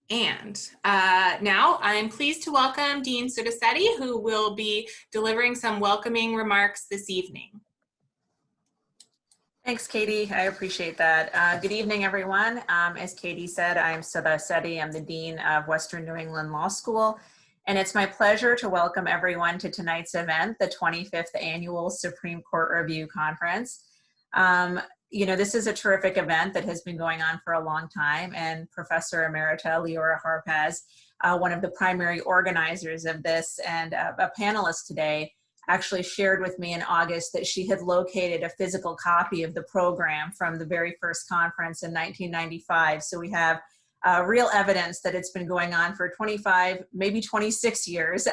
And now I'm pleased to welcome Dean Sudasetti, who will be delivering some welcoming remarks this evening. Thanks, Katie. I appreciate that. Good evening, everyone. As Katie said, I'm Sudasetti. I'm the Dean of Western New England Law School. And it's my pleasure to welcome everyone to tonight's event, the 25th Annual Supreme Court Review Conference. This is a terrific event that has been going on for a long time, and Professor Emerita Leora Harpaz, one of the primary organizers of this and a panelist today, actually shared with me in August that she had located a physical copy of the program from the very first conference in 1995. So we have real evidence that it's been going on for 25, maybe 26 years,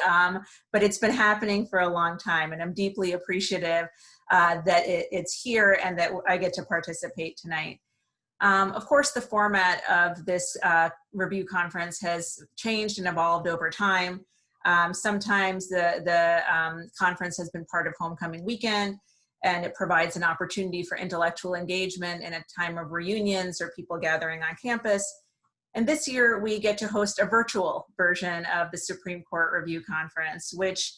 but it's been happening for a long time, and I'm deeply appreciative that it's here and that I get to participate tonight. Of course, the format of this review conference has changed and evolved over time. Sometimes the conference has been part of homecoming weekend, and it provides an opportunity for intellectual engagement in a time of reunions or people gathering on campus. And this year we get to host a virtual version of the Supreme Court Review Conference, which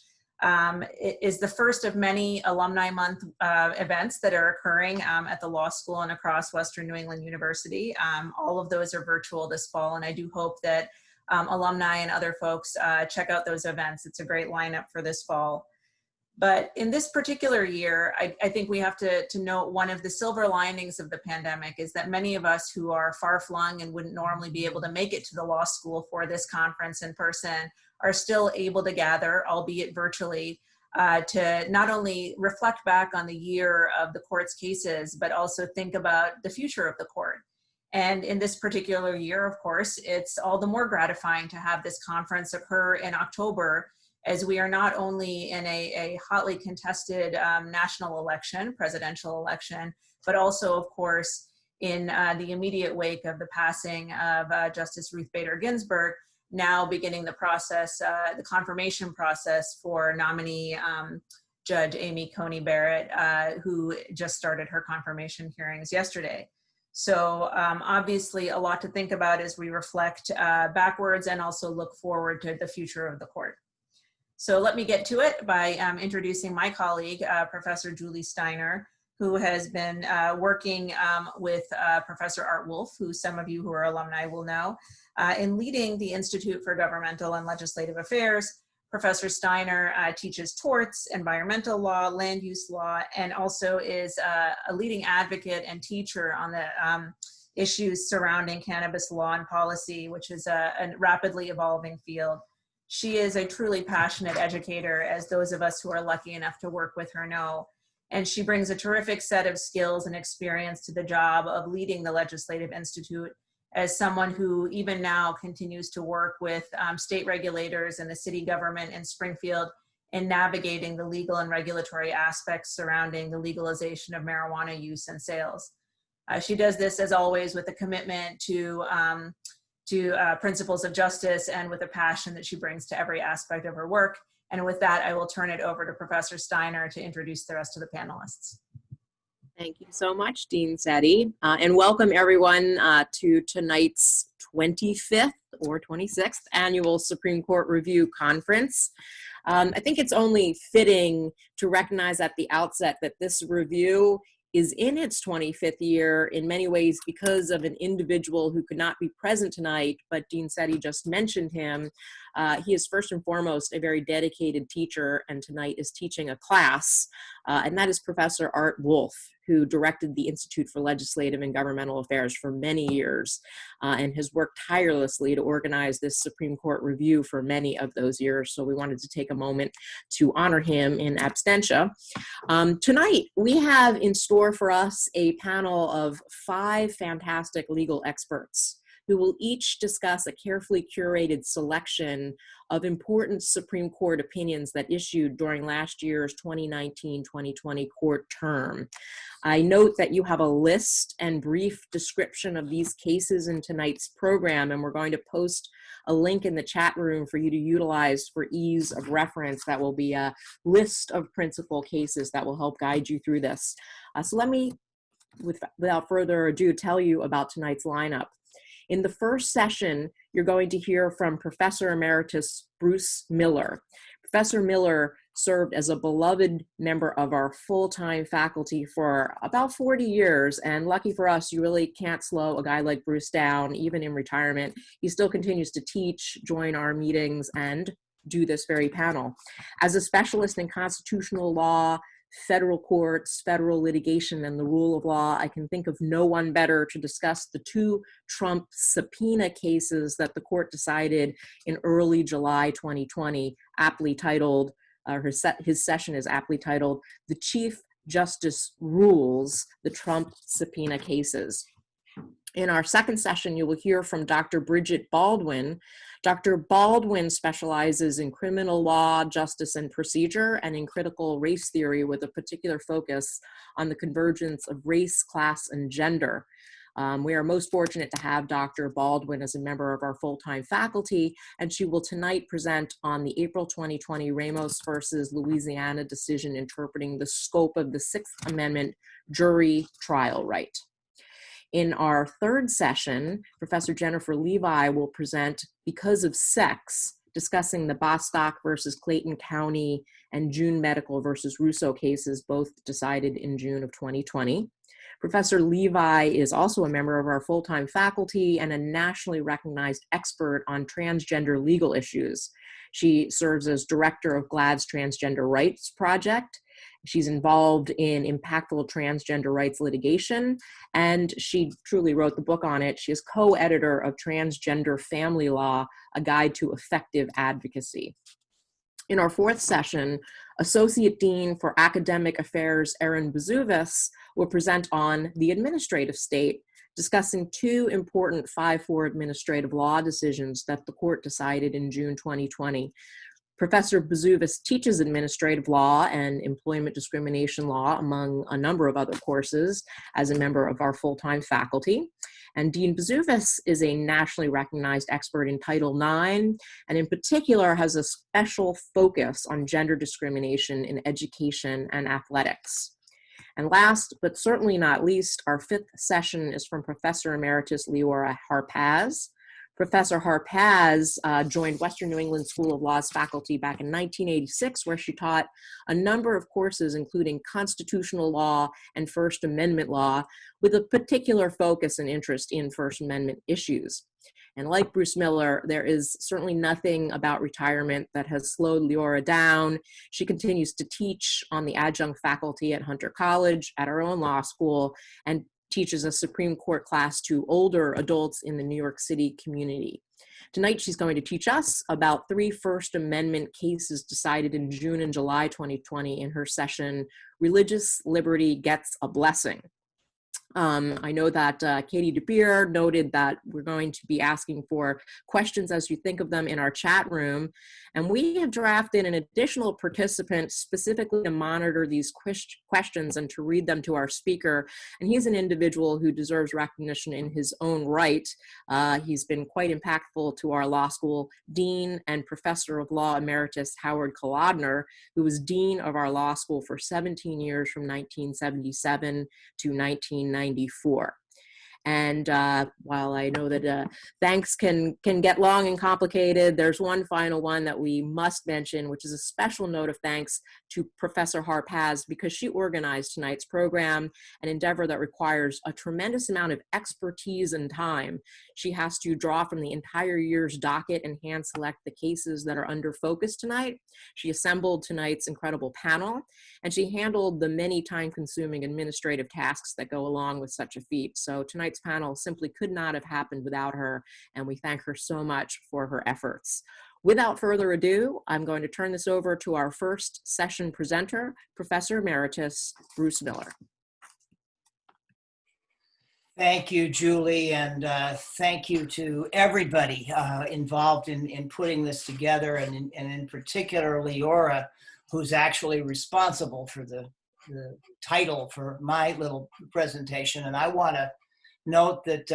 is the first of many Alumni Month events that are occurring at the law school and across Western New England University. All of those are virtual this fall, and I do hope that alumni and other folks check out those events. It's a great lineup for this fall. But in this particular year, I think we have to note one of the silver linings of the pandemic is that many of us who are far-flung and wouldn't normally be able to make it to the law school for this conference in person are still able to gather, albeit virtually, to not only reflect back on the year of the court's cases, but also think about the future of the court. And in this particular year, of course, it's all the more gratifying to have this conference occur in October, as we are not only in a hotly contested national election, presidential election, but also, of course, in the immediate wake of the passing of Justice Ruth Bader Ginsburg, now beginning the process, the confirmation process for nominee Judge Amy Coney Barrett, who just started her confirmation hearings yesterday. So obviously a lot to think about as we reflect backwards and also look forward to the future of the court. So let me get to it by introducing my colleague, Professor Julie Steiner, who has been working with Professor Art Wolf, who some of you who are alumni will know, in leading the Institute for Governmental and Legislative Affairs. Professor Steiner teaches torts, environmental law, land use law, and also is a leading advocate and teacher on the issues surrounding cannabis law and policy, which is a rapidly evolving field. She is a truly passionate educator, as those of us who are lucky enough to work with her know. And she brings a terrific set of skills and experience to the job of leading the Legislative Institute as someone who even now continues to work with state regulators and the city government in Springfield in navigating the legal and regulatory aspects surrounding the legalization of marijuana use and sales. She does this, as always, with a commitment to principles of justice and with a passion that she brings to every aspect of her work. And with that, I will turn it over to Professor Steiner to introduce the rest of the panelists. Thank you so much, Dean Setti, and welcome everyone to tonight's 25th or 26th Annual Supreme Court Review Conference. I think it's only fitting to recognize at the outset that this review is in its 25th year in many ways because of an individual who could not be present tonight, but Dean Setti just mentioned him. He is first and foremost a very dedicated teacher, and tonight is teaching a class, and that is Professor Art Wolf, who directed the Institute for Legislative and Governmental Affairs for many years and has worked tirelessly to organize this Supreme Court review for many of those years. So we wanted to take a moment to honor him in absentia. Tonight, we have in store for us a panel of 5 fantastic legal experts who will each discuss a carefully curated selection of important Supreme Court opinions that issued during last year's 2019-2020 court term. I note that you have a list and brief description of these cases in tonight's program, and we're going to post a link in the chat room for you to utilize for ease of reference. That will be a list of principal cases that will help guide you through this. So let me, without further ado, tell you about tonight's lineup. In the first session, you're going to hear from Professor Emeritus Bruce Miller. Professor Miller served as a beloved member of our full-time faculty for about 40 years, and lucky for us, you really can't slow a guy like Bruce down, even in retirement. He still continues to teach, join our meetings, and do this very panel. As a specialist in constitutional law, federal courts, federal litigation, and the rule of law, I can think of no one better to discuss the two Trump subpoena cases that the court decided in early July 2020, aptly titled, his session is aptly titled, "The Chief Justice Rules the Trump Subpoena Cases." In our second session, you will hear from Dr. Bridgette Baldwin. Dr. Baldwin specializes in criminal law, justice, and procedure, and in critical race theory with a particular focus on the convergence of race, class, and gender. We are most fortunate to have Dr. Baldwin as a member of our full-time faculty, and she will tonight present on the April 2020 Ramos versus Louisiana decision interpreting the scope of the Sixth Amendment jury trial right. In our third session, Professor Jennifer Levi will present Because of Sex, discussing the Bostock versus Clayton County and June Medical versus Russo cases, both decided in June of 2020. Professor Levi is also a member of our full-time faculty and a nationally recognized expert on transgender legal issues. She serves as director of GLAAD's Transgender Rights Project. She's involved in impactful transgender rights litigation, and she truly wrote the book on it. She is co-editor of Transgender Family Law, A Guide to Effective Advocacy. In our fourth session, Associate Dean for Academic Affairs, Erin Buzuvis, will present on the administrative state, discussing two important 5-4 administrative law decisions that the court decided in June 2020. Professor Buzuvis teaches administrative law and employment discrimination law, among a number of other courses, as a member of our full-time faculty. And Dean Buzuvis is a nationally recognized expert in Title IX, and in particular has a special focus on gender discrimination in education and athletics. And last, but certainly not least, our fifth session is from Professor Emeritus Leora Harpaz. Professor Harpaz joined Western New England School of Law's faculty back in 1986, where she taught a number of courses, including constitutional law and First Amendment law, with a particular focus and interest in First Amendment issues. And like Bruce Miller, there is certainly nothing about retirement that has slowed Leora down. She continues to teach on the adjunct faculty at Hunter College, at our own law school, and teaches a Supreme Court class to older adults in the New York City community. Tonight, she's going to teach us about 3 First Amendment cases decided in June and July 2020 in her session, Religious Liberty Gets a Blessing. I know that Katie DeBeer noted that we're going to be asking for questions as you think of them in our chat room. And we have drafted an additional participant specifically to monitor these questions and to read them to our speaker. And he's an individual who deserves recognition in his own right. He's been quite impactful to our law school, Dean and Professor of Law Emeritus Howard Kolodner, who was Dean of our law school for 17 years from 1977 to 1994. And while I know that thanks can get long and complicated, there's one final one that we must mention, which is a special note of thanks to Professor Harpaz, because she organized tonight's program, an endeavor that requires a tremendous amount of expertise and time. She has to draw from the entire year's docket and hand select the cases that are under focus tonight. She assembled tonight's incredible panel, and she handled the many time-consuming administrative tasks that go along with such a feat. So tonight's panel simply could not have happened without her, and we thank her so much for her efforts. Without further ado, I'm going to turn this over to our first session presenter, Professor Emeritus Bruce Miller. Thank you, Julie, and thank you to everybody involved in putting this together, and in particular, Leora, who's actually responsible for the title for my little presentation. And I want to note that,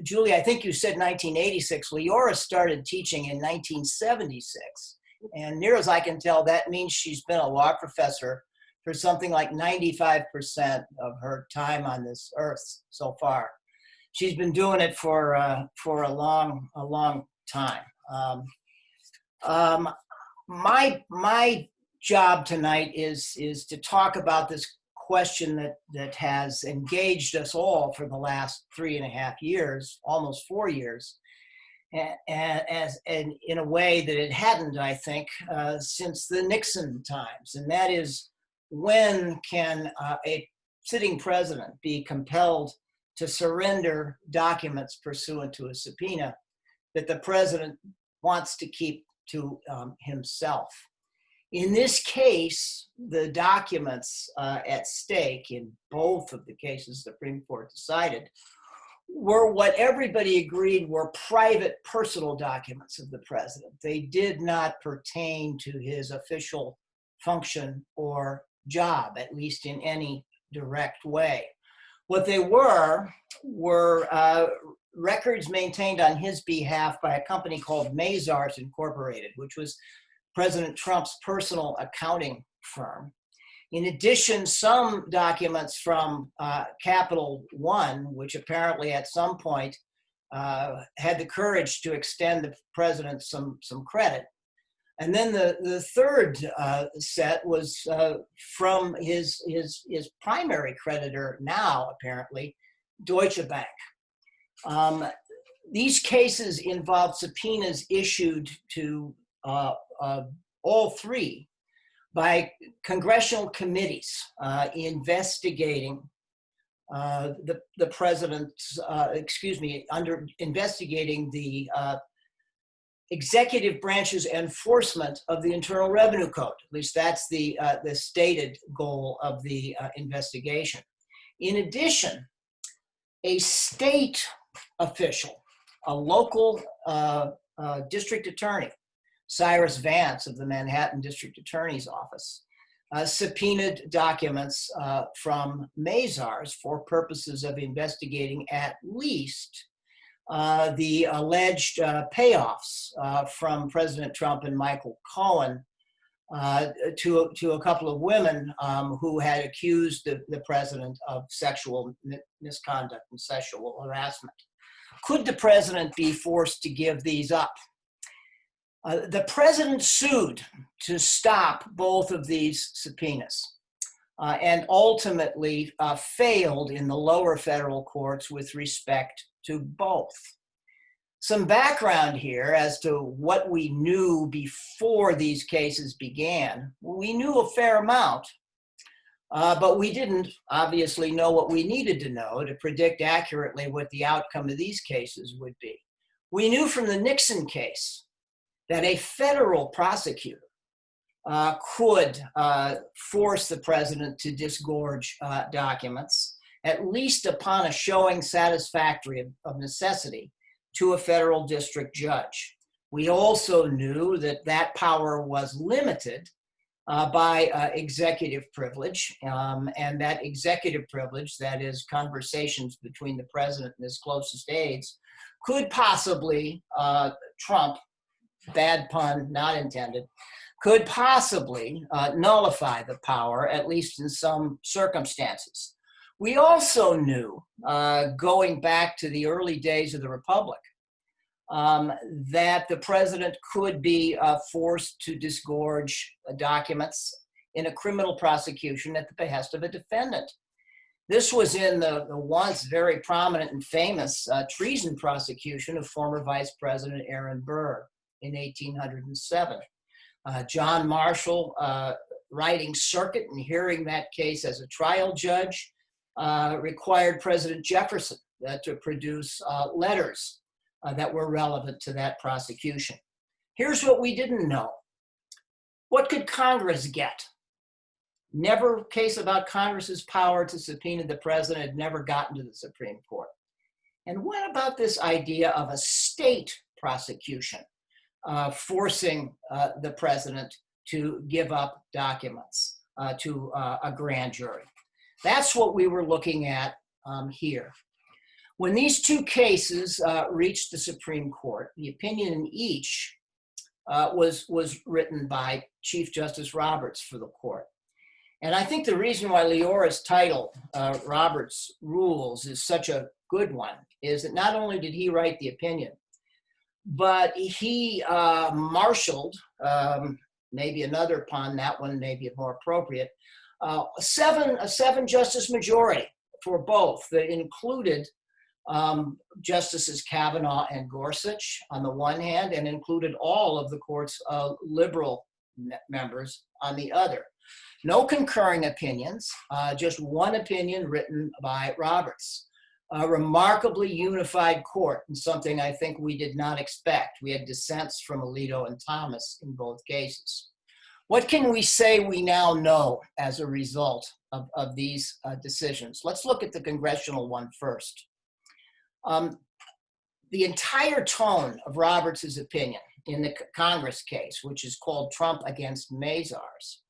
Julie, I think you said 1986. Leora started teaching in 1976. And near as I can tell, that means she's been a law professor for something like 95% of her time on this earth so far. she's been doing it for a long time. My job tonight is to talk about this question that has engaged us all for the last 3.5 years, almost 4 years, and in a way that it hadn't, I think, since the Nixon times, and that is, when can a sitting president be compelled to surrender documents pursuant to a subpoena that the president wants to keep to himself? In this case, the documents at stake in both of the cases the Supreme Court decided were what everybody agreed were private personal documents of the president. They did not pertain to his official function or job, at least in any direct way. What they were records maintained on his behalf by a company called Mazars Incorporated, which was President Trump's personal accounting firm. In addition, some documents from Capital One, which apparently at some point had the courage to extend the president some credit. And then the third set was from his primary creditor now, apparently, Deutsche Bank. These cases involved subpoenas issued to all three by congressional committees investigating the president's, investigating the executive branch's enforcement of the Internal Revenue Code. At least that's the stated goal of the investigation. In addition, a state official, a local district attorney, Cyrus Vance of the Manhattan District Attorney's Office, subpoenaed documents from Mazars for purposes of investigating at least the alleged payoffs from President Trump and Michael Cohen to a couple of women who had accused the president of sexual misconduct and sexual harassment. Could the president be forced to give these up? The president sued to stop both of these subpoenas and ultimately failed in the lower federal courts with respect to both. Some background here as to what we knew before these cases began. We knew a fair amount, but we didn't obviously know what we needed to know to predict accurately what the outcome of these cases would be. We knew from the Nixon case that a federal prosecutor could force the president to disgorge documents, at least upon a showing satisfactory of necessity to a federal district judge. We also knew that that power was limited by executive privilege, and that executive privilege, that is conversations between the president and his closest aides, could possibly trump, bad pun not intended, could possibly nullify the power, at least in some circumstances. We also knew, going back to the early days of the Republic, that the president could be forced to disgorge documents in a criminal prosecution at the behest of a defendant. This was in the once very prominent and famous treason prosecution of former Vice President Erin Buzuvis in 1807. John Marshall, writing circuit and hearing that case as a trial judge, required President Jefferson to produce letters that were relevant to that prosecution. Here's what we didn't know. What could Congress get? Never a case about Congress's power to subpoena the president had never gotten to the Supreme Court. And what about this idea of a state prosecution forcing the president to give up documents to a grand jury? That's what we were looking at here. When these two cases reached the Supreme Court, the opinion in each was written by Chief Justice Roberts for the court. And I think the reason why Leora's title, Roberts Rules, is such a good one, is that not only did he write the opinion, but he marshaled, maybe another pun, that one may be more appropriate, a seven justice majority for both that included Justices Kavanaugh and Gorsuch on the one hand, and included all of the court's liberal members on the other. No concurring opinions, just one opinion written by Roberts. A remarkably unified court, and something I think we did not expect. We had dissents from Alito and Thomas in both cases. What can we say we now know as a result of these decisions? Let's look at the congressional one first. The entire tone of Roberts' opinion in the Congress case, which is called Trump against Mazars,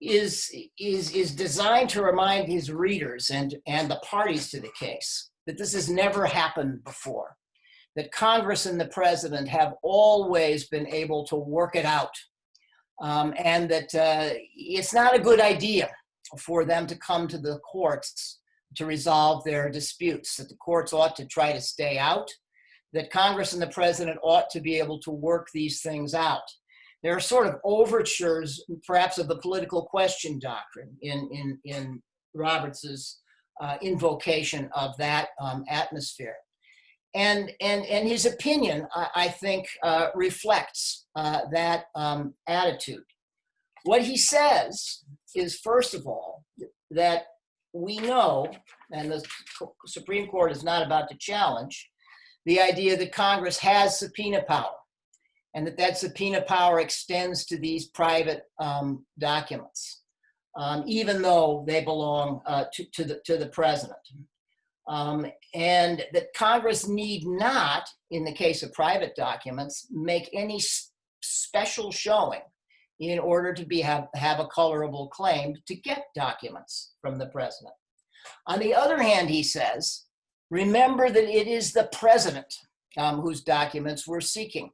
is designed to remind his readers and the parties to the case that this has never happened before, that Congress and the president have always been able to work it out, and that it's not a good idea for them to come to the courts to resolve their disputes, that the courts ought to try to stay out, that Congress and the president ought to be able to work these things out. There are sort of overtures, perhaps, of the political question doctrine in Roberts's invocation of that atmosphere. And his opinion, I think, reflects that attitude. What he says is, first of all, that we know, and the Supreme Court is not about to challenge, the idea that Congress has subpoena power, and that subpoena power extends to these private documents, even though they belong to the president. And that Congress need not, in the case of private documents, make any special showing in order to have a colorable claim to get documents from the president. On the other hand, he says, remember that it is the president whose documents we're seeking.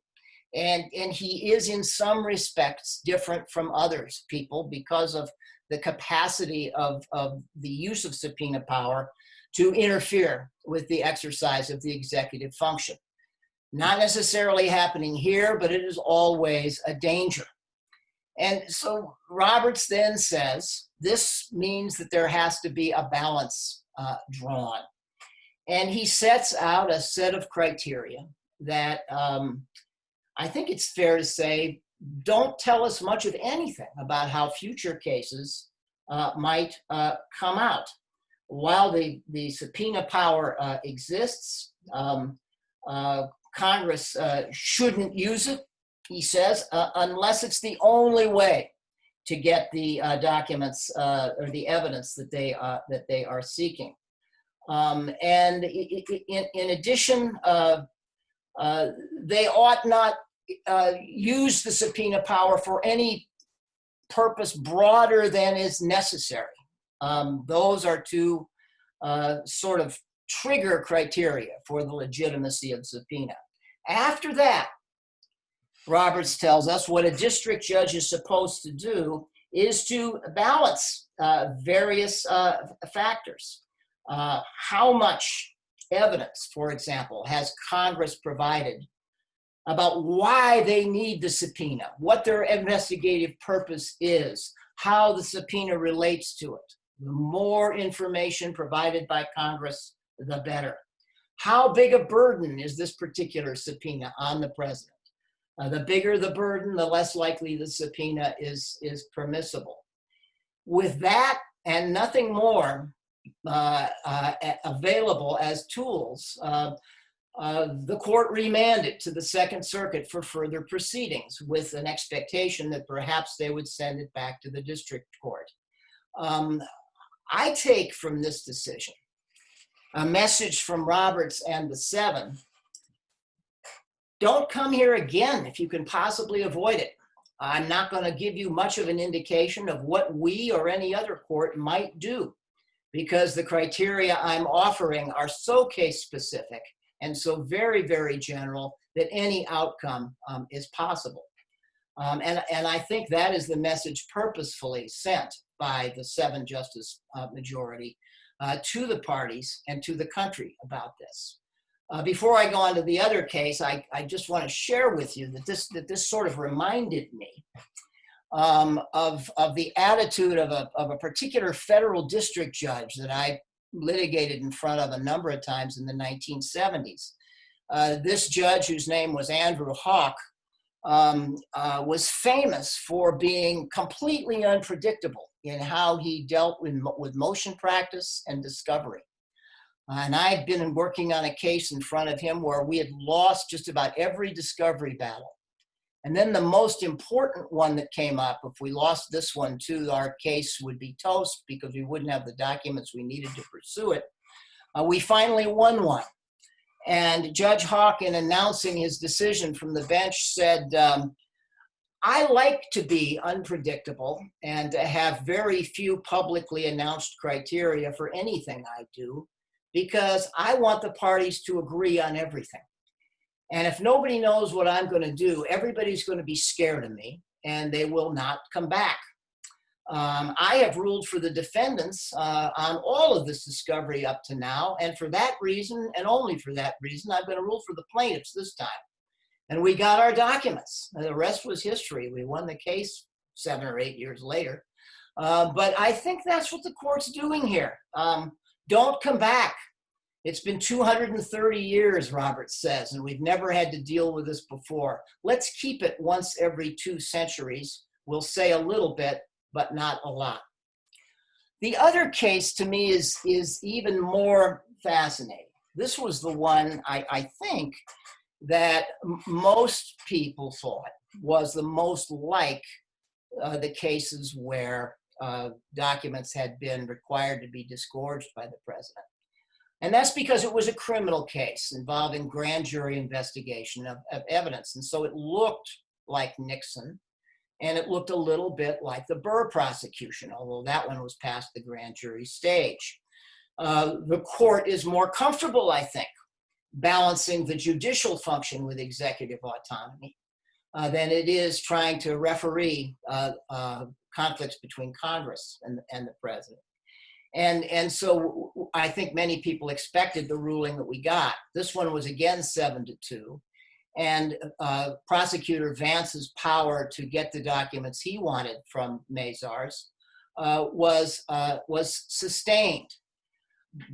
And he is in some respects different from others people because of the capacity of the use of subpoena power to interfere with the exercise of the executive function. Not necessarily happening here, but it is always a danger. And so Roberts then says, this means that there has to be a balance drawn. And he sets out a set of criteria that I think it's fair to say don't tell us much of anything about how future cases might come out. While the subpoena power exists, Congress shouldn't use it, he says, unless it's the only way to get the documents or the evidence that they are seeking. And in addition, they ought not use the subpoena power for any purpose broader than is necessary. Those are two sort of trigger criteria for the legitimacy of subpoena. After that, Roberts tells us what a district judge is supposed to do is to balance various factors. How much evidence, for example, has Congress provided about why they need the subpoena, what their investigative purpose is, how the subpoena relates to it? The more information provided by Congress, the better. How big a burden is this particular subpoena on the president? The bigger the burden, the less likely the subpoena is permissible. With that and nothing more available as tools, the court remanded to the Second Circuit for further proceedings with an expectation that perhaps they would send it back to the district court. I take from this decision a message from Roberts and the Seven: don't come here again if you can possibly avoid it. I'm not going to give you much of an indication of what we or any other court might do, because the criteria I'm offering are so case specific and so very, very general that any outcome is possible. And I think that is the message purposefully sent by the 7-justice majority to the parties and to the country about this. Before I go on to the other case, I just want to share with you that this sort of reminded me of the attitude of a particular federal district judge that I litigated in front of a number of times in the 1970s. This judge, whose name was Andrew Hawk, was famous for being completely unpredictable in how he dealt with motion practice and discovery. And I'd been working on a case in front of him where we had lost just about every discovery battle. And then the most important one that came up, if we lost this one too, our case would be toast because we wouldn't have the documents we needed to pursue it. We finally won one. And Judge Hawk, in announcing his decision from the bench, said, I like to be unpredictable and to have very few publicly announced criteria for anything I do, because I want the parties to agree on everything. And if nobody knows what I'm going to do, everybody's going to be scared of me and they will not come back. I have ruled for the defendants on all of this discovery up to now. And for that reason, and only for that reason, I'm going to rule for the plaintiffs this time. And we got our documents. And the rest was history. We won the case 7 or 8 years later. But I think that's what the court's doing here. Don't come back. It's been 230 years, Roberts says, and we've never had to deal with this before. Let's keep it once every 2 centuries. We'll say a little bit, but not a lot. The other case to me is even more fascinating. This was the one I think that most people thought was the most like the cases where documents had been required to be disgorged by the president. And that's because it was a criminal case involving grand jury investigation of evidence. And so it looked like Nixon, and it looked a little bit like the Burr prosecution, although that one was past the grand jury stage. The court is more comfortable, I think, balancing the judicial function with executive autonomy than it is trying to referee conflicts between Congress and the president. And so I think many people expected the ruling that we got. This one was again 7-2. And Prosecutor Vance's power to get the documents he wanted from Mazars was was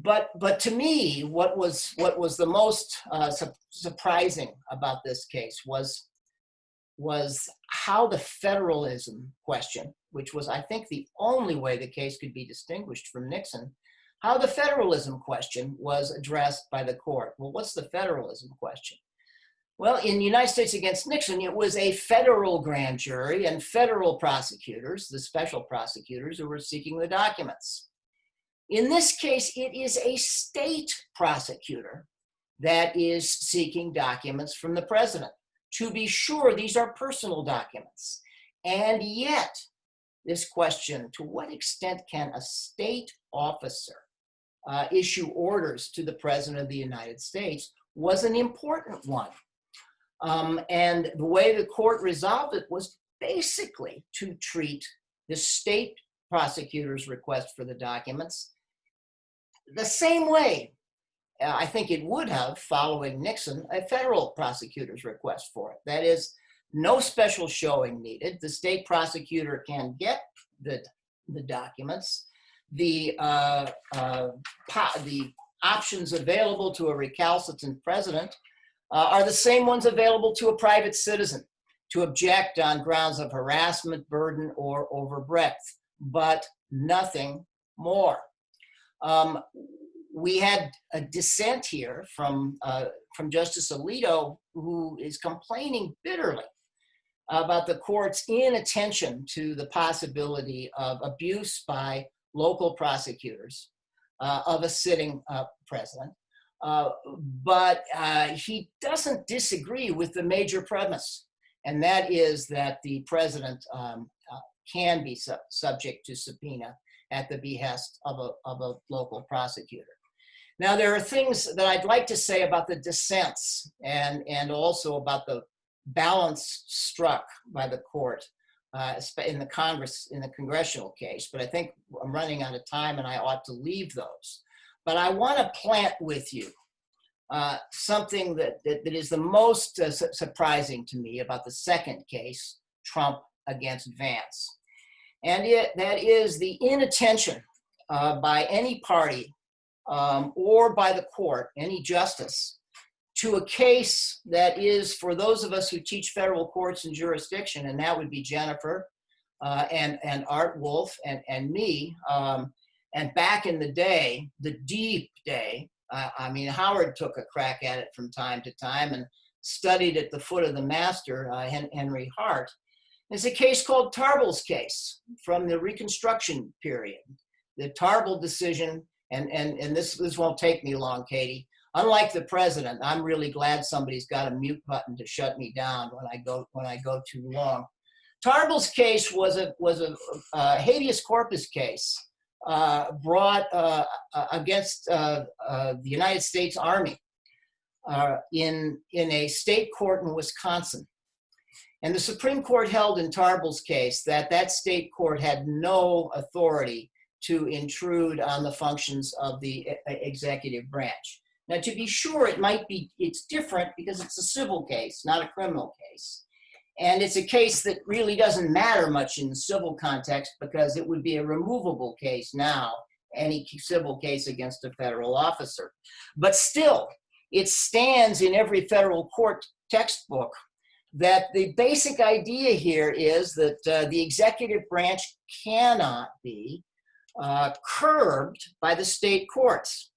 But to me, what was the most surprising about this case was how the federalism question, which was, I think, the only way the case could be distinguished from Nixon, how the federalism question was addressed by the court. Well, what's the federalism question? Well, in the United States against Nixon, it was a federal grand jury and federal prosecutors, the special prosecutors, who were seeking the documents. In this case, it is a state prosecutor that is seeking documents from the president. To be sure, these are personal documents. And yet, this question, to what extent can a state officer issue orders to the president of the United States, was an important one. And the way the court resolved it was basically to treat the state prosecutor's request for the documents the same way I think it would have, following Nixon, a federal prosecutor's request for it. That is, no special showing needed. The state prosecutor can get the documents. The options available to a recalcitrant president are the same ones available to a private citizen to object on grounds of harassment, burden, or overbreadth, but nothing more. We had a dissent here from Justice Alito, who is complaining bitterly about the court's inattention to the possibility of abuse by local prosecutors of a sitting president. But he doesn't disagree with the major premise, and that is that the president can be subject to subpoena at the behest of a local prosecutor. Now, there are things that I'd like to say about the dissents and also about the balance struck by the court in the congressional case, but I think I'm running out of time and I ought to leave those. But I want to plant with you something that is the most surprising to me about the second case, Trump against Vance. And that is the inattention by any party or by the court, any justice, to a case that is, for those of us who teach federal courts and jurisdiction, and that would be Jennifer and Art Wolf and me, and back in the day, the deep day, I mean, Howard took a crack at it from time to time and studied at the foot of the master, Henry Hart. It's a case called Tarbell's case from the Reconstruction period. The Tarbell decision, and this won't take me long, Katie. Unlike the president, I'm really glad somebody's got a mute button to shut me down when I go too long. Tarbell's case was a habeas corpus case brought against the United States Army in a state court in Wisconsin. And the Supreme Court held in Tarbell's case that state court had no authority to intrude on the functions of the executive branch. Now, to be sure, it's different because it's a civil case, not a criminal case. And it's a case that really doesn't matter much in the civil context because it would be a removable case now, any civil case against a federal officer. But still, it stands in every federal court textbook that the basic idea here is that the executive branch cannot be curbed by the state courts.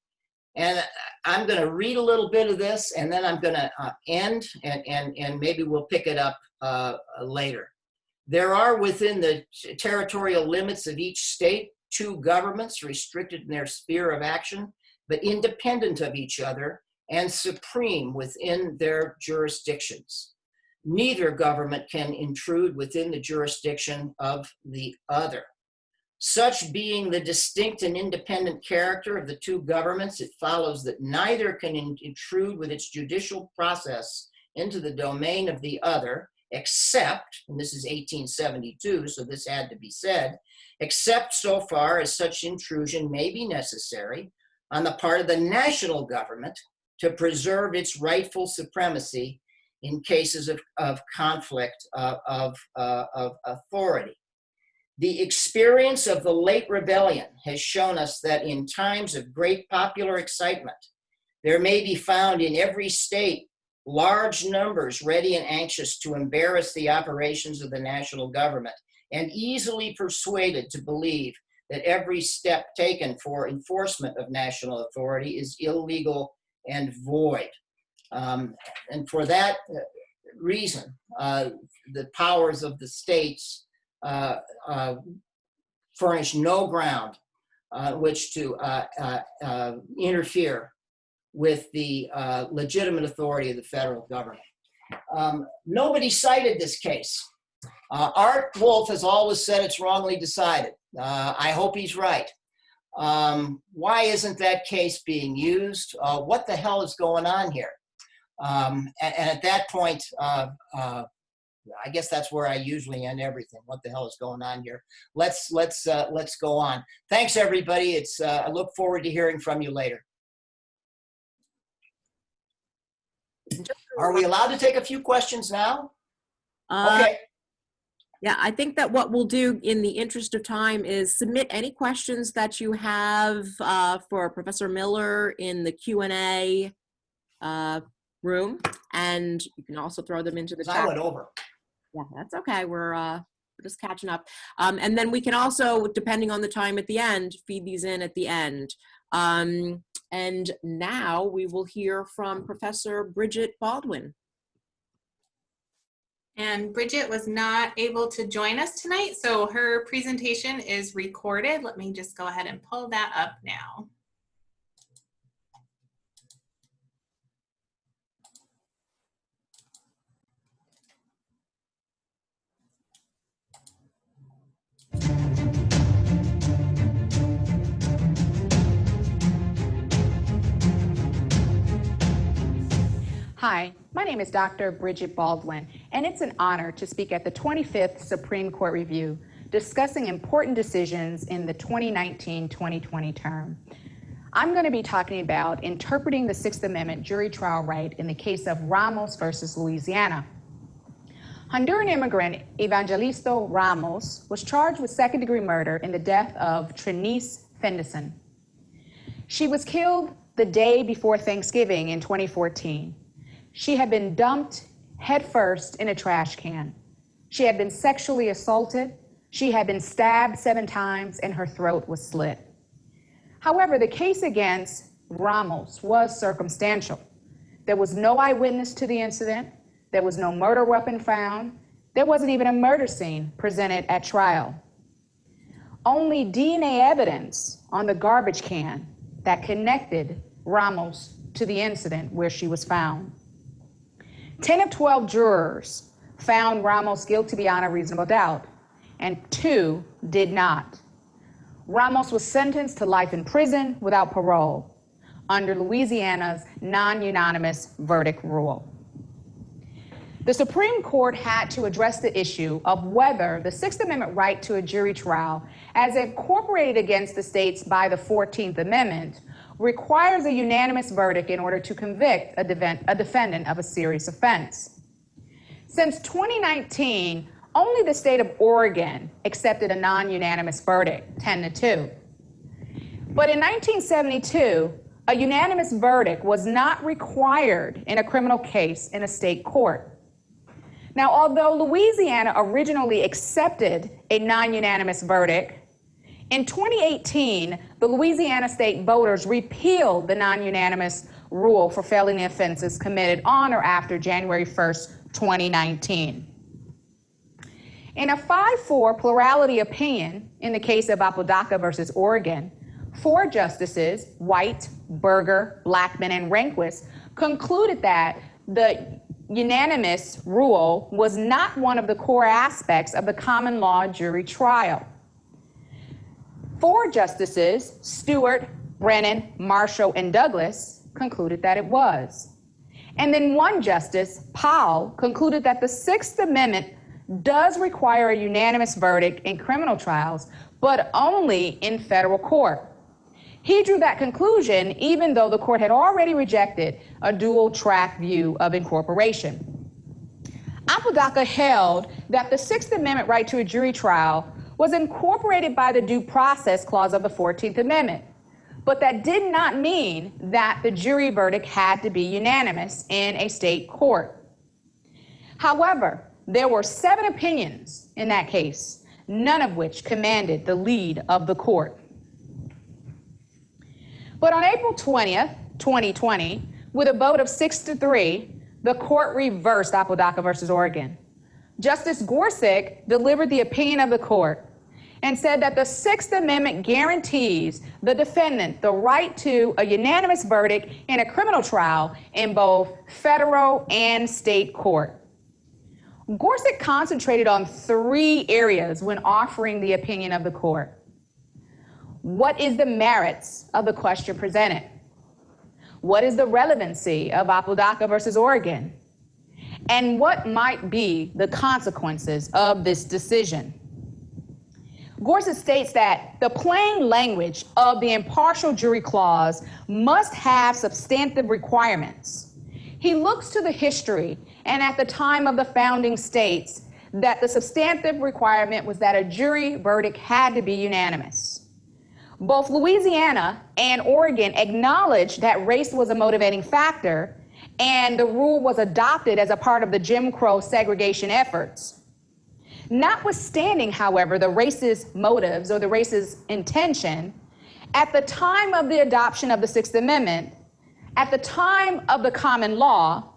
And I'm going to read a little bit of this, and then I'm going to end, and maybe we'll pick it up later. There are within the territorial limits of each state 2 governments restricted in their sphere of action, but independent of each other and supreme within their jurisdictions. Neither government can intrude within the jurisdiction of the other. Such being the distinct and independent character of the 2 governments, it follows that neither can intrude with its judicial process into the domain of the other, except, and this is 1872, so this had to be said, except so far as such intrusion may be necessary on the part of the national government to preserve its rightful supremacy in cases of conflict of authority. The experience of the late rebellion has shown us that in times of great popular excitement, there may be found in every state large numbers ready and anxious to embarrass the operations of the national government and easily persuaded to believe that every step taken for enforcement of national authority is illegal and void. And for that reason, the powers of the states furnish no ground which to interfere with the legitimate authority of the federal government. Nobody cited this case. Art Wolf has always said it's wrongly decided. I hope he's right. Why isn't that case being used? What the hell is going on here? And at that point, I guess that's where I usually end everything. What the hell is going on here? Let's go on. Thanks, everybody. I look forward to hearing from you later. Are we allowed to take a few questions now? Okay. Yeah, I think that what we'll do in the interest of time is submit any questions that you have for Professor Miller in the Q&A room, and you can also throw them into the chat. I went over. Yeah, that's okay. We're just catching up. And then we can also, depending on the time at the end, feed these in at the end. And now we will hear from Professor Bridgette Baldwin. And Bridgette was not able to join us tonight, so her presentation is recorded. Let me just go ahead and pull that up now. Hi, my name is Dr. Bridgette Baldwin, and it's an honor to speak at the 25th Supreme Court Review, discussing important decisions in the 2019-2020 term. I'm going to be talking about interpreting the Sixth Amendment jury trial right in the case of Ramos versus Louisiana. Honduran immigrant Evangelisto Ramos was charged with second-degree murder in the death of Trinice Fendison. She was killed the day before Thanksgiving in 2014. She had been dumped headfirst in a trash can. She had been sexually assaulted. She had been stabbed 7 times and her throat was slit. However, the case against Ramos was circumstantial. There was no eyewitness to the incident. There was no murder weapon found. There wasn't even a murder scene presented at trial. Only DNA evidence on the garbage can that connected Ramos to the incident where she was found. 10 of 12 jurors found Ramos guilty beyond a reasonable doubt, and 2 did not. Ramos was sentenced to life in prison without parole under Louisiana's non-unanimous verdict rule. The Supreme Court had to address the issue of whether the Sixth Amendment right to a jury trial, as incorporated against the states by the 14th Amendment, requires a unanimous verdict in order to convict a defendant of a serious offense. Since 2019, only the state of Oregon accepted a non-unanimous verdict, 10-2. But in 1972, a unanimous verdict was not required in a criminal case in a state court. Now, although Louisiana originally accepted a non-unanimous verdict, in 2018, the Louisiana state voters repealed the non-unanimous rule for felony offenses committed on or after January 1st, 2019. In a 5-4 plurality opinion in the case of Apodaca versus Oregon, 4 justices, White, Berger, Blackmun, and Rehnquist, concluded that the unanimous rule was not one of the core aspects of the common law jury trial. 4 justices, Stewart, Brennan, Marshall, and Douglas, concluded that it was. And then 1 justice, Powell, concluded that the Sixth Amendment does require a unanimous verdict in criminal trials, but only in federal court. He drew that conclusion even though the court had already rejected a dual-track view of incorporation. Apodaca held that the Sixth Amendment right to a jury trial was incorporated by the Due Process Clause of the 14th Amendment, but that did not mean that the jury verdict had to be unanimous in a state court. However, there were 7 opinions in that case, none of which commanded the lead of the court. But on April 20th, 2020, with a vote of 6-3, the court reversed Apodaca versus Oregon. Justice Gorsuch delivered the opinion of the court and said that the Sixth Amendment guarantees the defendant the right to a unanimous verdict in a criminal trial in both federal and state court. Gorsuch concentrated on 3 areas when offering the opinion of the court. What is the merits of the question presented? What is the relevancy of Apodaca versus Oregon? And what might be the consequences of this decision? Gorsuch states that the plain language of the impartial jury clause must have substantive requirements. He looks to the history and at the time of the founding states that the substantive requirement was that a jury verdict had to be unanimous. Both Louisiana and Oregon acknowledged that race was a motivating factor, and the rule was adopted as a part of the Jim Crow segregation efforts. Notwithstanding, however, the racist motives or the racist intention, at the time of the adoption of the Sixth Amendment, at the time of the common law,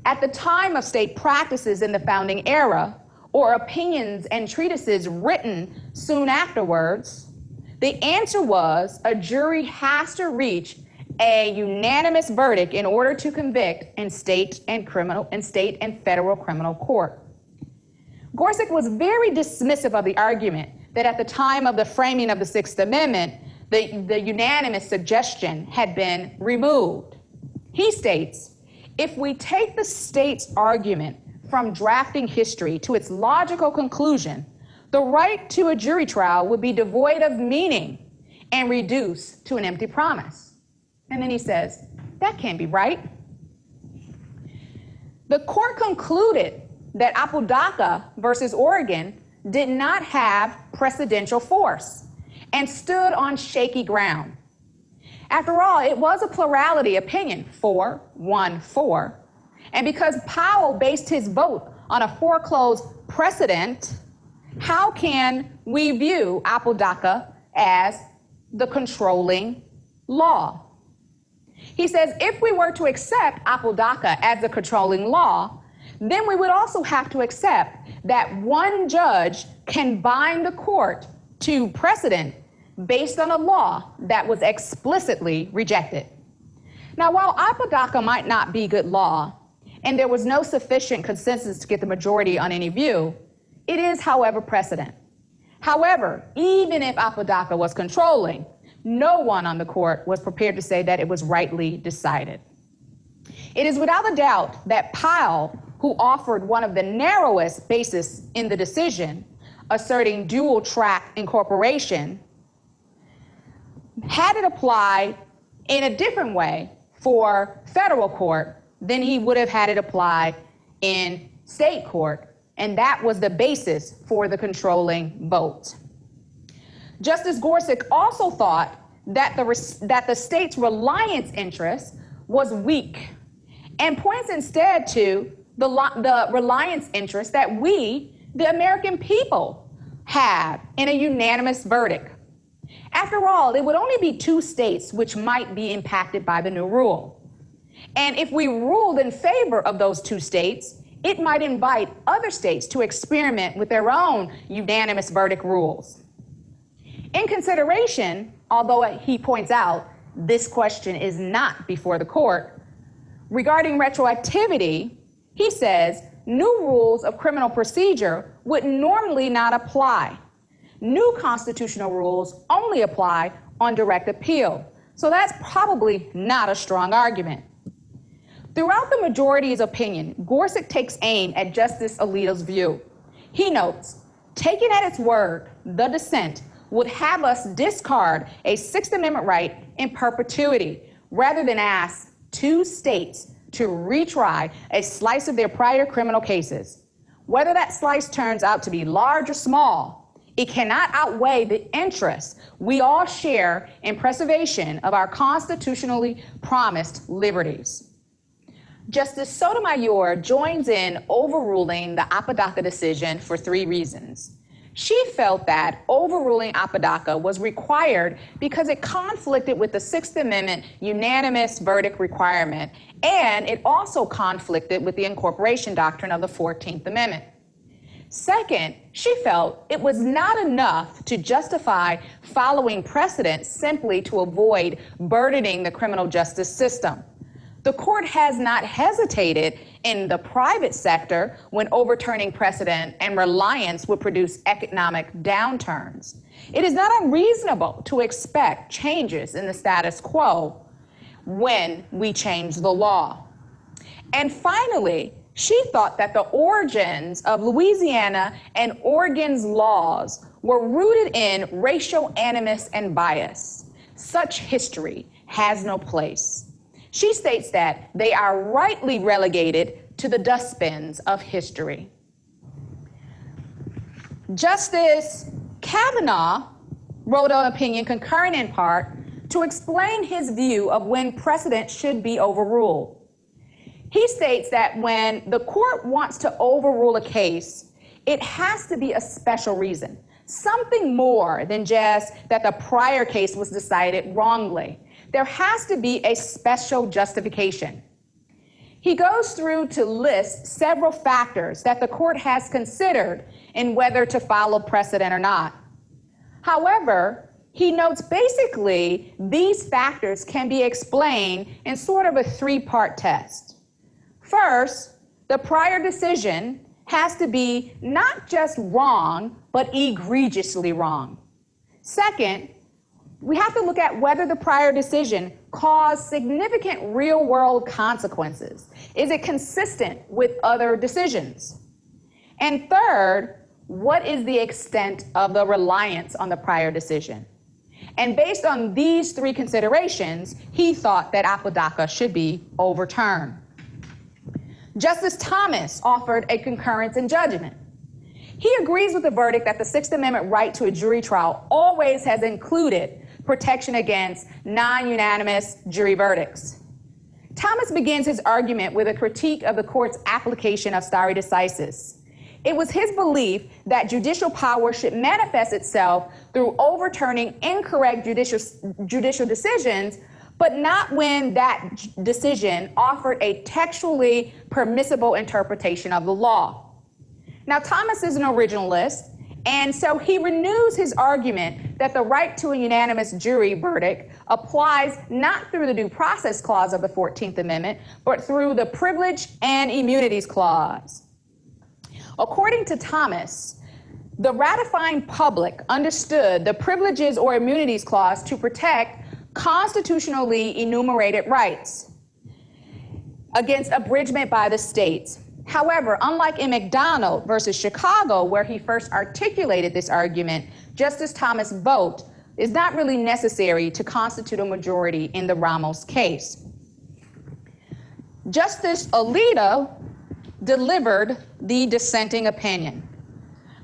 at the time of state practices in the founding era, or opinions and treatises written soon afterwards, the answer was a jury has to reach a unanimous verdict in order to convict in state and federal criminal court. Gorsuch was very dismissive of the argument that at the time of the framing of the Sixth Amendment, the unanimous suggestion had been removed. He states, If we take the state's argument from drafting history to its logical conclusion, the right to a jury trial would be devoid of meaning and reduced to an empty promise. And then he says, that can't be right. The court concluded that Apodaca versus Oregon did not have precedential force and stood on shaky ground. After all, it was a plurality opinion, 4-1-4, and because Powell based his vote on a foreclosed precedent, how can we view Apodaca as the controlling law? He says if we were to accept Apodaca as the controlling law, then we would also have to accept that one judge can bind the court to precedent based on a law that was explicitly rejected. Now, while Apodaca might not be good law, and there was no sufficient consensus to get the majority on any view, it is, however, precedent. However, even if Apodaca was controlling, no one on the court was prepared to say that it was rightly decided. It is without a doubt that Powell, who offered one of the narrowest bases in the decision, asserting dual track incorporation, had it apply in a different way for federal court than he would have had it apply in state court, and that was the basis for the controlling vote. Justice Gorsuch also thought that the state's reliance interest was weak, and points instead to the reliance interest that we, the American people, have in a unanimous verdict. After all, it would only be 2 states which might be impacted by the new rule. And if we ruled in favor of those 2 states, it might invite other states to experiment with their own unanimous verdict rules. In consideration, although he points out this question is not before the court, regarding retroactivity, he says new rules of criminal procedure would normally not apply. New constitutional rules only apply on direct appeal. So that's probably not a strong argument. Throughout the majority's opinion, Gorsuch takes aim at Justice Alito's view. He notes, taken at its word, the dissent would have us discard a Sixth Amendment right in perpetuity rather than ask 2 states to retry a slice of their prior criminal cases. Whether that slice turns out to be large or small, it cannot outweigh the interest we all share in preservation of our constitutionally promised liberties. Justice Sotomayor joins in overruling the Apodaca decision for 3 reasons. She felt that overruling Apodaca was required because it conflicted with the Sixth Amendment unanimous verdict requirement, and it also conflicted with the incorporation doctrine of the 14th Amendment. Second, she felt it was not enough to justify following precedent simply to avoid burdening the criminal justice system. The court has not hesitated in the private sector when overturning precedent and reliance would produce economic downturns. It is not unreasonable to expect changes in the status quo when we change the law. And finally, she thought that the origins of Louisiana and Oregon's laws were rooted in racial animus and bias. Such history has no place. She states that they are rightly relegated to the dustbins of history. Justice Kavanaugh wrote an opinion concurring in part to explain his view of when precedent should be overruled. He states that when the court wants to overrule a case, it has to be a special reason, something more than just that the prior case was decided wrongly. There has to be a special justification. He goes through to list several factors that the court has considered in whether to follow precedent or not. However, he notes basically these factors can be explained in sort of a 3-part test. First, the prior decision has to be not just wrong, but egregiously wrong. Second, we have to look at whether the prior decision cause significant real-world consequences? Is it consistent with other decisions? And third, what is the extent of the reliance on the prior decision? And based on these three considerations, he thought that Apodaca should be overturned. Justice Thomas offered a concurrence in judgment. He agrees with the verdict that the Sixth Amendment right to a jury trial always has included protection against non-unanimous jury verdicts. Thomas begins his argument with a critique of the court's application of stare decisis. It was his belief that judicial power should manifest itself through overturning incorrect judicial decisions, but not when that decision offered a textually permissible interpretation of the law. Now, Thomas is an originalist, and so he renews his argument that the right to a unanimous jury verdict applies not through the Due Process Clause of the 14th Amendment, but through the Privilege and Immunities Clause. According to Thomas, the ratifying public understood the Privileges or Immunities Clause to protect constitutionally enumerated rights against abridgment by the states. However, unlike in McDonald versus Chicago, where he first articulated this argument, Justice Thomas' vote is not really necessary to constitute a majority in the Ramos case. Justice Alito delivered the dissenting opinion.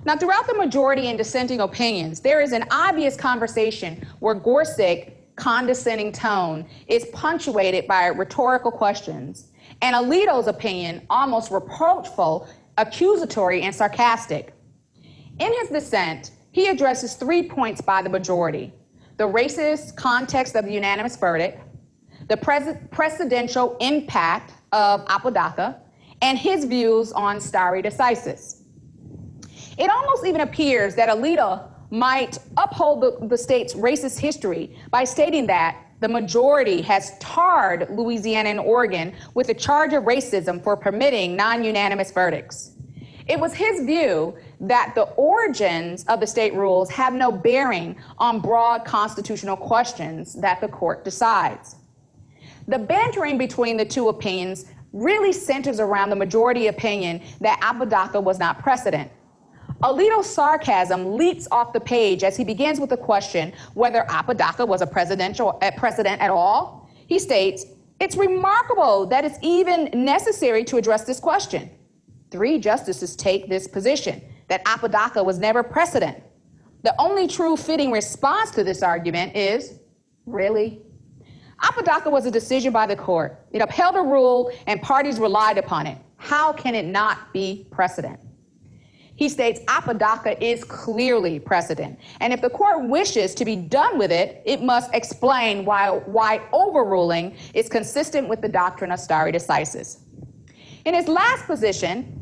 Now, throughout the majority and dissenting opinions, there is an obvious conversation where Gorsuch's condescending tone is punctuated by rhetorical questions, and Alito's opinion almost reproachful, accusatory, and sarcastic. In his dissent, he addresses 3 points by the majority: the racist context of the unanimous verdict, the precedential impact of Apodaca, and his views on stare decisis. It almost even appears that Alito might uphold the state's racist history by stating that the majority has tarred Louisiana and Oregon with a charge of racism for permitting non-unanimous verdicts. It was his view that the origins of the state rules have no bearing on broad constitutional questions that the court decides. The bantering between the two opinions really centers around the majority opinion that Apodaca was not precedent. Alito's sarcasm leaps off the page as he begins with the question whether Apodaca was a precedent at all. He states, "It's remarkable that it's even necessary to address this question. 3 justices take this position, that Apodaca was never precedent. The only true fitting response to this argument is, really? Apodaca was a decision by the court. It upheld a rule and parties relied upon it. How can it not be precedent?" He states Apodaca is clearly precedent, and if the court wishes to be done with it, it must explain why overruling is consistent with the doctrine of stare decisis. In his last position,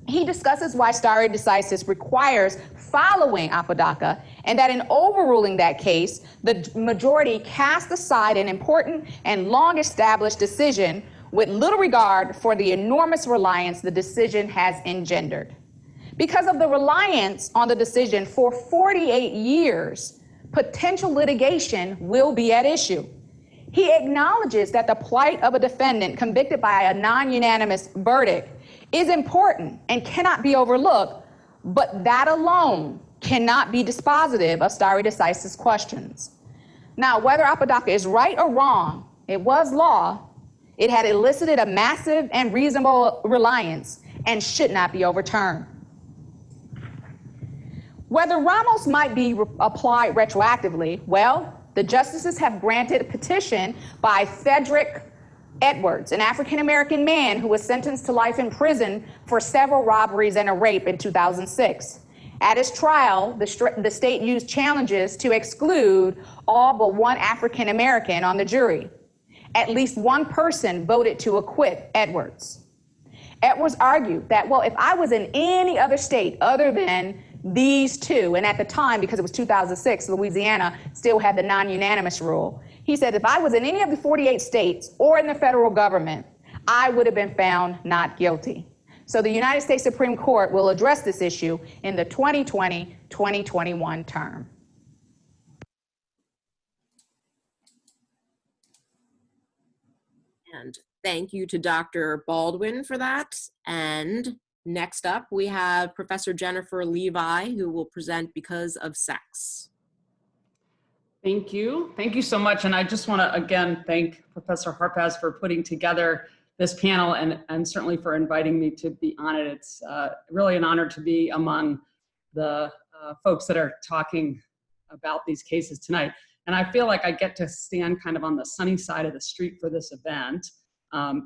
he discusses why stare decisis requires following Apodaca, and that in overruling that case, the majority cast aside an important and long-established decision with little regard for the enormous reliance the decision has engendered. Because of the reliance on the decision for 48 years, potential litigation will be at issue. He acknowledges that the plight of a defendant convicted by a non-unanimous verdict is important and cannot be overlooked, but that alone cannot be dispositive of stare decisis questions. Now, whether Apodaca is right or wrong, it was law. It had elicited a massive and reasonable reliance and should not be overturned. Whether Ramos might be applied retroactively, well, the justices have granted a petition by Frederick Edwards, an African-American man who was sentenced to life in prison for several robberies and a rape in 2006. At his trial, the state used challenges to exclude all but one African-American on the jury. At least one person voted to acquit Edwards. Edwards argued that, well, if I was in any other state other than these two, and at the time, because it was 2006, Louisiana still had the non-unanimous rule. He said, if I was in any of the 48 states or in the federal government, I would have been found not guilty. So the United States Supreme Court will address this issue in the 2020-2021 term. And thank you to Dr. Baldwin for that. And next up, we have Professor Jennifer Levi, who will present Because of Sex. Thank you. Thank you so much. And I just want to, again, thank Professor Harpaz for putting together this panel and certainly for inviting me to be on it. It's really an honor to be among the folks that are talking about these cases tonight. And I feel like I get to stand kind of on the sunny side of the street for this event,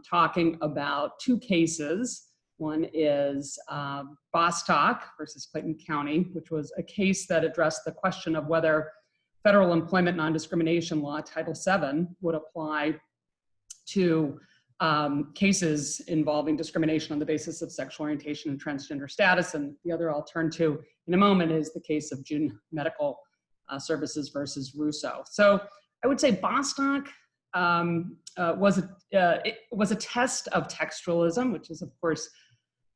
talking about two cases. One is Bostock versus Clayton County, which was a case that addressed the question of whether federal employment non-discrimination law, Title VII, would apply to cases involving discrimination on the basis of sexual orientation and transgender status. And the other I'll turn to in a moment is the case of June Medical Services versus Russo. So I would say Bostock was a test of textualism, which is of course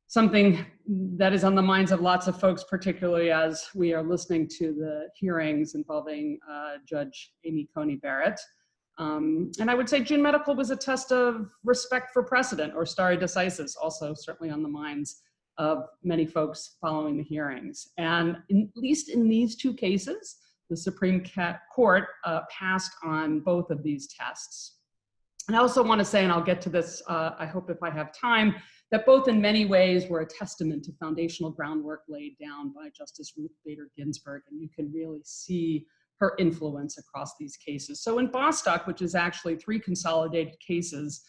something that is on the minds of lots of folks, particularly as we are listening to the hearings involving Judge Amy Coney Barrett. And I would say June Medical was a test of respect for precedent, or stare decisis, also certainly on the minds of many folks following the hearings. And at least in these two cases, the Supreme Court passed on both of these tests. And I also want to say, and I'll get to this, I hope if I have time, that both in many ways were a testament to foundational groundwork laid down by Justice Ruth Bader Ginsburg, and you can really see her influence across these cases. So in Bostock, which is actually 3 consolidated cases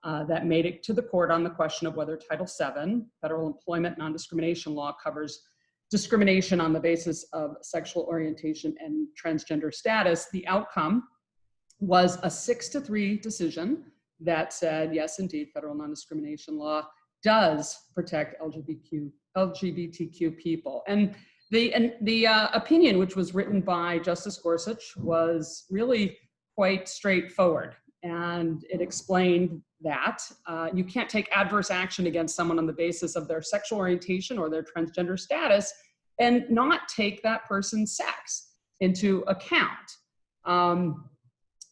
that made it to the court on the question of whether Title VII, federal employment non-discrimination law, covers discrimination on the basis of sexual orientation and transgender status, the outcome was a 6-3 decision that said, yes, indeed, federal non-discrimination law does protect LGBTQ people. And the opinion, which was written by Justice Gorsuch, was really quite straightforward. And it explained that you can't take adverse action against someone on the basis of their sexual orientation or their transgender status and not take that person's sex into account.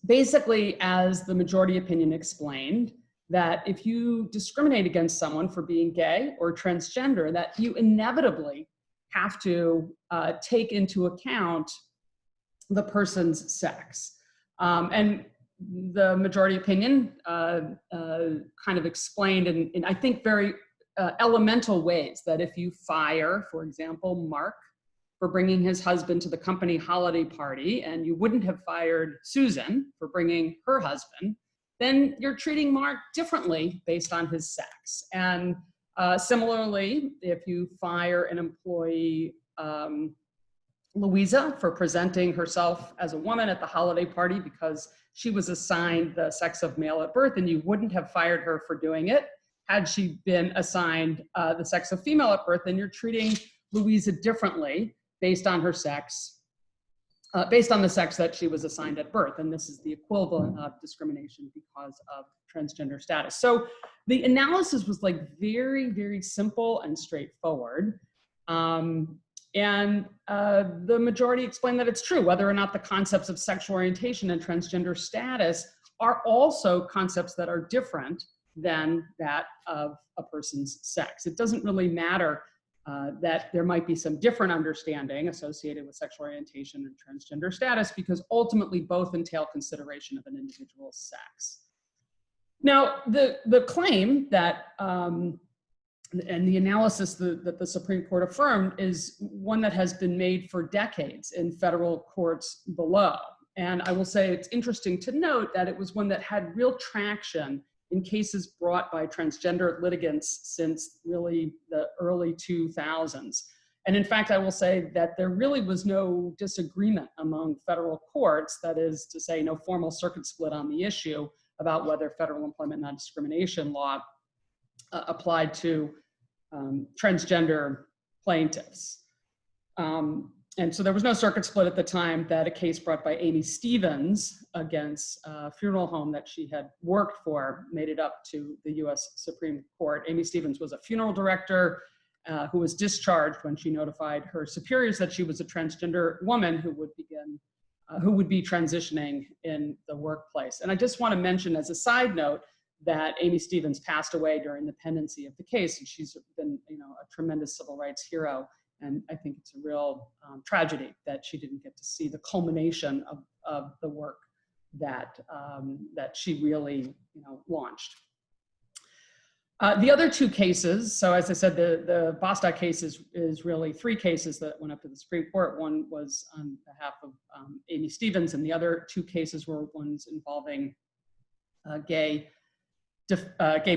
Basically, as the majority opinion explained, that if you discriminate against someone for being gay or transgender, that you inevitably have to take into account the person's sex. And the majority opinion kind of explained in I think very elemental ways that if you fire, for example, Mark for bringing his husband to the company holiday party, and you wouldn't have fired Susan for bringing her husband, then you're treating Mark differently based on his sex. And similarly, if you fire an employee, Louisa, for presenting herself as a woman at the holiday party because she was assigned the sex of male at birth, and you wouldn't have fired her for doing it had she been assigned the sex of female at birth, then you're treating Louisa differently based on her sex, based on the sex that she was assigned at birth. And this is the equivalent of discrimination because of transgender status. So the analysis was like very, very simple and straightforward. And the majority explained that it's true, whether or not the concepts of sexual orientation and transgender status are also concepts that are different than that of a person's sex. It doesn't really matter that there might be some different understanding associated with sexual orientation and transgender status, because ultimately both entail consideration of an individual's sex. Now, the claim that, and the analysis that the Supreme Court affirmed, is one that has been made for decades in federal courts below. And I will say it's interesting to note that it was one that had real traction in cases brought by transgender litigants since really the early 2000s. And in fact, I will say that there really was no disagreement among federal courts, that is to say, no formal circuit split on the issue about whether federal employment non-discrimination law applied to transgender plaintiffs. And so there was no circuit split at the time that a case brought by Amy Stevens against a funeral home that she had worked for made it up to the US Supreme Court. Amy Stevens was a funeral director who was discharged when she notified her superiors that she was a transgender woman who would be transitioning in the workplace. And I just want to mention as a side note that Amy Stevens passed away during the pendency of the case, and she's been, a tremendous civil rights hero. And I think it's a real tragedy that she didn't get to see the culmination of the work that she really, launched. The other two cases, so as I said, the Bostock case is really three cases that went up to the Supreme Court. One was on behalf of Amy Stevens, and the other two cases were ones involving gay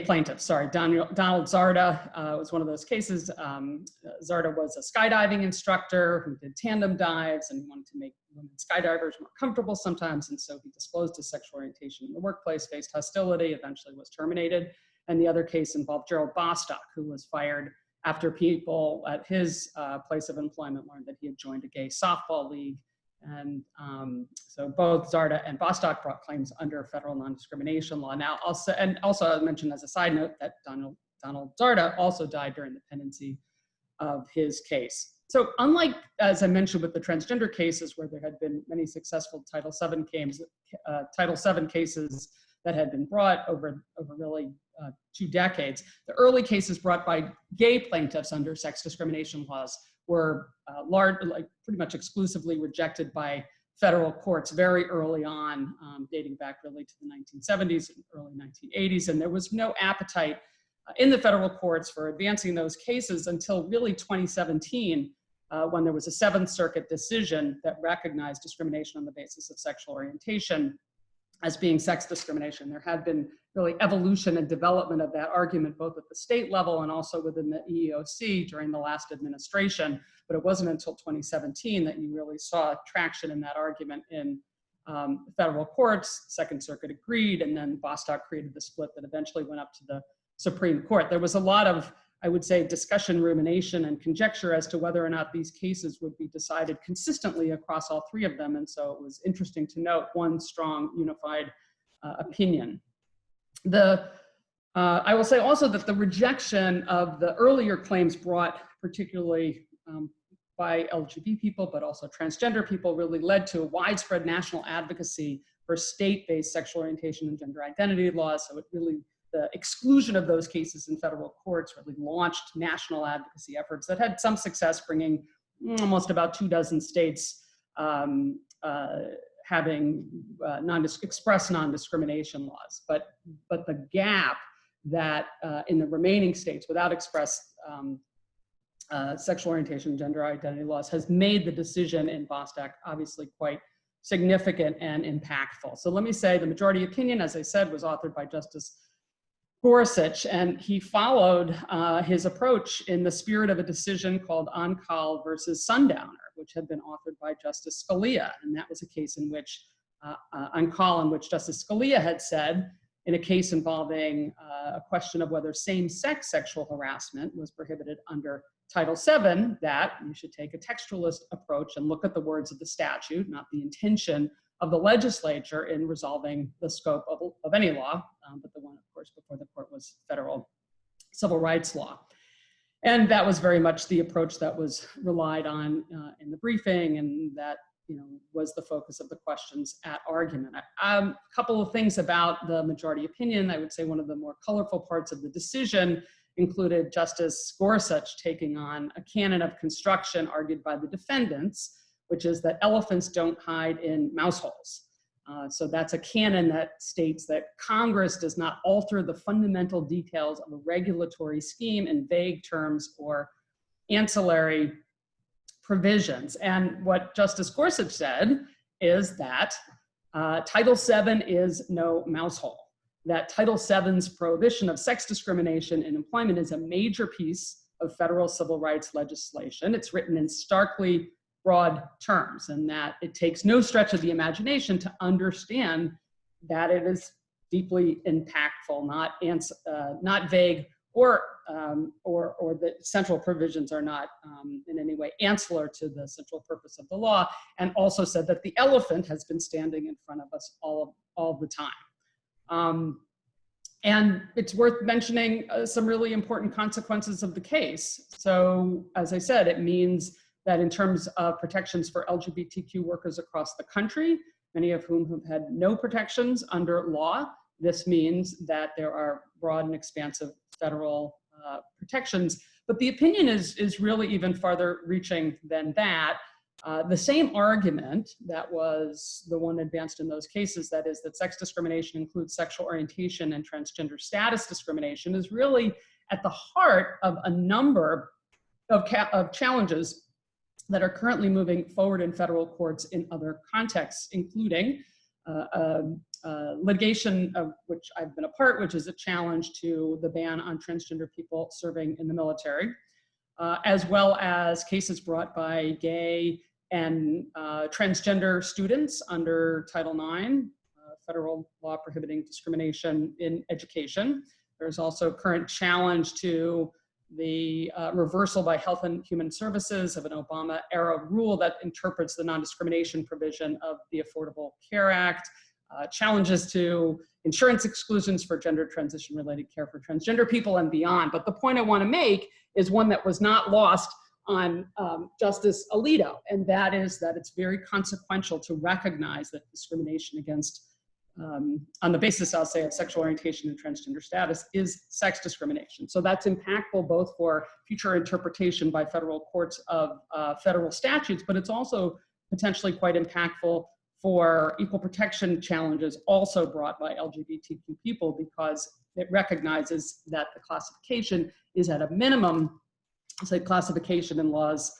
plaintiffs. Sorry, Donald Zarda was one of those cases. Zarda was a skydiving instructor who did tandem dives, and he wanted to make women skydivers more comfortable sometimes, and so he disclosed his sexual orientation in the workplace, faced hostility, eventually was terminated. And the other case involved Gerald Bostock, who was fired after people at his place of employment learned that he had joined a gay softball league. And so both Zarda and Bostock brought claims under federal non-discrimination law. Now, also I mentioned as a side note that Donald Zarda also died during the pendency of his case. So unlike, as I mentioned, with the transgender cases where there had been many successful Title VII cases that had been brought over really 2 decades, the early cases brought by gay plaintiffs under sex discrimination laws were pretty much exclusively rejected by federal courts very early on, dating back really to the 1970s and early 1980s. And there was no appetite in the federal courts for advancing those cases until really 2017, when there was a Seventh Circuit decision that recognized discrimination on the basis of sexual orientation as being sex discrimination. There had been really evolution and development of that argument, both at the state level and also within the EEOC during the last administration. But it wasn't until 2017 that you really saw traction in that argument in federal courts. Second Circuit agreed, and then Bostock created the split that eventually went up to the Supreme Court. There was a lot of, I would say, discussion, rumination, and conjecture as to whether or not these cases would be decided consistently across all three of them. And so it was interesting to note one strong, unified opinion. I will say also that the rejection of the earlier claims brought particularly by LGBT people, but also transgender people, really led to a widespread national advocacy for state-based sexual orientation and gender identity laws. So it really, the exclusion of those cases in federal courts really launched national advocacy efforts that had some success, bringing almost about 24 states having express non-discrimination laws. But the gap that in the remaining states without express sexual orientation and gender identity laws has made the decision in Bostock obviously quite significant and impactful. So let me say the majority opinion, as I said, was authored by Justice Gorsuch, and he followed his approach in the spirit of a decision called Oncall versus Sundowner, which had been authored by Justice Scalia. And that was a case in which, Oncall, in which Justice Scalia had said, in a case involving a question of whether same-sex sexual harassment was prohibited under Title VII, that you should take a textualist approach and look at the words of the statute, not the intention of the legislature in resolving the scope of any law, but the one, of course, before the court was federal civil rights law. And that was very much the approach that was relied on in the briefing, and that was the focus of the questions at argument. A couple of things about the majority opinion. I would say one of the more colorful parts of the decision included Justice Gorsuch taking on a canon of construction argued by the defendants, which is that elephants don't hide in mouse holes. So that's a canon that states that Congress does not alter the fundamental details of a regulatory scheme in vague terms or ancillary provisions. And what Justice Gorsuch said is that Title VII is no mouse hole, that Title VII's prohibition of sex discrimination in employment is a major piece of federal civil rights legislation. It's written in starkly broad terms, and that it takes no stretch of the imagination to understand that it is deeply impactful, not vague, or the central provisions are not in any way ancillary to the central purpose of the law, and also said that the elephant has been standing in front of us all the time. And it's worth mentioning some really important consequences of the case. So, as I said, it means that in terms of protections for LGBTQ workers across the country, many of whom have had no protections under law, this means that there are broad and expansive federal protections. But the opinion is really even farther reaching than that. The same argument that was the one advanced in those cases, that is that sex discrimination includes sexual orientation and transgender status discrimination, is really at the heart of a number of challenges that are currently moving forward in federal courts in other contexts, including litigation of which I've been a part, which is a challenge to the ban on transgender people serving in the military, as well as cases brought by gay and transgender students under Title IX, federal law prohibiting discrimination in education. There's also current challenge to the reversal by Health and Human Services of an Obama-era rule that interprets the non-discrimination provision of the Affordable Care Act, challenges to insurance exclusions for gender transition-related care for transgender people, and beyond. But the point I want to make is one that was not lost on Justice Alito, and that is that it's very consequential to recognize that discrimination against, on the basis, I'll say, of sexual orientation and transgender status is sex discrimination. So that's impactful both for future interpretation by federal courts of federal statutes, but it's also potentially quite impactful for equal protection challenges also brought by LGBTQ people, because it recognizes that the classification is at a minimum, say, classification in laws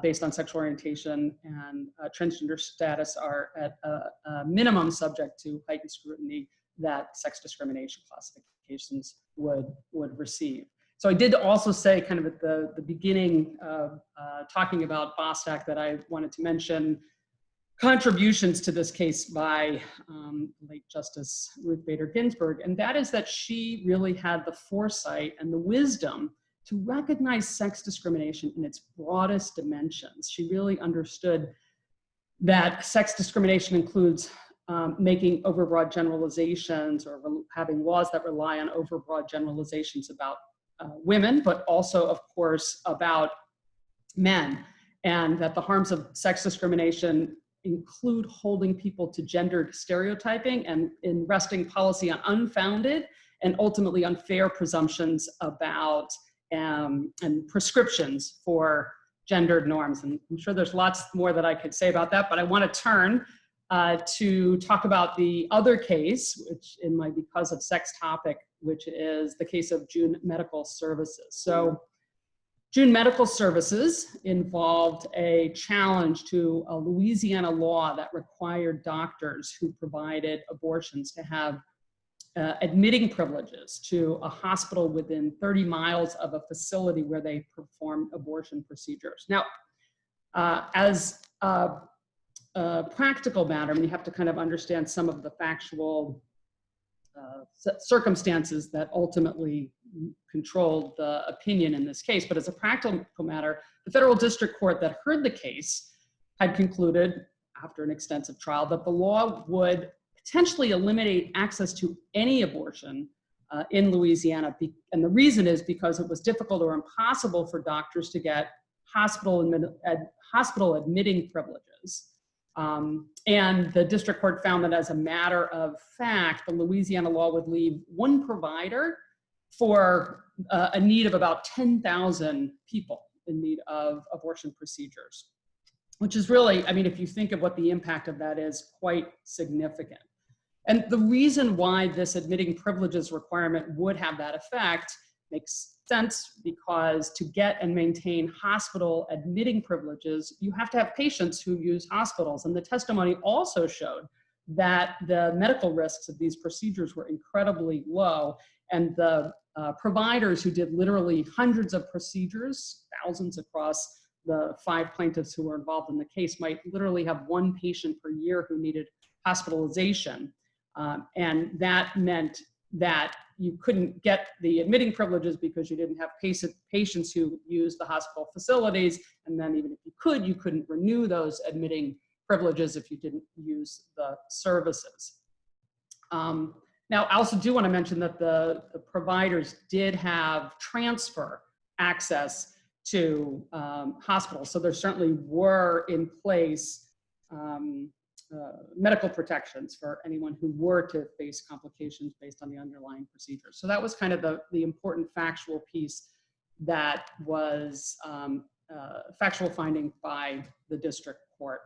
based on sexual orientation and transgender status are at a minimum subject to heightened scrutiny that sex discrimination classifications would receive. So I did also say kind of at the beginning of talking about Bostock that I wanted to mention contributions to this case by late Justice Ruth Bader Ginsburg, and that is that she really had the foresight and the wisdom to recognize sex discrimination in its broadest dimensions. She really understood that sex discrimination includes making overbroad generalizations or having laws that rely on overbroad generalizations about women, but also, of course, about men, and that the harms of sex discrimination include holding people to gendered stereotyping and in resting policy on unfounded and ultimately unfair presumptions about and prescriptions for gendered norms. And I'm sure there's lots more that I could say about that, but I want to turn to talk about the other case, which in my Because of Sex topic, which is the case of June Medical Services. So June Medical Services involved a challenge to a Louisiana law that required doctors who provided abortions to have admitting privileges to a hospital within 30 miles of a facility where they perform abortion procedures. Now, as a practical matter, I mean, you have to kind of understand some of the factual circumstances that ultimately controlled the opinion in this case. But as a practical matter, the federal district court that heard the case had concluded, after an extensive trial, that the law would potentially eliminate access to any abortion in Louisiana. And the reason is because it was difficult or impossible for doctors to get hospital admitting privileges. And the district court found that as a matter of fact, the Louisiana law would leave one provider for a need of about 10,000 people in need of abortion procedures, which is really, I mean, if you think of what the impact of that is, quite significant. And the reason why this admitting privileges requirement would have that effect makes sense, because to get and maintain hospital admitting privileges, you have to have patients who use hospitals. And the testimony also showed that the medical risks of these procedures were incredibly low. And the providers who did literally hundreds of procedures, thousands across the 5 plaintiffs who were involved in the case, might literally have one patient per year who needed hospitalization. And that meant that you couldn't get the admitting privileges because you didn't have patients who used the hospital facilities. And then even if you couldn't renew those admitting privileges if you didn't use the services. Now, I also do want to mention that the providers did have transfer access to hospitals. So there certainly were in place medical protections for anyone who were to face complications based on the underlying procedure. So that was kind of the important factual piece that was factual finding by the district court.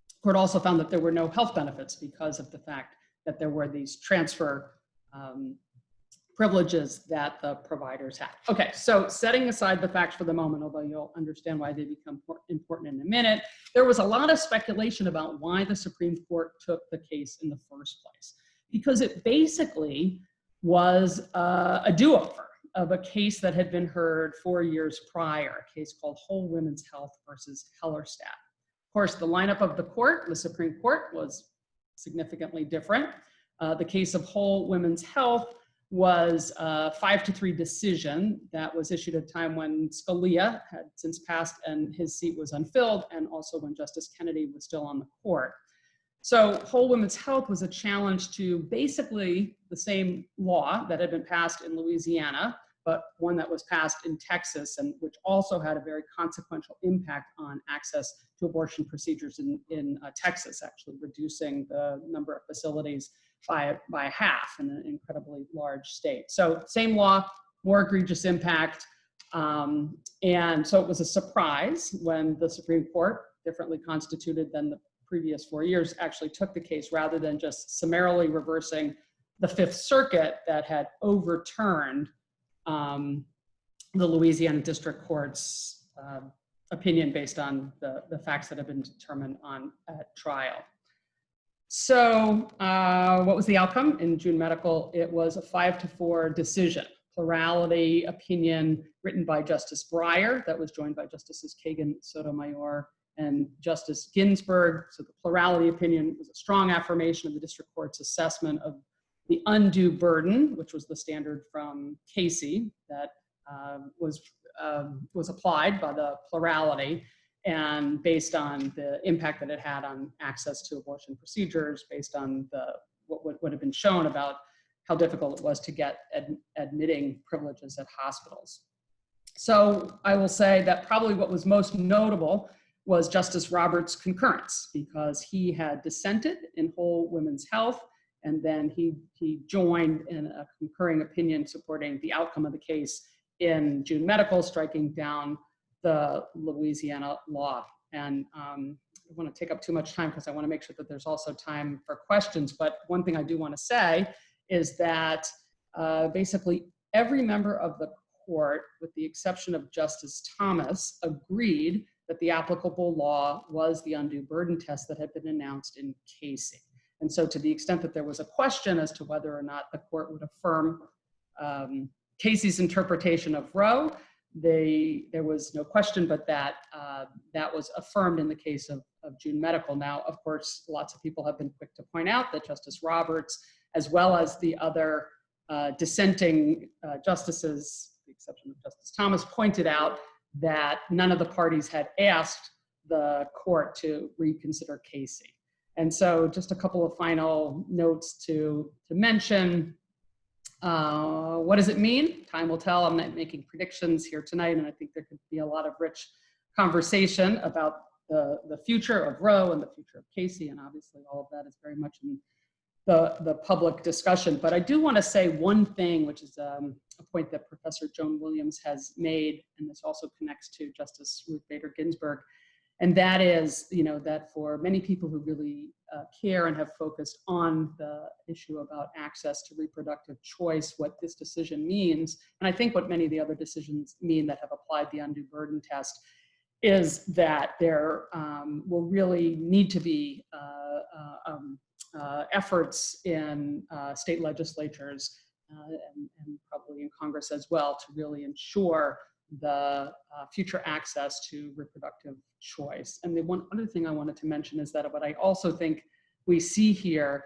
The court also found that there were no health benefits because of the fact that there were these transfer privileges that the providers had. Okay, so setting aside the facts for the moment, although you'll understand why they become important in a minute, there was a lot of speculation about why the Supreme Court took the case in the first place. Because it basically was a do-over of a case that had been heard 4 years prior, a case called Whole Women's Health versus Hellerstedt. Of course, the lineup of the court, the Supreme Court, was significantly different. The case of Whole Women's Health was a 5-3 decision that was issued at a time when Scalia had since passed and his seat was unfilled, and also when Justice Kennedy was still on the court. So Whole Women's Health was a challenge to basically the same law that had been passed in Louisiana, but one that was passed in Texas, and which also had a very consequential impact on access to abortion procedures in Texas, actually reducing the number of facilities by half in an incredibly large state. So same law, more egregious impact. And so it was a surprise when the Supreme Court, differently constituted than the previous 4 years, actually took the case rather than just summarily reversing the Fifth Circuit that had overturned the Louisiana District Court's opinion based on the facts that have been determined at trial. So what was the outcome? In June Medical, it was a 5-4 decision, plurality opinion written by Justice Breyer that was joined by Justices Kagan, Sotomayor, and Justice Ginsburg. So the plurality opinion was a strong affirmation of the district court's assessment of the undue burden, which was the standard from Casey that was applied by the plurality, and based on the impact that it had on access to abortion procedures, based on what would have been shown about how difficult it was to get admitting privileges at hospitals. So I will say that probably what was most notable was Justice Roberts' concurrence, because he had dissented in Whole Women's Health, and then he joined in a concurring opinion supporting the outcome of the case in June Medical, striking down the Louisiana law. And I don't want to take up too much time because I want to make sure that there's also time for questions. But one thing I do want to say is that basically every member of the court, with the exception of Justice Thomas, agreed that the applicable law was the undue burden test that had been announced in Casey. And so to the extent that there was a question as to whether or not the court would affirm Casey's interpretation of Roe, there was no question but that that was affirmed in the case of June Medical. Now, of course, lots of people have been quick to point out that Justice Roberts, as well as the other dissenting justices, with the exception of Justice Thomas, pointed out that none of the parties had asked the court to reconsider Casey. And so just a couple of final notes to mention. What does it mean? Time will tell. I'm not making predictions here tonight, and I think there could be a lot of rich conversation about the future of Roe and the future of Casey, and obviously all of that is very much in the public discussion. But I do want to say one thing, which is a point that Professor Joan Williams has made, and this also connects to Justice Ruth Bader Ginsburg, and that is, that for many people who really care and have focused on the issue about access to reproductive choice, what this decision means, and I think what many of the other decisions mean that have applied the undue burden test, is that there will really need to be efforts in state legislatures and probably in Congress as well to really ensure the future access to reproductive choice. And the one other thing I wanted to mention is that what I also think we see here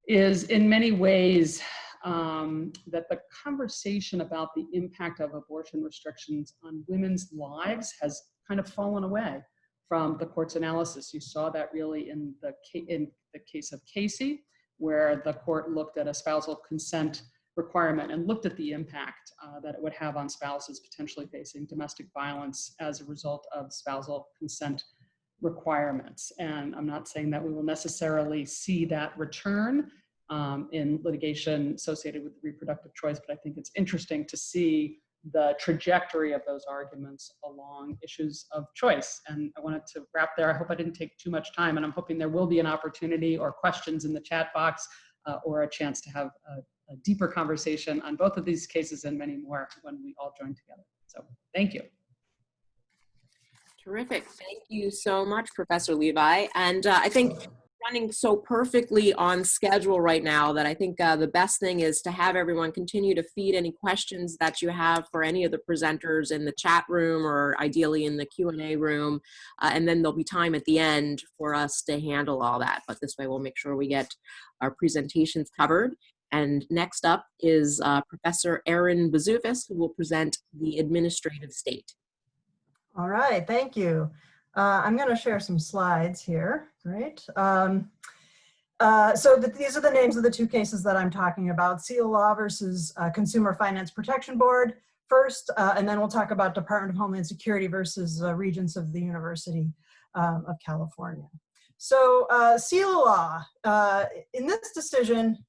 is in many ways that the conversation about the impact of abortion restrictions on women's lives has kind of fallen away from the court's analysis. You saw that really in the case of Casey, where the court looked at a spousal consent requirement and looked at the impact that it would have on spouses potentially facing domestic violence as a result of spousal consent requirements. And I'm not saying that we will necessarily see that return in litigation associated with reproductive choice, but I think it's interesting to see the trajectory of those arguments along issues of choice. And I wanted to wrap there. I hope I didn't take too much time, and I'm hoping there will be an opportunity or questions in the chat box or a chance to have a deeper conversation on both of these cases and many more when we all join together. So thank you. Terrific. Thank you so much, Professor Levi. And I think running so perfectly on schedule right now that I think the best thing is to have everyone continue to feed any questions that you have for any of the presenters in the chat room or ideally in the Q&A room. And then there'll be time at the end for us to handle all that. But this way we'll make sure we get our presentations covered. And next up is Professor Erin Buzuvis, who will present the administrative state. All right, thank you. I'm going to share some slides here. Great. These are the names of the two cases that I'm talking about: Seal Law versus Consumer Finance Protection Board first, and then we'll talk about Department of Homeland Security versus Regents of the University of California. So Seal Law, in this decision,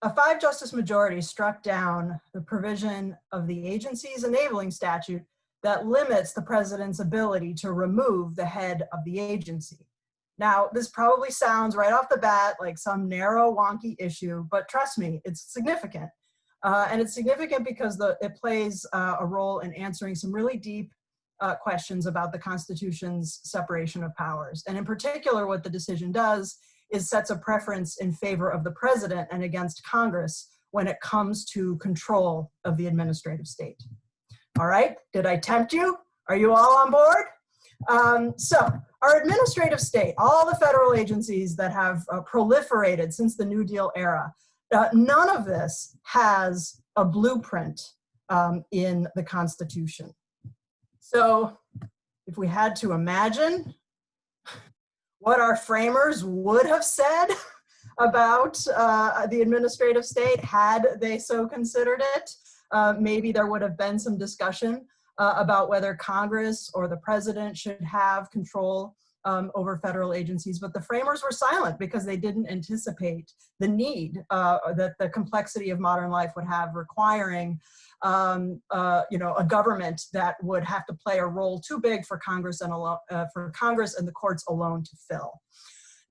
a 5-justice majority struck down the provision of the agency's enabling statute that limits the president's ability to remove the head of the agency. Now, this probably sounds right off the bat like some narrow, wonky issue, but trust me, it's significant. And it's significant because it plays a role in answering some really deep questions about the Constitution's separation of powers. And in particular, what the decision does is sets a preference in favor of the president and against Congress when it comes to control of the administrative state. All right, did I tempt you? Are you all on board? So our administrative state, all the federal agencies that have proliferated since the New Deal era, none of this has a blueprint in the Constitution. So if we had to imagine what our framers would have said about the administrative state had they so considered it, maybe there would have been some discussion about whether Congress or the president should have control over federal agencies, but the framers were silent because they didn't anticipate the need that the complexity of modern life would have, requiring a government that would have to play a role too big for Congress and the courts alone to fill.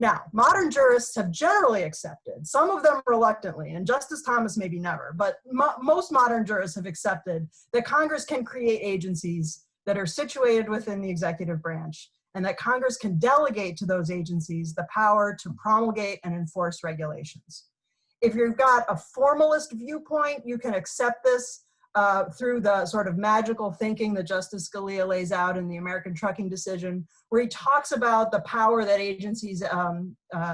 Now, modern jurists have generally accepted, some of them reluctantly, and Justice Thomas maybe never, but most modern jurists have accepted that Congress can create agencies that are situated within the executive branch, and that Congress can delegate to those agencies the power to promulgate and enforce regulations. If you've got a formalist viewpoint, you can accept this through the sort of magical thinking that Justice Scalia lays out in the American Trucking decision, where he talks about the power that agencies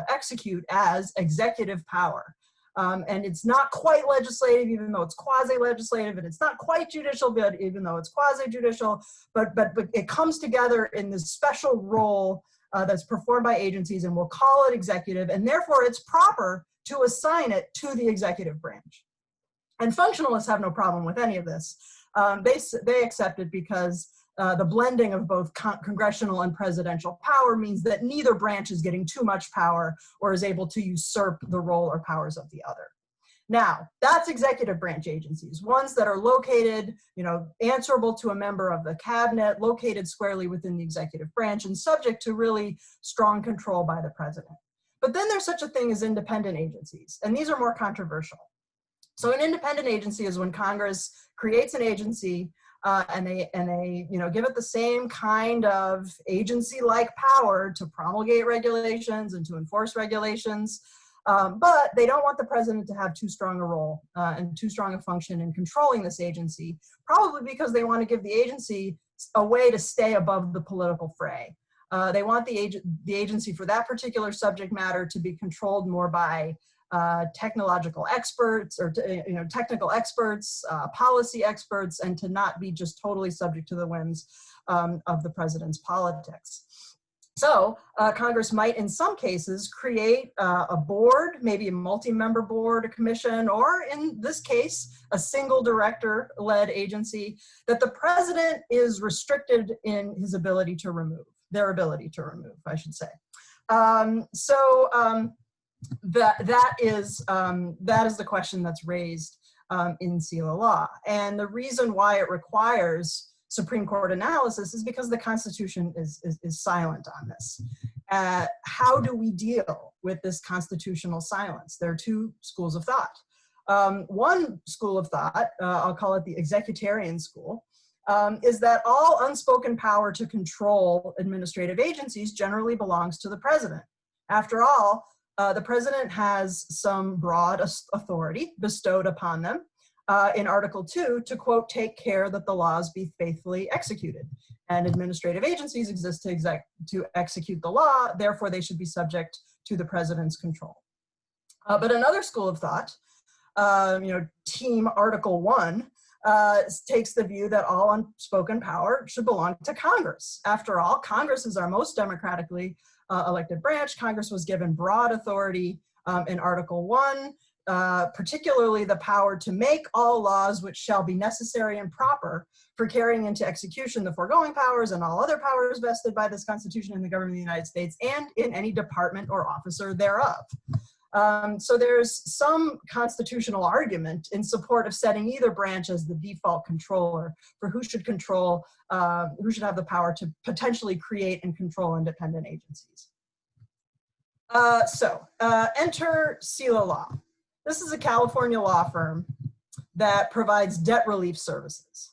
execute as executive power. And it's not quite legislative, even though it's quasi-legislative, and it's not quite judicial, but even though it's quasi-judicial, but it comes together in this special role that's performed by agencies, and we'll call it executive, and therefore it's proper to assign it to the executive branch. And functionalists have no problem with any of this. They accept it because the blending of both congressional and presidential power means that neither branch is getting too much power or is able to usurp the role or powers of the other. Now, that's executive branch agencies, ones that are located, answerable to a member of the cabinet, located squarely within the executive branch, and subject to really strong control by the president. But then there's such a thing as independent agencies, and these are more controversial. So an independent agency is when Congress creates an agency and they give it the same kind of agency-like power to promulgate regulations and to enforce regulations, but they don't want the president to have too strong a role and too strong a function in controlling this agency, probably because they want to give the agency a way to stay above the political fray. They want the agency for that particular subject matter to be controlled more by technological experts or technical experts, policy experts, and to not be just totally subject to the whims of the president's politics. So Congress might, in some cases, create a board, maybe a multi-member board, a commission, or in this case, a single director-led agency that the president is restricted in his ability to remove. their ability to remove, I should say. That is the question that's raised in seal of law. And the reason why it requires Supreme Court analysis is because the Constitution is silent on this. How do we deal with this constitutional silence? There are two schools of thought. One school of thought, I'll call it the executarian school, is that all unspoken power to control administrative agencies generally belongs to the president. After all, the president has some broad authority bestowed upon them in Article 2 to, quote, take care that the laws be faithfully executed. And administrative agencies exist to execute the law, therefore they should be subject to the president's control. But another school of thought, Team Article 1, takes the view that all unspoken power should belong to Congress. After all, Congress is our most democratically elected branch. Congress was given broad authority in Article 1, particularly the power to make all laws which shall be necessary and proper for carrying into execution the foregoing powers and all other powers vested by this Constitution in the government of the United States and in any department or officer thereof. So there's some constitutional argument in support of setting either branch as the default controller for who should control, who should have the power to potentially create and control independent agencies. Enter seal of law. This is a California law firm that provides debt relief services.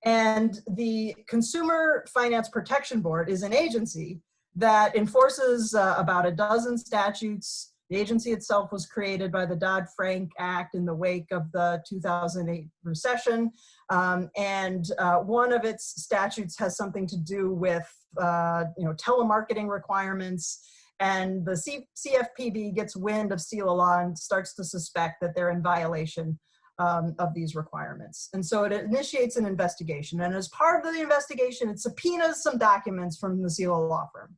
And the Consumer Finance Protection Board is an agency that enforces about a dozen statutes. The agency itself was created by the Dodd-Frank Act in the wake of the 2008 recession. One of its statutes has something to do with telemarketing requirements. And the CFPB gets wind of seal of law and starts to suspect that they're in violation of these requirements. And so it initiates an investigation. And as part of the investigation, it subpoenas some documents from the seal of law firm.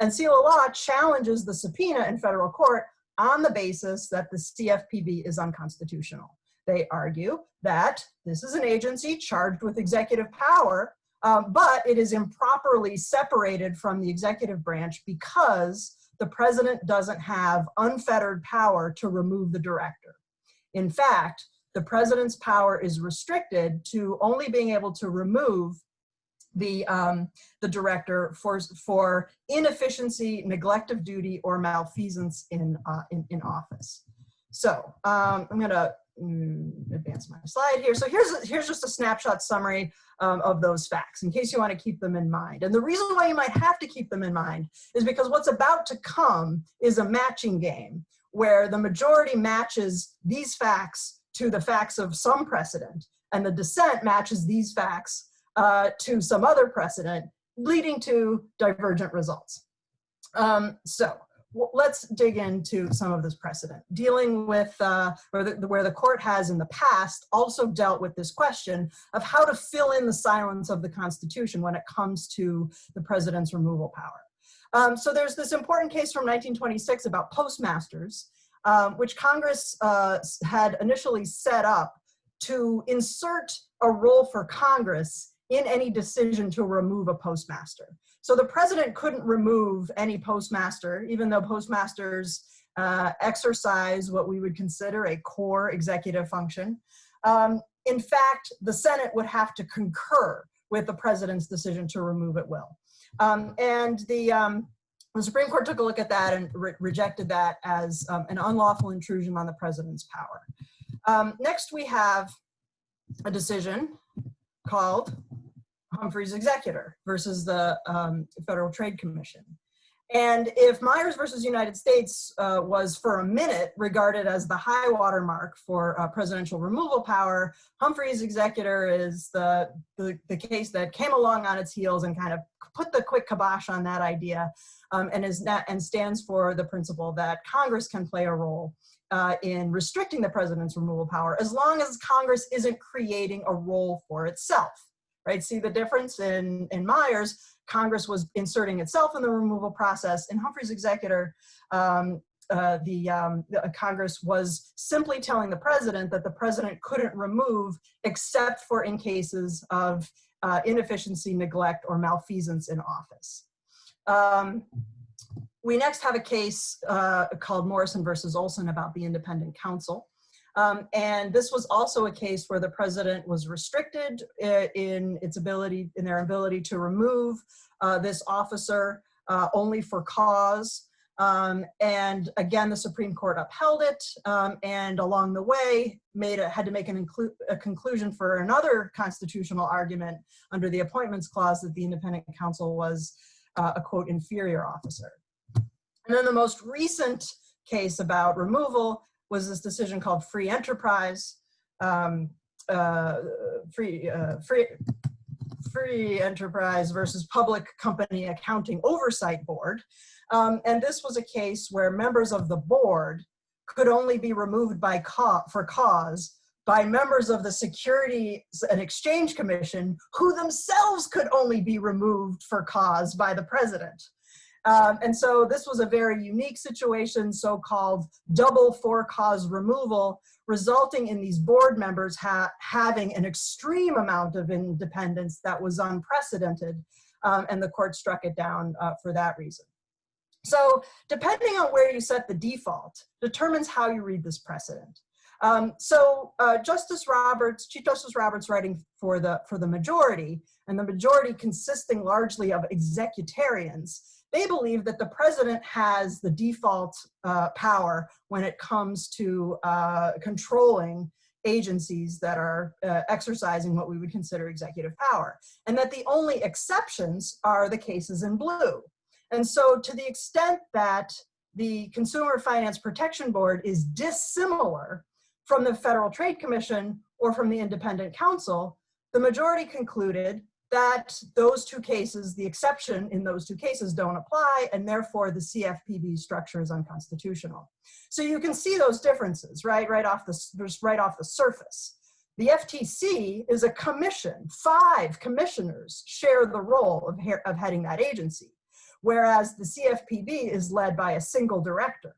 And seal of law challenges the subpoena in federal court on the basis that the CFPB is unconstitutional. They argue that this is an agency charged with executive power, but it is improperly separated from the executive branch because the president doesn't have unfettered power to remove the director. In fact, the president's power is restricted to only being able to remove the director for inefficiency, neglect of duty, or malfeasance in office. So I'm going to advance my slide here. So here's just a snapshot summary of those facts in case you want to keep them in mind. And the reason why you might have to keep them in mind is because what's about to come is a matching game where the majority matches these facts to the facts of some precedent, and the dissent matches these facts to some other precedent, leading to divergent results. Let's dig into some of this precedent, dealing with where the court has in the past also dealt with this question of how to fill in the silence of the Constitution when it comes to the president's removal power. So there's this important case from 1926 about postmasters, which Congress had initially set up to insert a role for Congress in any decision to remove a postmaster. So the president couldn't remove any postmaster, even though postmasters exercise what we would consider a core executive function. In fact, the Senate would have to concur with the president's decision to remove at will. The Supreme Court took a look at that and rejected that as an unlawful intrusion on the president's power. Next, we have a decision called Humphrey's Executor versus the Federal Trade Commission. And if Myers versus United States was for a minute regarded as the high water mark for presidential removal power, Humphrey's Executor is the case that came along on its heels and kind of put the quick kibosh on that idea, and stands for the principle that Congress can play a role in restricting the president's removal power as long as Congress isn't creating a role for itself. Right? See the difference in Myers? Congress was inserting itself in the removal process. In Humphrey's Executor, Congress was simply telling the president that the president couldn't remove except for in cases of inefficiency, neglect, or malfeasance in office. We next have a case called Morrison versus Olson about the independent counsel. And this was also a case where the president was restricted in their ability to remove this officer only for cause. And again, the Supreme Court upheld it, and along the way had to make a conclusion for another constitutional argument under the Appointments Clause that the independent counsel was a quote inferior officer. And then the most recent case about removal was this decision called Free Enterprise, Free Enterprise versus Public Company Accounting Oversight Board. And this was a case where members of the board could only be removed for cause by members of the Securities and Exchange Commission, who themselves could only be removed for cause by the president. And so this was a very unique situation, so-called double for-cause removal, resulting in these board members having an extreme amount of independence that was unprecedented, and the court struck it down for that reason. So depending on where you set the default determines how you read this precedent. Chief Justice Roberts writing for the majority, and the majority consisting largely of executarians, they believe that the president has the default power when it comes to controlling agencies that are exercising what we would consider executive power, and that the only exceptions are the cases in blue. And so to the extent that the Consumer Finance Protection Board is dissimilar from the Federal Trade Commission or from the independent counsel, the majority concluded that those two cases, the exception in those two cases, don't apply, and therefore the CFPB structure is unconstitutional. So you can see those differences, right off the surface. The FTC is a commission. 5 commissioners share the role of heading that agency, whereas the CFPB is led by a single director.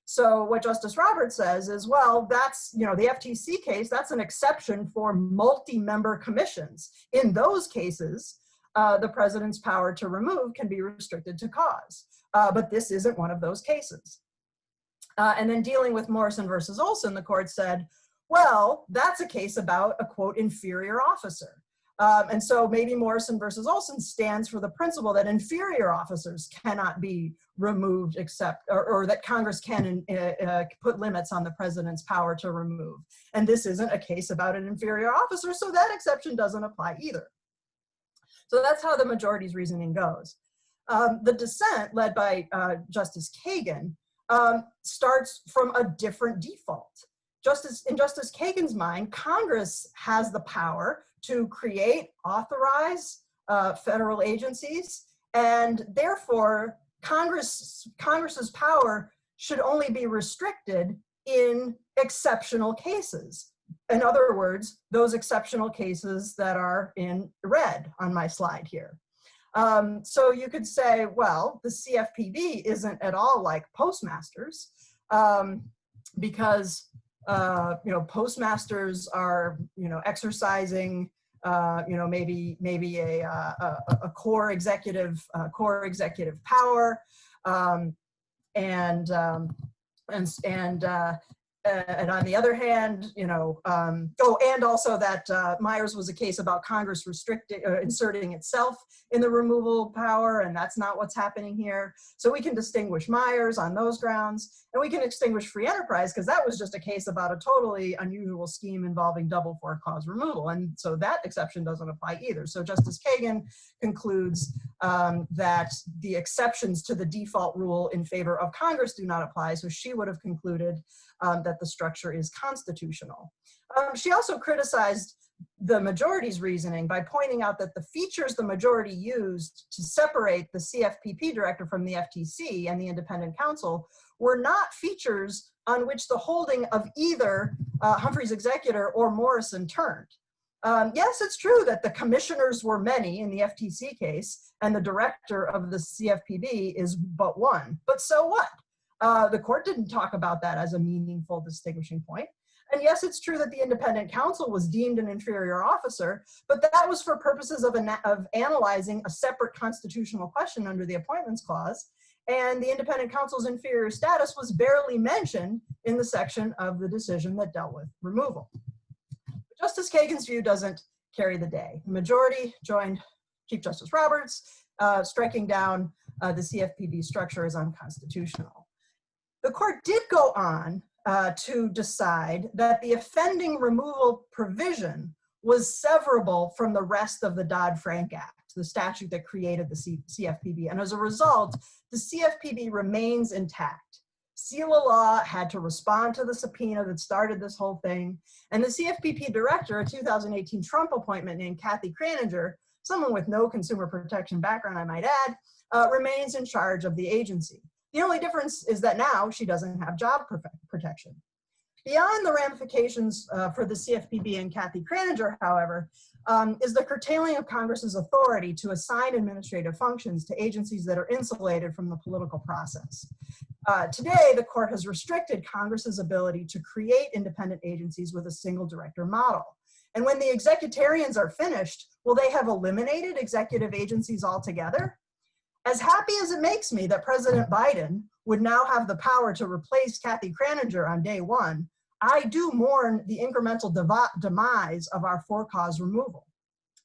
So what Justice Roberts says is, well, that's, the FTC case, that's an exception for multi-member commissions. In those cases, the president's power to remove can be restricted to cause. But this isn't one of those cases. And then dealing with Morrison versus Olson, the court said, well, that's a case about a, quote, inferior officer. And so maybe Morrison versus Olson stands for the principle that inferior officers cannot be removed except, or that Congress can put limits on the president's power to remove. And this isn't a case about an inferior officer, so that exception doesn't apply either. So that's how the majority's reasoning goes. The dissent, led by Justice Kagan, starts from a different default. In Justice Kagan's mind, Congress has the power to create, authorize federal agencies, and therefore Congress's power should only be restricted in exceptional cases. In other words, those exceptional cases that are in red on my slide here. So you could say, well, the CFPB isn't at all like postmasters, because postmasters are, exercising, maybe a core executive power, and on the other hand, and also that Myers was a case about Congress inserting itself in the removal power, and that's not what's happening here. So we can distinguish Myers on those grounds, and we can distinguish Free Enterprise because that was just a case about a totally unusual scheme involving double for-cause removal, and so that exception doesn't apply either. So Justice Kagan concludes that the exceptions to the default rule in favor of Congress do not apply, so she would have concluded that the structure is constitutional. She also criticized the majority's reasoning by pointing out that the features the majority used to separate the CFPB director from the FTC and the independent counsel were not features on which the holding of either Humphrey's executor or Morrison turned. Yes, it's true that the commissioners were many in the FTC case, and the director of the CFPB is but one, but so what? The court didn't talk about that as a meaningful distinguishing point. And yes, it's true that the independent counsel was deemed an inferior officer, but that was for purposes of analyzing a separate constitutional question under the Appointments Clause. And the independent counsel's inferior status was barely mentioned in the section of the decision that dealt with removal. But Justice Kagan's view doesn't carry the day. The majority joined Chief Justice Roberts, striking down the CFPB structure as unconstitutional. The court did go on to decide that the offending removal provision was severable from the rest of the Dodd-Frank Act, the statute that created the CFPB. And as a result, the CFPB remains intact. Seal of Law had to respond to the subpoena that started this whole thing. And the CFPB director, a 2018 Trump appointment named Kathy Kraninger, someone with no consumer protection background, I might add, remains in charge of the agency. The only difference is that now she doesn't have job protection. Beyond the ramifications for the CFPB and Kathy Kraninger, however, is the curtailing of Congress's authority to assign administrative functions to agencies that are insulated from the political process. Today, the court has restricted Congress's ability to create independent agencies with a single director model. And when the executarians are finished, will they have eliminated executive agencies altogether? As happy as it makes me that President Biden would now have the power to replace Kathy Kraninger on day one, I do mourn the incremental demise of our for-cause removal.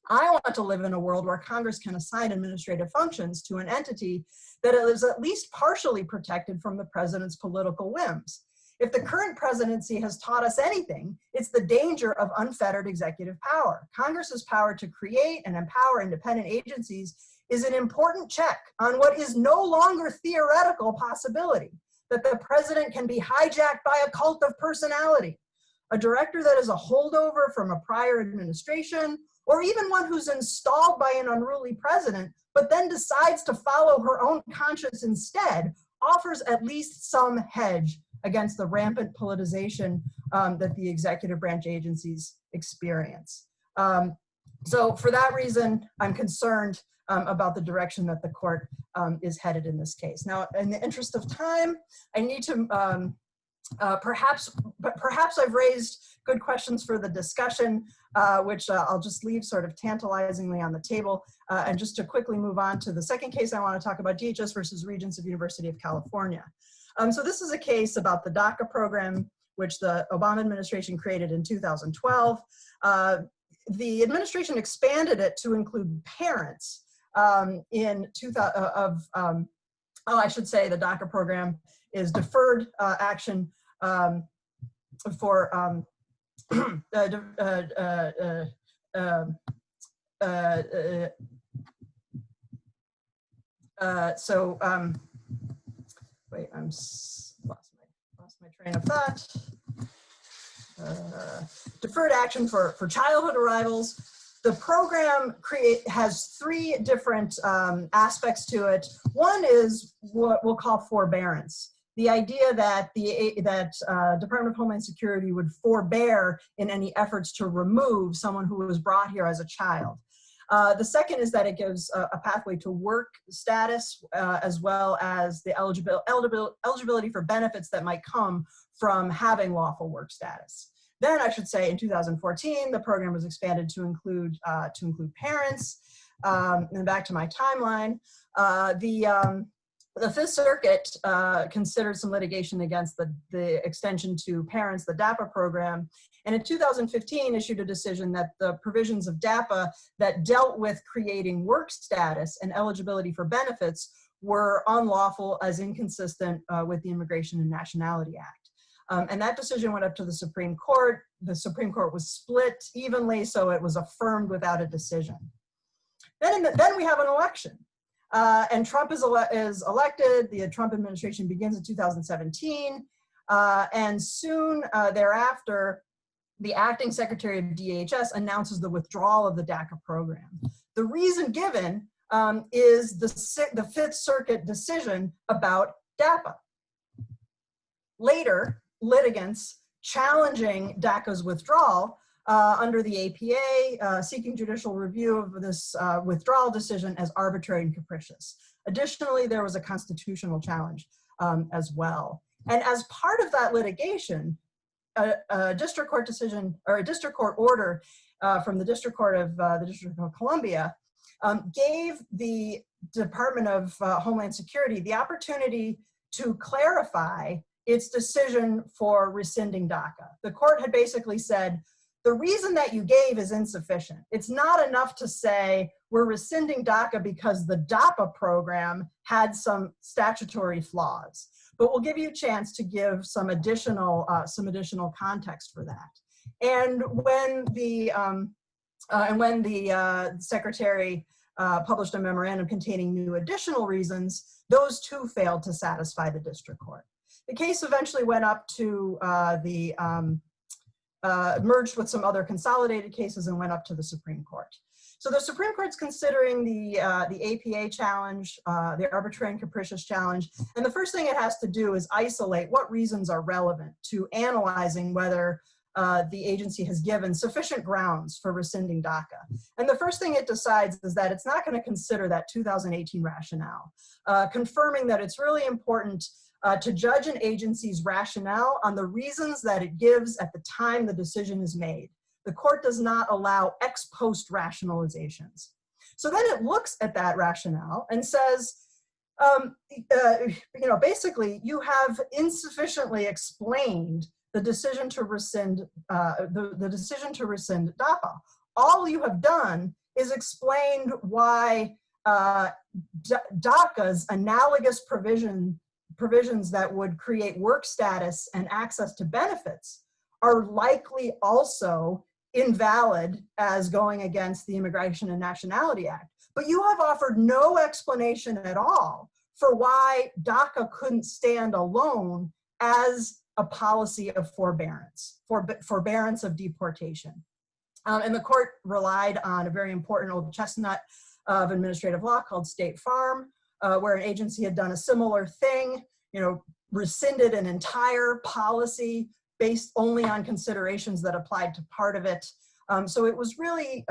I want to live in a world where Congress can assign administrative functions to an entity that is at least partially protected from the president's political whims. If the current presidency has taught us anything, it's the danger of unfettered executive power. Congress's power to create and empower independent agencies is an important check on what is no longer theoretical possibility, that the president can be hijacked by a cult of personality. A director that is a holdover from a prior administration, or even one who's installed by an unruly president, but then decides to follow her own conscience instead, offers at least some hedge against the rampant politicization that the executive branch agencies experience. So for that reason, I'm concerned about the direction that the court is headed in this case. Now, in the interest of time, I need to perhaps I've raised good questions for the discussion, which I'll just leave sort of tantalizingly on the table. And just to quickly move on to the second case I want to talk about, DHS versus Regents of University of California. So this is a case about the DACA program, which the Obama administration created in 2012. The administration expanded it to include parents in 2000 I should say the DACA program is deferred action for wait, lost my train of thought. Deferred action for childhood arrivals. The program has three different aspects to it. One is what we'll call forbearance. The idea that Department of Homeland Security would forbear in any efforts to remove someone who was brought here as a child. The second is that it gives a pathway to work status as well as the eligibility for benefits that might come from having lawful work status. Then I should say in 2014, the program was expanded to include parents. And back to my timeline, the Fifth Circuit considered some litigation against the extension to parents, the DAPA program, and in 2015 issued a decision that the provisions of DAPA that dealt with creating work status and eligibility for benefits were unlawful as inconsistent with the Immigration and Nationality Act. And that decision went up to the Supreme Court. The Supreme Court was split evenly, so it was affirmed without a decision. Then we have an election. And Trump is elected. The Trump administration begins in 2017. And soon thereafter, the acting secretary of DHS announces the withdrawal of the DACA program. The reason given is the Fifth Circuit decision about DAPA. Later, litigants challenging DACA's withdrawal under the APA, seeking judicial review of this withdrawal decision as arbitrary and capricious. Additionally, there was a constitutional challenge as well. And as part of that litigation, a district court decision or a district court order from the District Court of the District of Columbia gave the Department of Homeland Security the opportunity to clarify its decision for rescinding DACA. The court had basically said, the reason that you gave is insufficient. It's not enough to say we're rescinding DACA because the DAPA program had some statutory flaws, but we'll give you a chance to give some additional context for that. And when the secretary published a memorandum containing new additional reasons, those too failed to satisfy the district court. The case eventually went up to merged with some other consolidated cases and went up to the Supreme Court. So the Supreme Court's considering the APA challenge, the arbitrary and capricious challenge, and the first thing it has to do is isolate what reasons are relevant to analyzing whether the agency has given sufficient grounds for rescinding DACA. And the first thing it decides is that it's not going to consider that 2018 rationale, confirming that it's really important to judge an agency's rationale on the reasons that it gives at the time the decision is made. The court does not allow ex post rationalizations. So then it looks at that rationale and says, basically you have insufficiently explained the decision to rescind the decision to rescind DAPA. All you have done is explained why DACA's analogous provisions that would create work status and access to benefits are likely also invalid as going against the Immigration and Nationality Act. But you have offered no explanation at all for why DACA couldn't stand alone as a policy of forbearance of deportation. And the court relied on a very important old chestnut of administrative law called State Farm, where an agency had done a similar thing, rescinded an entire policy based only on considerations that applied to part of it. So it was really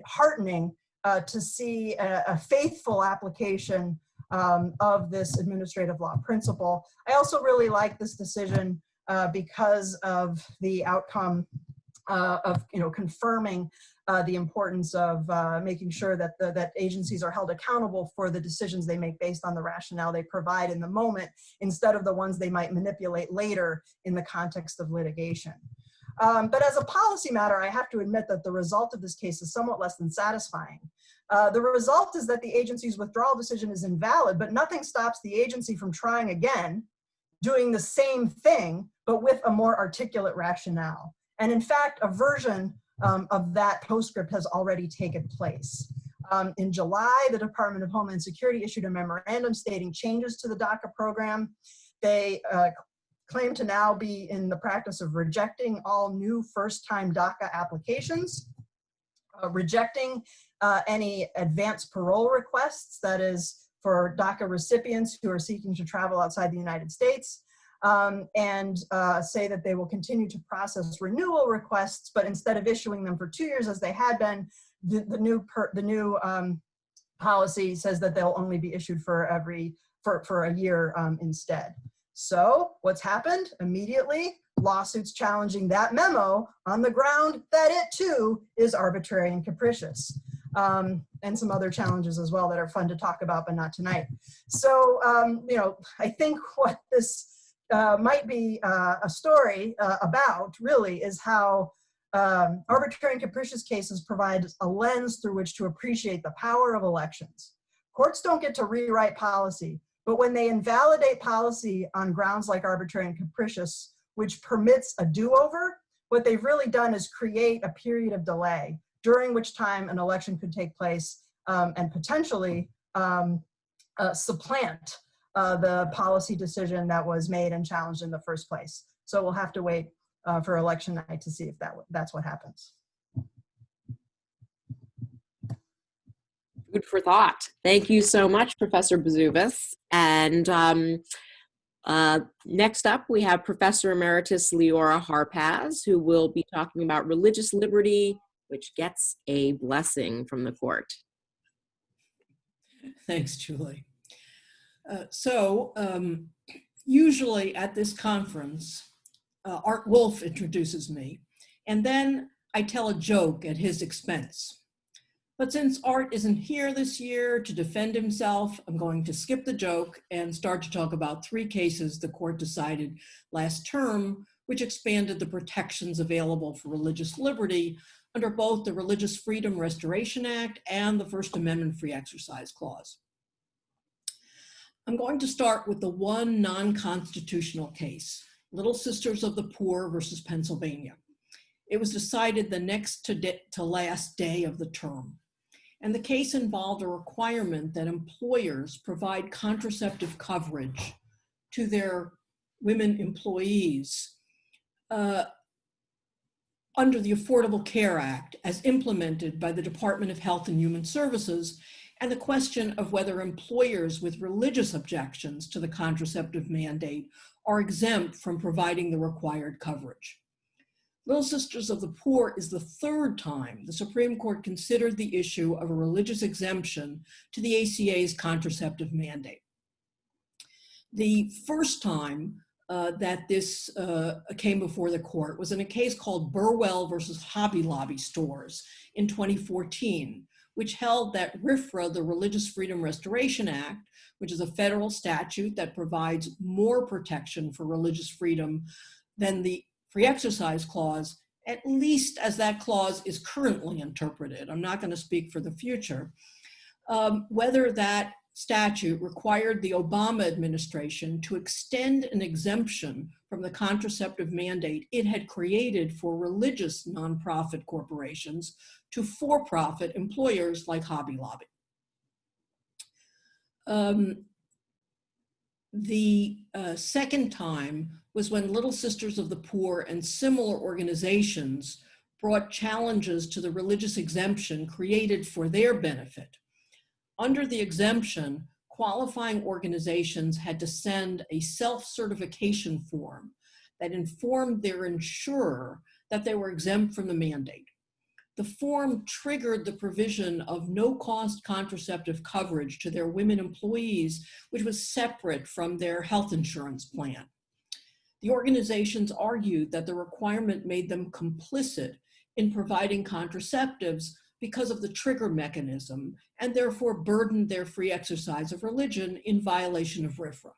heartening to see a faithful application of this administrative law principle. I also really like this decision because of the outcome of confirming the importance of making sure that that agencies are held accountable for the decisions they make based on the rationale they provide in the moment, instead of the ones they might manipulate later in the context of litigation. But as a policy matter, I have to admit that the result of this case is somewhat less than satisfying. The result is that the agency's withdrawal decision is invalid, but nothing stops the agency from trying again, doing the same thing, but with a more articulate rationale. And in fact, a version of that postscript has already taken place. In July, the Department of Homeland Security issued a memorandum stating changes to the DACA program. They claim to now be in the practice of rejecting all new first-time DACA applications, rejecting any advanced parole requests, that is, for DACA recipients who are seeking to travel outside the United States, and say that they will continue to process renewal requests, but instead of issuing them for 2 years as they had been, the new policy says that they'll only be issued for a year instead. So what's happened? Immediately, lawsuits challenging that memo on the ground that it too is arbitrary and capricious. And some other challenges as well that are fun to talk about, but not tonight. So, I think what this might be a story about really is how arbitrary and capricious cases provide a lens through which to appreciate the power of elections. Courts don't get to rewrite policy, but when they invalidate policy on grounds like arbitrary and capricious, which permits a do-over, what they've really done is create a period of delay during which time an election could take place and potentially supplant the policy decision that was made and challenged in the first place. So we'll have to wait for election night to see if that's what happens. Food for thought. Thank you so much, Professor Buzuvis. And next up, we have Professor Emeritus Leora Harpaz, who will be talking about religious liberty, which gets a blessing from the court. Thanks, Julie. Usually at this conference, Art Wolf introduces me, and then I tell a joke at his expense. But since Art isn't here this year to defend himself, I'm going to skip the joke and start to talk about 3 cases the court decided last term, which expanded the protections available for religious liberty under both the Religious Freedom Restoration Act and the First Amendment Free Exercise Clause. I'm going to start with the one non-constitutional case, Little Sisters of the Poor versus Pennsylvania. It was decided the next to last day of the term. And the case involved a requirement that employers provide contraceptive coverage to their women employees under the Affordable Care Act as implemented by the Department of Health and Human Services, and the question of whether employers with religious objections to the contraceptive mandate are exempt from providing the required coverage. Little Sisters of the Poor is the 3rd time the Supreme Court considered the issue of a religious exemption to the ACA's contraceptive mandate. The first time that this came before the court was in a case called Burwell versus Hobby Lobby stores in 2014, which held that RFRA, the Religious Freedom Restoration Act, which is a federal statute that provides more protection for religious freedom than the Free Exercise Clause, at least as that clause is currently interpreted. I'm not going to speak for the future. Whether that statute required the Obama administration to extend an exemption from the contraceptive mandate it had created for religious nonprofit corporations to for-profit employers like Hobby Lobby. The second time was when Little Sisters of the Poor and similar organizations brought challenges to the religious exemption created for their benefit. Under the exemption, qualifying organizations had to send a self-certification form that informed their insurer that they were exempt from the mandate. The form triggered the provision of no-cost contraceptive coverage to their women employees, which was separate from their health insurance plan. The organizations argued that the requirement made them complicit in providing contraceptives because of the trigger mechanism, and therefore burdened their free exercise of religion in violation of RFRA.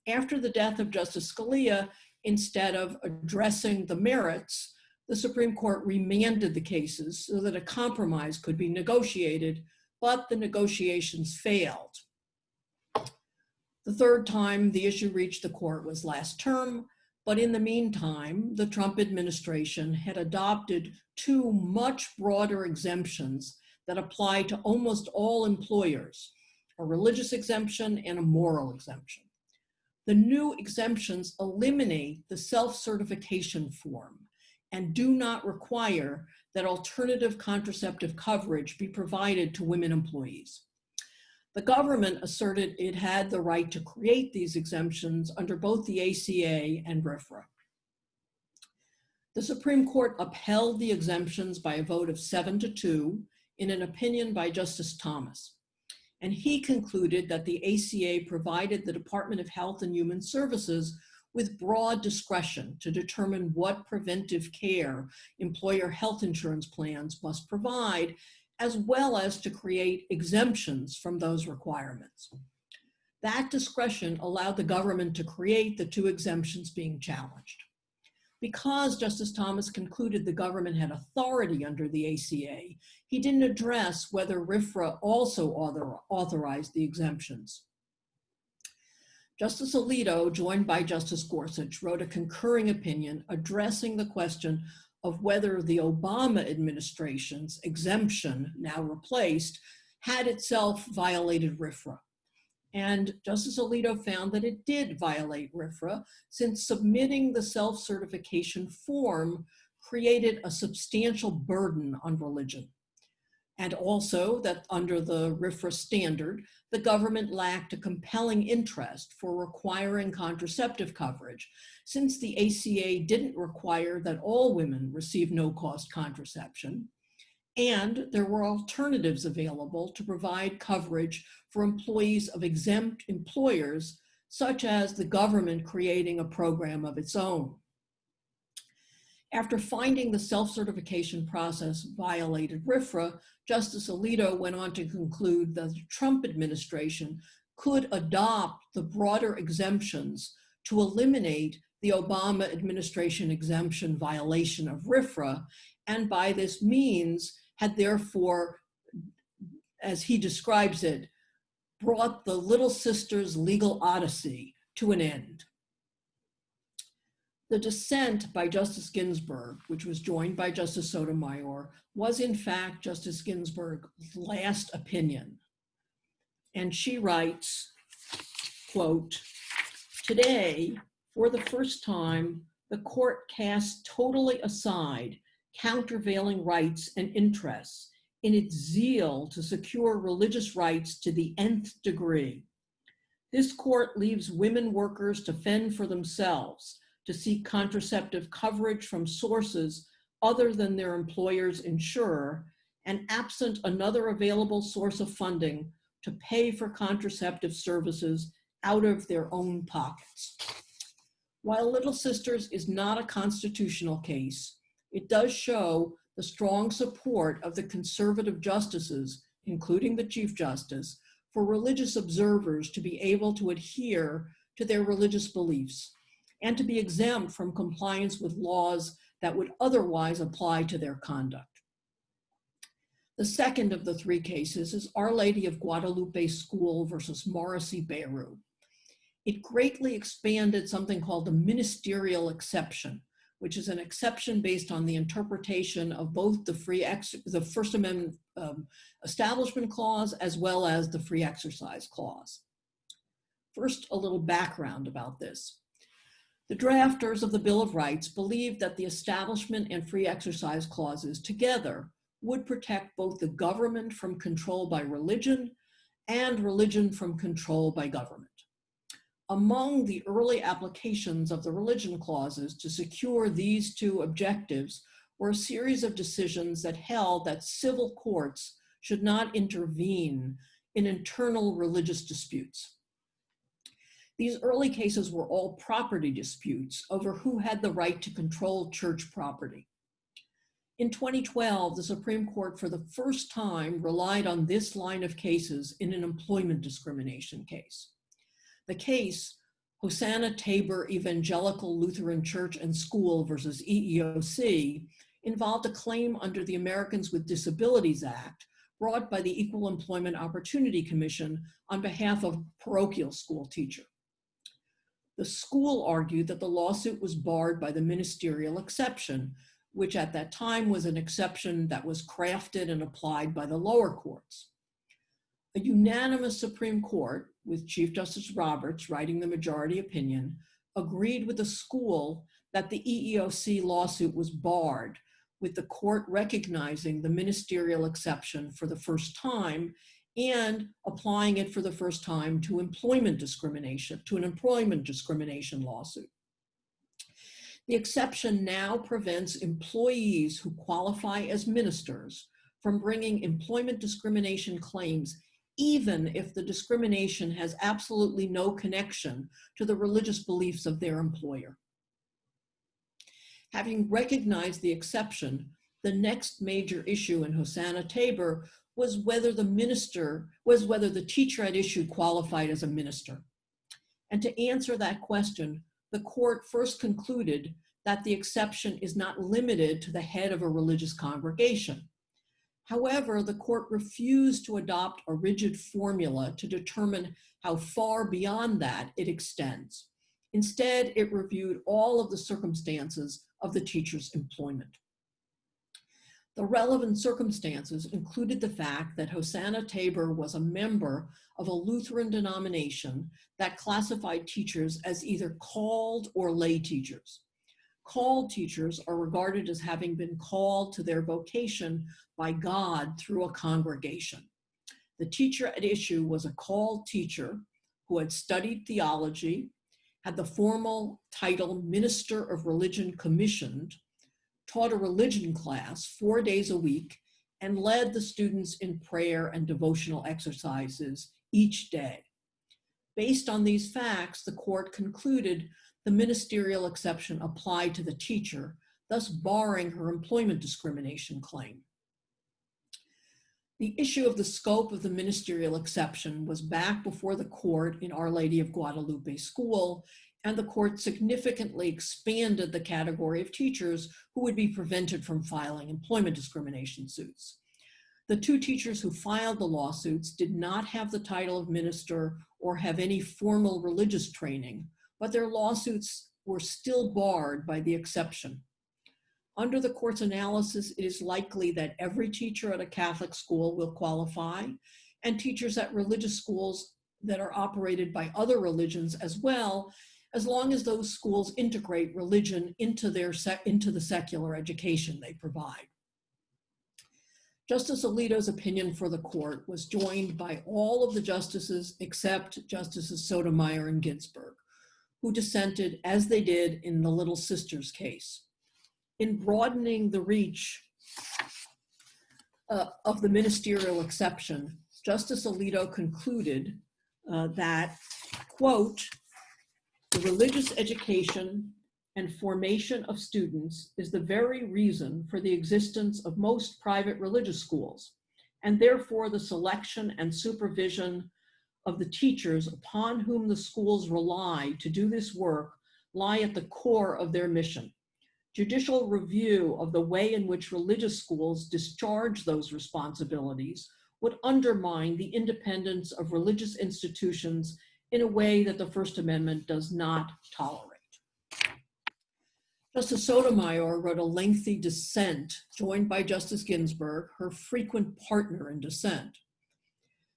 After the death of Justice Scalia, instead of addressing the merits, the Supreme Court remanded the cases so that a compromise could be negotiated, but the negotiations failed. The 3rd time the issue reached the court was last term, but in the meantime, the Trump administration had adopted 2 much broader exemptions that apply to almost all employers, a religious exemption and a moral exemption. The new exemptions eliminate the self-certification form and do not require that alternative contraceptive coverage be provided to women employees. The government asserted it had the right to create these exemptions under both the ACA and RFRA. The Supreme Court upheld the exemptions by a vote of 7-2 in an opinion by Justice Thomas. And he concluded that the ACA provided the Department of Health and Human Services with broad discretion to determine what preventive care employer health insurance plans must provide, as well as to create exemptions from those requirements. That discretion allowed the government to create the 2 exemptions being challenged. Because Justice Thomas concluded the government had authority under the ACA, he didn't address whether RFRA also authorized the exemptions. Justice Alito, joined by Justice Gorsuch, wrote a concurring opinion addressing the question of whether the Obama administration's exemption, now replaced, had itself violated RFRA. And Justice Alito found that it did violate RFRA, since submitting the self-certification form created a substantial burden on religion. And also that under the RFRA standard, the government lacked a compelling interest for requiring contraceptive coverage, since the ACA didn't require that all women receive no-cost contraception, and there were alternatives available to provide coverage for employees of exempt employers, such as the government creating a program of its own. After finding the self-certification process violated RFRA, Justice Alito went on to conclude that the Trump administration could adopt the broader exemptions to eliminate the Obama administration exemption violation of RFRA, and by this means had therefore, as he describes it, brought the Little Sisters legal odyssey to an end. The dissent by Justice Ginsburg, which was joined by Justice Sotomayor, was in fact Justice Ginsburg's last opinion. And she writes, quote, "Today, for the first time, the court casts totally aside countervailing rights and interests in its zeal to secure religious rights to the nth degree. This court leaves women workers to fend for themselves, to seek contraceptive coverage from sources other than their employer's insurer, and absent another available source of funding, to pay for contraceptive services out of their own pockets." While Little Sisters is not a constitutional case, it does show the strong support of the conservative justices, including the Chief Justice, for religious observers to be able to adhere to their religious beliefs and to be exempt from compliance with laws that would otherwise apply to their conduct. The second of the three cases is Our Lady of Guadalupe School versus Morrissey Beirut. It greatly expanded something called the ministerial exception, which is an exception based on the interpretation of both the First Amendment Establishment Clause as well as the Free Exercise Clause. First, a little background about this. The drafters of the Bill of Rights believed that the Establishment and Free Exercise Clauses together would protect both the government from control by religion and religion from control by government. Among the early applications of the religion clauses to secure these two objectives were a series of decisions that held that civil courts should not intervene in internal religious disputes. These early cases were all property disputes over who had the right to control church property. In 2012, the Supreme Court for the first time relied on this line of cases in an employment discrimination case. The case, Hosanna Tabor Evangelical Lutheran Church and School versus EEOC, involved a claim under the Americans with Disabilities Act brought by the Equal Employment Opportunity Commission on behalf of a parochial school teacher. The school argued that the lawsuit was barred by the ministerial exception, which at that time was an exception that was crafted and applied by the lower courts. A unanimous Supreme Court, with Chief Justice Roberts writing the majority opinion, agreed with the school that the EEOC lawsuit was barred, with the court recognizing the ministerial exception for the first time and applying it for the first time to employment discrimination, to an employment discrimination lawsuit. The exception now prevents employees who qualify as ministers from bringing employment discrimination claims even if the discrimination has absolutely no connection to the religious beliefs of their employer. Having recognized the exception, the next major issue in Hosanna Tabor was whether the teacher at issue qualified as a minister. And to answer that question, the court first concluded that the exception is not limited to the head of a religious congregation. However, the court refused to adopt a rigid formula to determine how far beyond that it extends. Instead, it reviewed all of the circumstances of the teacher's employment. The relevant circumstances included the fact that Hosanna Tabor was a member of a Lutheran denomination that classified teachers as either called or lay teachers. Called teachers are regarded as having been called to their vocation by God through a congregation. The teacher at issue was a called teacher who had studied theology, had the formal title Minister of Religion commissioned, taught a religion class 4 days a week, and led the students in prayer and devotional exercises each day. Based on these facts, the court concluded the ministerial exception applied to the teacher, thus barring her employment discrimination claim. The issue of the scope of the ministerial exception was back before the court in Our Lady of Guadalupe School, and the court significantly expanded the category of teachers who would be prevented from filing employment discrimination suits. The two teachers who filed the lawsuits did not have the title of minister or have any formal religious training, but their lawsuits were still barred by the exception. Under the court's analysis, it is likely that every teacher at a Catholic school will qualify, and teachers at religious schools that are operated by other religions as well, as long as those schools integrate religion into the secular education they provide. Justice Alito's opinion for the court was joined by all of the justices except Justices Sotomayor and Ginsburg, who dissented as they did in the Little Sisters case. In broadening the reach of the ministerial exception, Justice Alito concluded that, quote, the religious education and formation of students is the very reason for the existence of most private religious schools, and therefore the selection and supervision of the teachers upon whom the schools rely to do this work lie at the core of their mission. Judicial review of the way in which religious schools discharge those responsibilities would undermine the independence of religious institutions in a way that the First Amendment does not tolerate. Justice Sotomayor wrote a lengthy dissent joined by Justice Ginsburg, her frequent partner in dissent.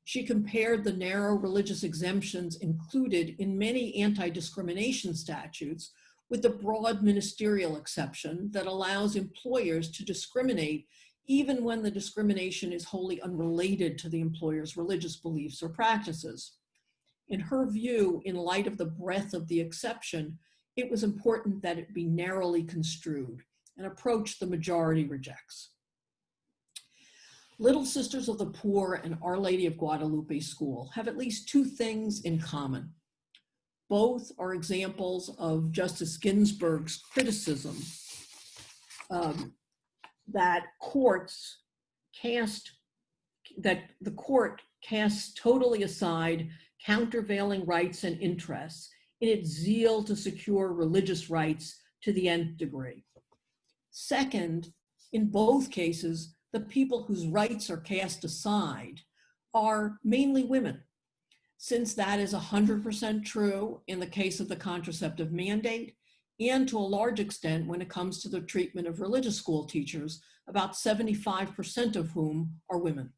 She compared the narrow religious exemptions included in many anti-discrimination statutes with the broad ministerial exception that allows employers to discriminate even when the discrimination is wholly unrelated to the employer's religious beliefs or practices. In her view, in light of the breadth of the exception, it was important that it be narrowly construed, an approach the majority rejects. Little Sisters of the Poor and Our Lady of Guadalupe School have at least two things in common. Both are examples of Justice Ginsburg's criticism that the court casts totally aside countervailing rights and interests in its zeal to secure religious rights to the nth degree. Second, in both cases, the people whose rights are cast aside are mainly women, since that is 100% true in the case of the contraceptive mandate, and to a large extent when it comes to the treatment of religious school teachers, about 75% of whom are women.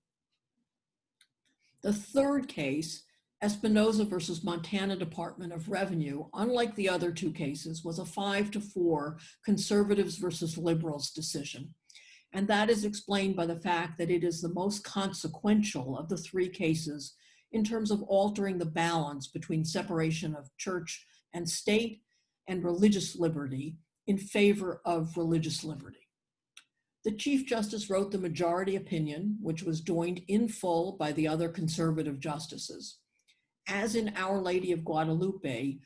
The third case, Espinoza versus Montana Department of Revenue, unlike the other two cases, was a 5-4 conservatives versus liberals decision. And that is explained by the fact that it is the most consequential of the three cases in terms of altering the balance between separation of church and state and religious liberty in favor of religious liberty. The Chief Justice wrote the majority opinion, which was joined in full by the other conservative justices. As in Our Lady of Guadalupe,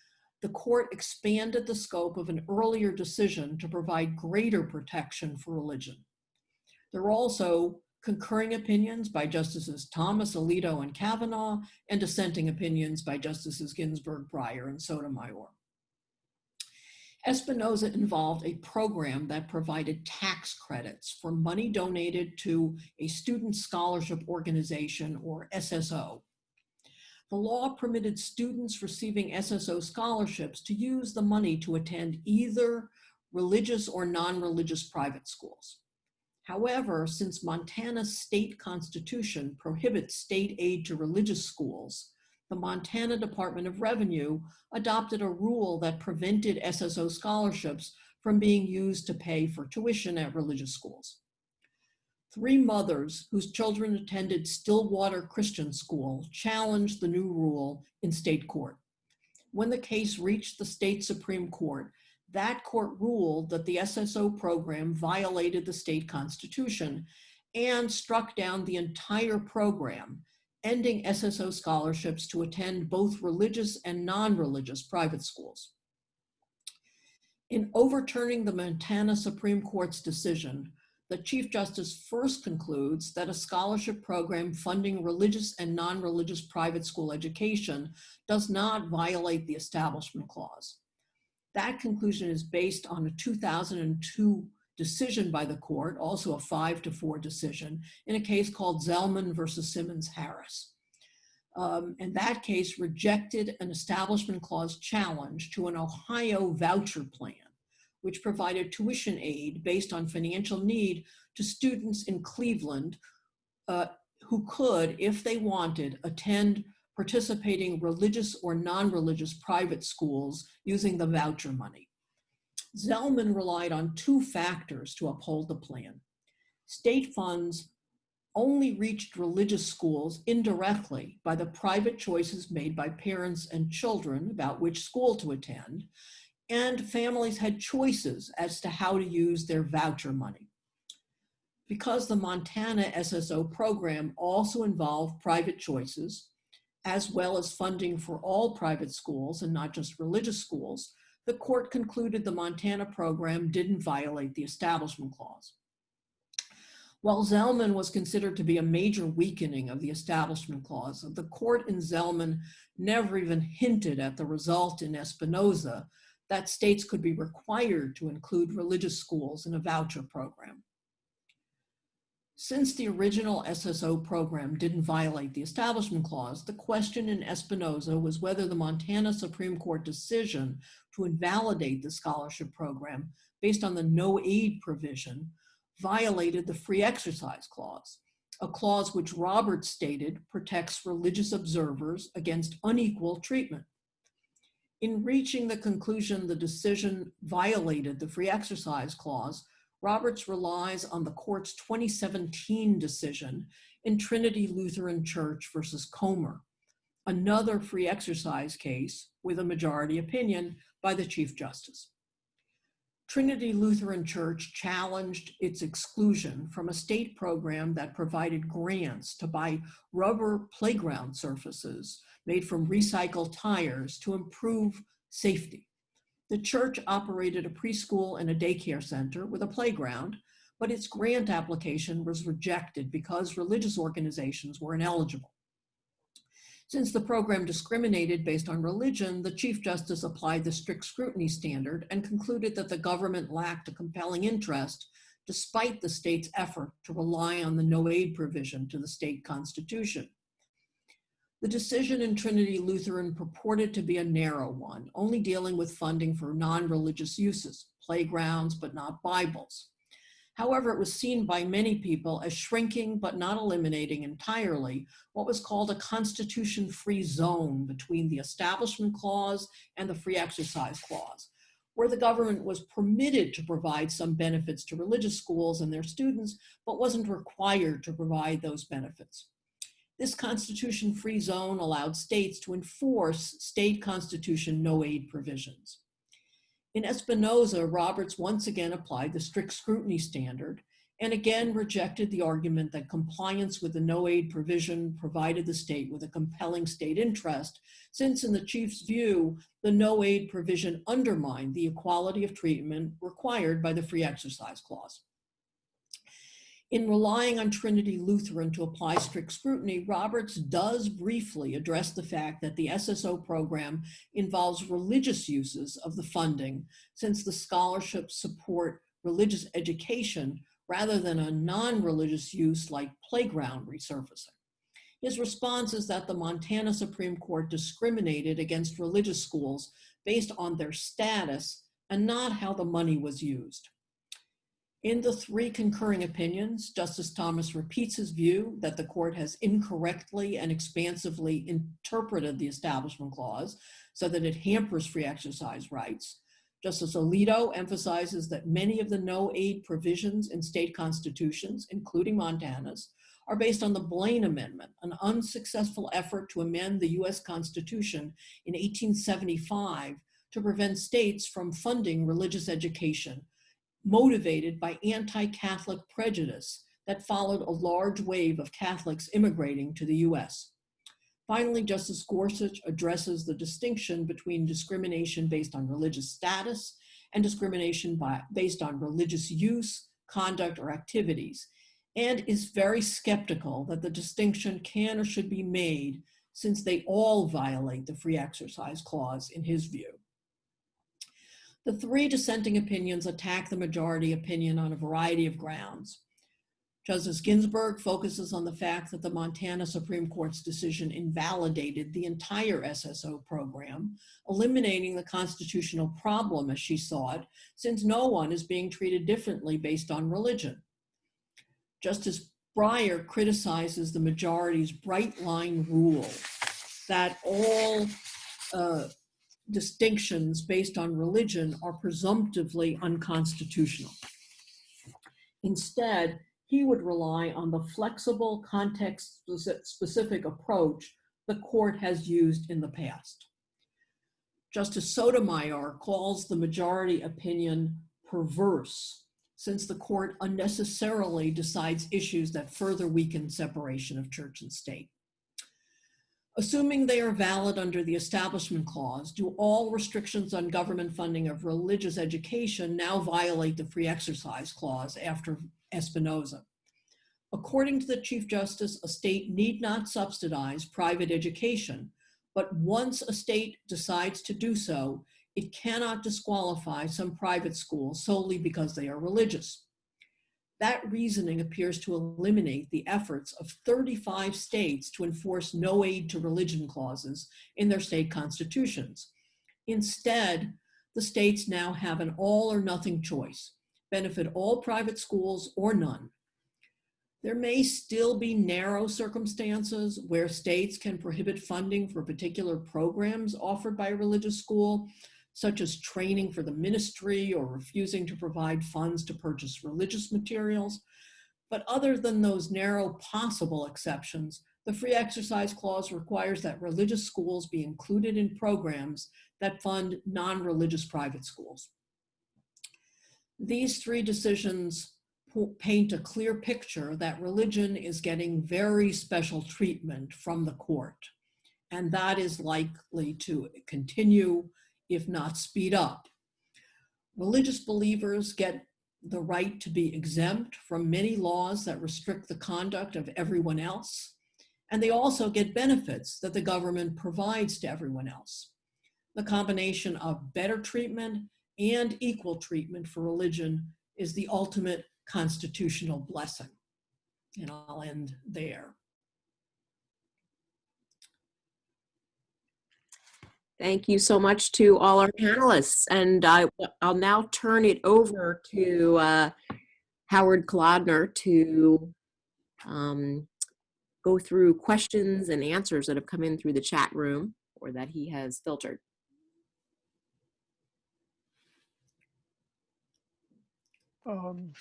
the court expanded the scope of an earlier decision to provide greater protection for religion. There were also concurring opinions by Justices Thomas, Alito, and Kavanaugh, and dissenting opinions by Justices Ginsburg, Breyer, and Sotomayor. Espinoza involved a program that provided tax credits for money donated to a student scholarship organization, or SSO. The law permitted students receiving SSO scholarships to use the money to attend either religious or non-religious private schools. However, since Montana's state constitution prohibits state aid to religious schools, the Montana Department of Revenue adopted a rule that prevented SSO scholarships from being used to pay for tuition at religious schools. 3 mothers whose children attended Stillwater Christian School challenged the new rule in state court. When the case reached the state Supreme Court, that court ruled that the SSO program violated the state constitution and struck down the entire program, ending SSO scholarships to attend both religious and non-religious private schools. In overturning the Montana Supreme Court's decision, the Chief Justice first concludes that a scholarship program funding religious and non-religious private school education does not violate the Establishment Clause. That conclusion is based on a 2002 decision by the court, also a 5-4 decision, in a case called Zellman versus Simmons-Harris. And that case rejected an Establishment Clause challenge to an Ohio voucher plan, which provided tuition aid based on financial need to students in Cleveland who could, if they wanted, attend participating religious or non-religious private schools using the voucher money. Zellman relied on 2 factors to uphold the plan. State funds only reached religious schools indirectly by the private choices made by parents and children about which school to attend, and families had choices as to how to use their voucher money. Because the Montana SSO program also involved private choices, as well as funding for all private schools and not just religious schools, the court concluded the Montana program didn't violate the Establishment Clause. While Zellman was considered to be a major weakening of the Establishment Clause, the court in Zellman never even hinted at the result in Espinoza that states could be required to include religious schools in a voucher program. Since the original SSO program didn't violate the Establishment Clause, the question in Espinoza was whether the Montana Supreme Court decision to invalidate the scholarship program based on the no aid provision violated the Free Exercise Clause, a clause which Roberts stated protects religious observers against unequal treatment. In reaching the conclusion the decision violated the Free Exercise Clause, Roberts relies on the court's 2017 decision in Trinity Lutheran Church versus Comer, another free exercise case with a majority opinion by the Chief Justice. Trinity Lutheran Church challenged its exclusion from a state program that provided grants to buy rubber playground surfaces made from recycled tires to improve safety. The church operated a preschool and a daycare center with a playground, but its grant application was rejected because religious organizations were ineligible. Since the program discriminated based on religion, the Chief Justice applied the strict scrutiny standard and concluded that the government lacked a compelling interest despite the state's effort to rely on the no aid provision to the state constitution. The decision in Trinity Lutheran purported to be a narrow one, only dealing with funding for non-religious uses, playgrounds, but not Bibles. However, it was seen by many people as shrinking but not eliminating entirely what was called a constitution-free zone between the Establishment Clause and the Free Exercise Clause, where the government was permitted to provide some benefits to religious schools and their students, but wasn't required to provide those benefits. This constitution-free zone allowed states to enforce state constitution no-aid provisions. In Espinoza, Roberts once again applied the strict scrutiny standard and again rejected the argument that compliance with the no-aid provision provided the state with a compelling state interest, since in the Chief's view, the no-aid provision undermined the equality of treatment required by the Free Exercise Clause. In relying on Trinity Lutheran to apply strict scrutiny, Roberts does briefly address the fact that the SSO program involves religious uses of the funding, since the scholarships support religious education rather than a non-religious use like playground resurfacing. His response is that the Montana Supreme Court discriminated against religious schools based on their status and not how the money was used. In the 3 concurring opinions, Justice Thomas repeats his view that the court has incorrectly and expansively interpreted the Establishment Clause so that it hampers free exercise rights. Justice Alito emphasizes that many of the no-aid provisions in state constitutions, including Montana's, are based on the Blaine Amendment, an unsuccessful effort to amend the US Constitution in 1875 to prevent states from funding religious education, motivated by anti-Catholic prejudice that followed a large wave of Catholics immigrating to the US. Finally, Justice Gorsuch addresses the distinction between discrimination based on religious status and discrimination based on religious use, conduct, or activities, and is very skeptical that the distinction can or should be made since they all violate the Free Exercise Clause in his view. The three dissenting opinions attack the majority opinion on a variety of grounds. Justice Ginsburg focuses on the fact that the Montana Supreme Court's decision invalidated the entire SSO program, eliminating the constitutional problem as she saw it, since no one is being treated differently based on religion. Justice Breyer criticizes the majority's bright line rule that all distinctions based on religion are presumptively unconstitutional. Instead, he would rely on the flexible, context-specific approach the court has used in the past. Justice Sotomayor calls the majority opinion perverse, since the court unnecessarily decides issues that further weaken separation of church and state. Assuming they are valid under the Establishment Clause, do all restrictions on government funding of religious education now violate the Free Exercise Clause after Espinoza? According to the Chief Justice, a state need not subsidize private education, but once a state decides to do so, it cannot disqualify some private schools solely because they are religious. That reasoning appears to eliminate the efforts of 35 states to enforce no aid to religion clauses in their state constitutions. Instead, the states now have an all or nothing choice: benefit all private schools or none. There may still be narrow circumstances where states can prohibit funding for particular programs offered by a religious school, such as training for the ministry or refusing to provide funds to purchase religious materials. But other than those narrow possible exceptions, the Free Exercise Clause requires that religious schools be included in programs that fund non-religious private schools. These three decisions paint a clear picture that religion is getting very special treatment from the court, and that is likely to continue, if not speed up. Religious believers get the right to be exempt from many laws that restrict the conduct of everyone else, and they also get benefits that the government provides to everyone else. The combination of better treatment and equal treatment for religion is the ultimate constitutional blessing. And I'll end there. Thank you so much to all our panelists. And I'll now turn it over to Howard Kolodner to go through questions and answers that have come in through the chat room or that he has filtered.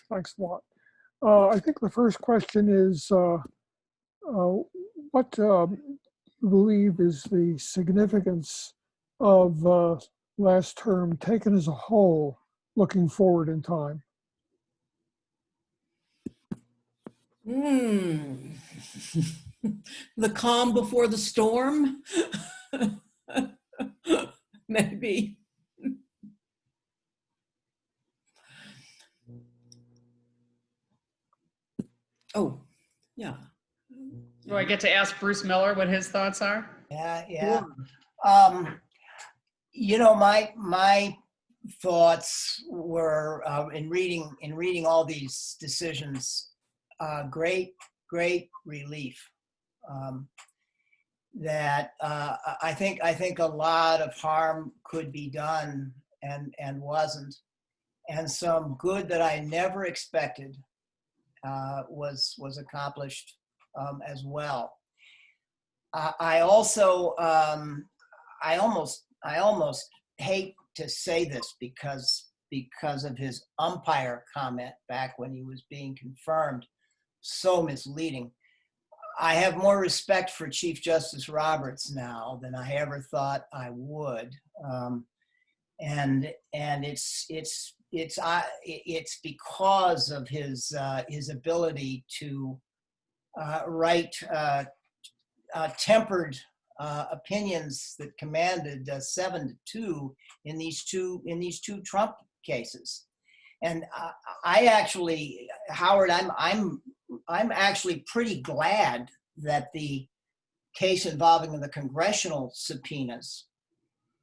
Thanks a lot. I think the first question is, what do you believe is the significance of last term taken as a whole, looking forward in time? The calm before the storm, maybe. Oh, yeah. Do I get to ask Bruce Miller what his thoughts are? Yeah. You know, my thoughts were in reading all these decisions, great relief. That I think a lot of harm could be done and wasn't, and some good that I never expected was accomplished as well. I also I almost hate to say this because of his umpire comment back when he was being confirmed. So misleading. I have more respect for Chief Justice Roberts now than I ever thought I would, and it's because of his ability to write tempered opinions that commanded 7-2 in these two Trump cases. And I actually, Howard, I'm actually pretty glad that the case involving the congressional subpoenas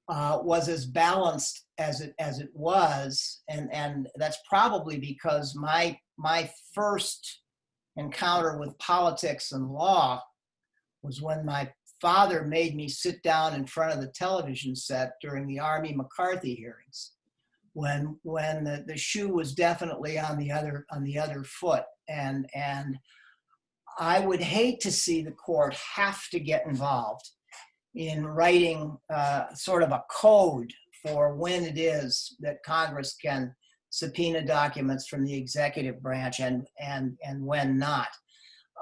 was as balanced as it was, and that's probably because my first encounter with politics and law was when my father made me sit down in front of the television set during the Army McCarthy hearings, when the shoe was definitely on the other foot, and I would hate to see the court have to get involved in writing sort of a code for when it is that Congress can subpoena documents from the executive branch and when not.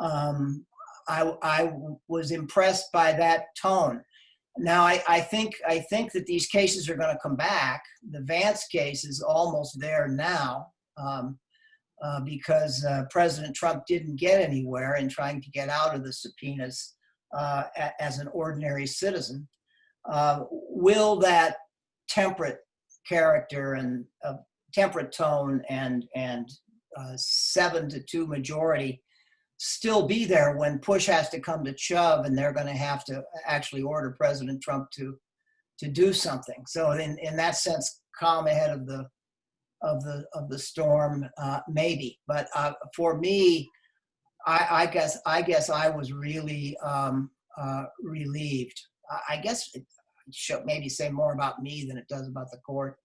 I was impressed by that tone. Now I think that these cases are going to come back. The Vance case is almost there now because President Trump didn't get anywhere in trying to get out of the subpoenas as an ordinary citizen. Will that temperate character and temperate tone and 7-2 majority still be there when push has to come to shove and they're going to have to actually order President Trump to do something? So in that sense, calm ahead of the storm, maybe. But for me, I guess I was really relieved. I guess it should maybe say more about me than it does about the court.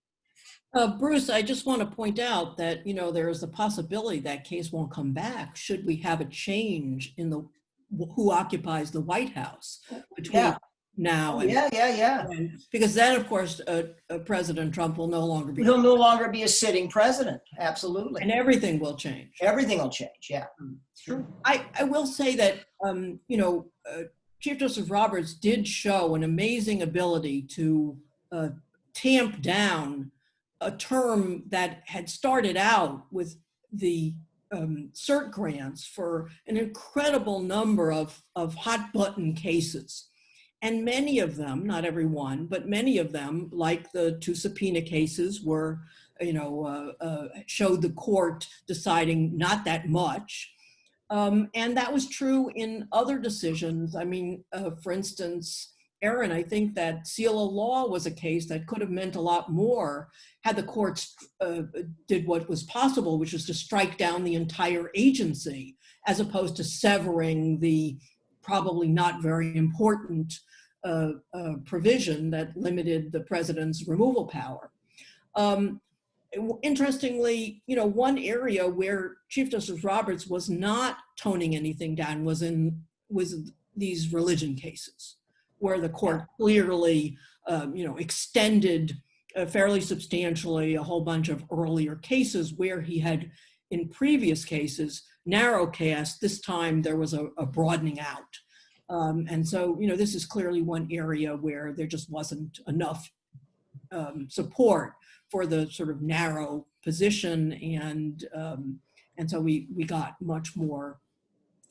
Bruce, I just want to point out that, there is a possibility that case won't come back should we have a change in who occupies the White House between now and and because then, of course, President Trump will no longer be. He'll no longer be a sitting president. Absolutely. And everything will change. Everything will change. Yeah. Sure. I will say that, Chief Justice Roberts did show an amazing ability to tamp down a term that had started out with the cert grants for an incredible number of hot button cases. And many of them, not every one, but many of them, like the 2 subpoena cases were, showed the court deciding not that much. And that was true in other decisions. I mean, for instance, Erin, I think that seal of law was a case that could have meant a lot more had the courts did what was possible, which was to strike down the entire agency, as opposed to severing the probably not very important provision that limited the president's removal power. Interestingly, one area where Chief Justice Roberts was not toning anything down was these religion cases, where the court clearly, extended fairly substantially a whole bunch of earlier cases where he had, in previous cases, narrow cast. This time there was a broadening out. And so, this is clearly one area where there just wasn't enough support for the sort of narrow position, and so we got much more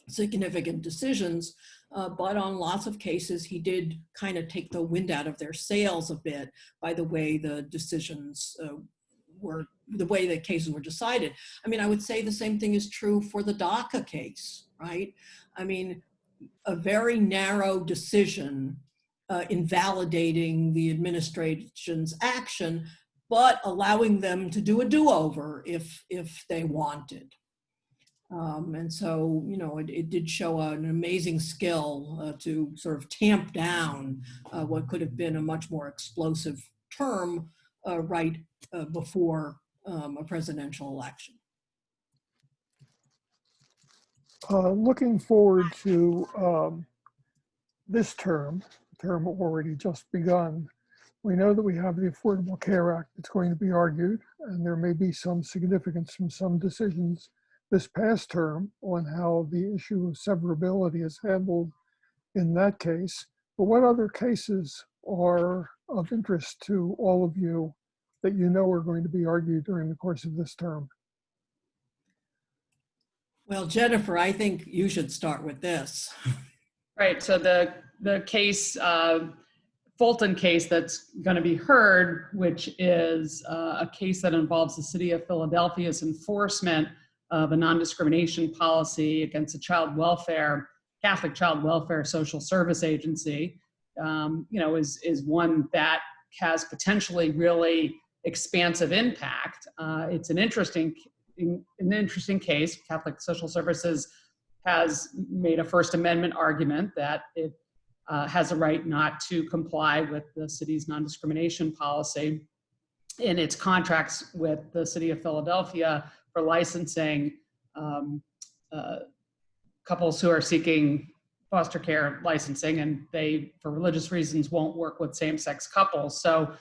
significant decisions. But on lots of cases, he did kind of take the wind out of their sails a bit by the way the decisions the way the cases were decided. I mean, I would say the same thing is true for the DACA case, right? I mean, a very narrow decision invalidating the administration's action, but allowing them to do a do-over if they wanted. And so, it did show an amazing skill to sort of tamp down what could have been a much more explosive term right before a presidential election. Looking forward to this term already just begun, we know that we have the Affordable Care Act that's going to be argued, and there may be some significance from some decisions this past term on how the issue of severability is handled in that case. But what other cases are of interest to all of you that you know are going to be argued during the course of this term? Well, Jennifer, I think you should start with this. Right, so the case Fulton case that's going to be heard, which is a case that involves the city of Philadelphia's enforcement of a non-discrimination policy against a Catholic child welfare social service agency, is one that has potentially really expansive impact. It's an interesting case. Catholic Social Services has made a First Amendment argument that it has a right not to comply with the city's non-discrimination policy in its contracts with the city of Philadelphia for licensing couples who are seeking foster care licensing, and they, for religious reasons, won't work with same-sex couples. So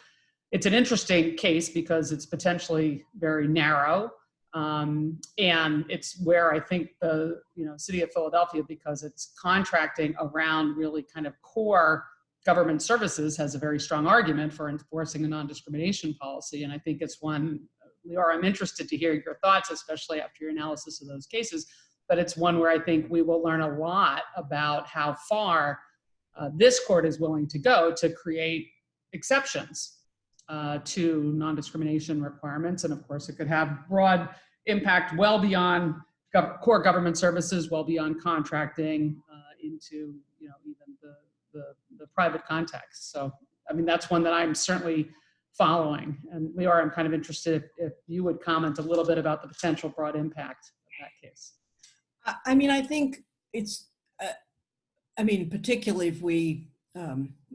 it's an interesting case because it's potentially very narrow. And it's where I think the city of Philadelphia, because it's contracting around really kind of core government services, has a very strong argument for enforcing a non-discrimination policy. And I think it's one, Leora, I'm interested to hear your thoughts, especially after your analysis of those cases. But it's one where I think we will learn a lot about how far this court is willing to go to create exceptions to non-discrimination requirements. And of course, it could have broad impact well beyond core government services, well beyond contracting into even the private context. So, I mean, that's one that I'm certainly following. And Leora, I'm kind of interested if you would comment a little bit about the potential broad impact of that case. I mean, I think it's, particularly if we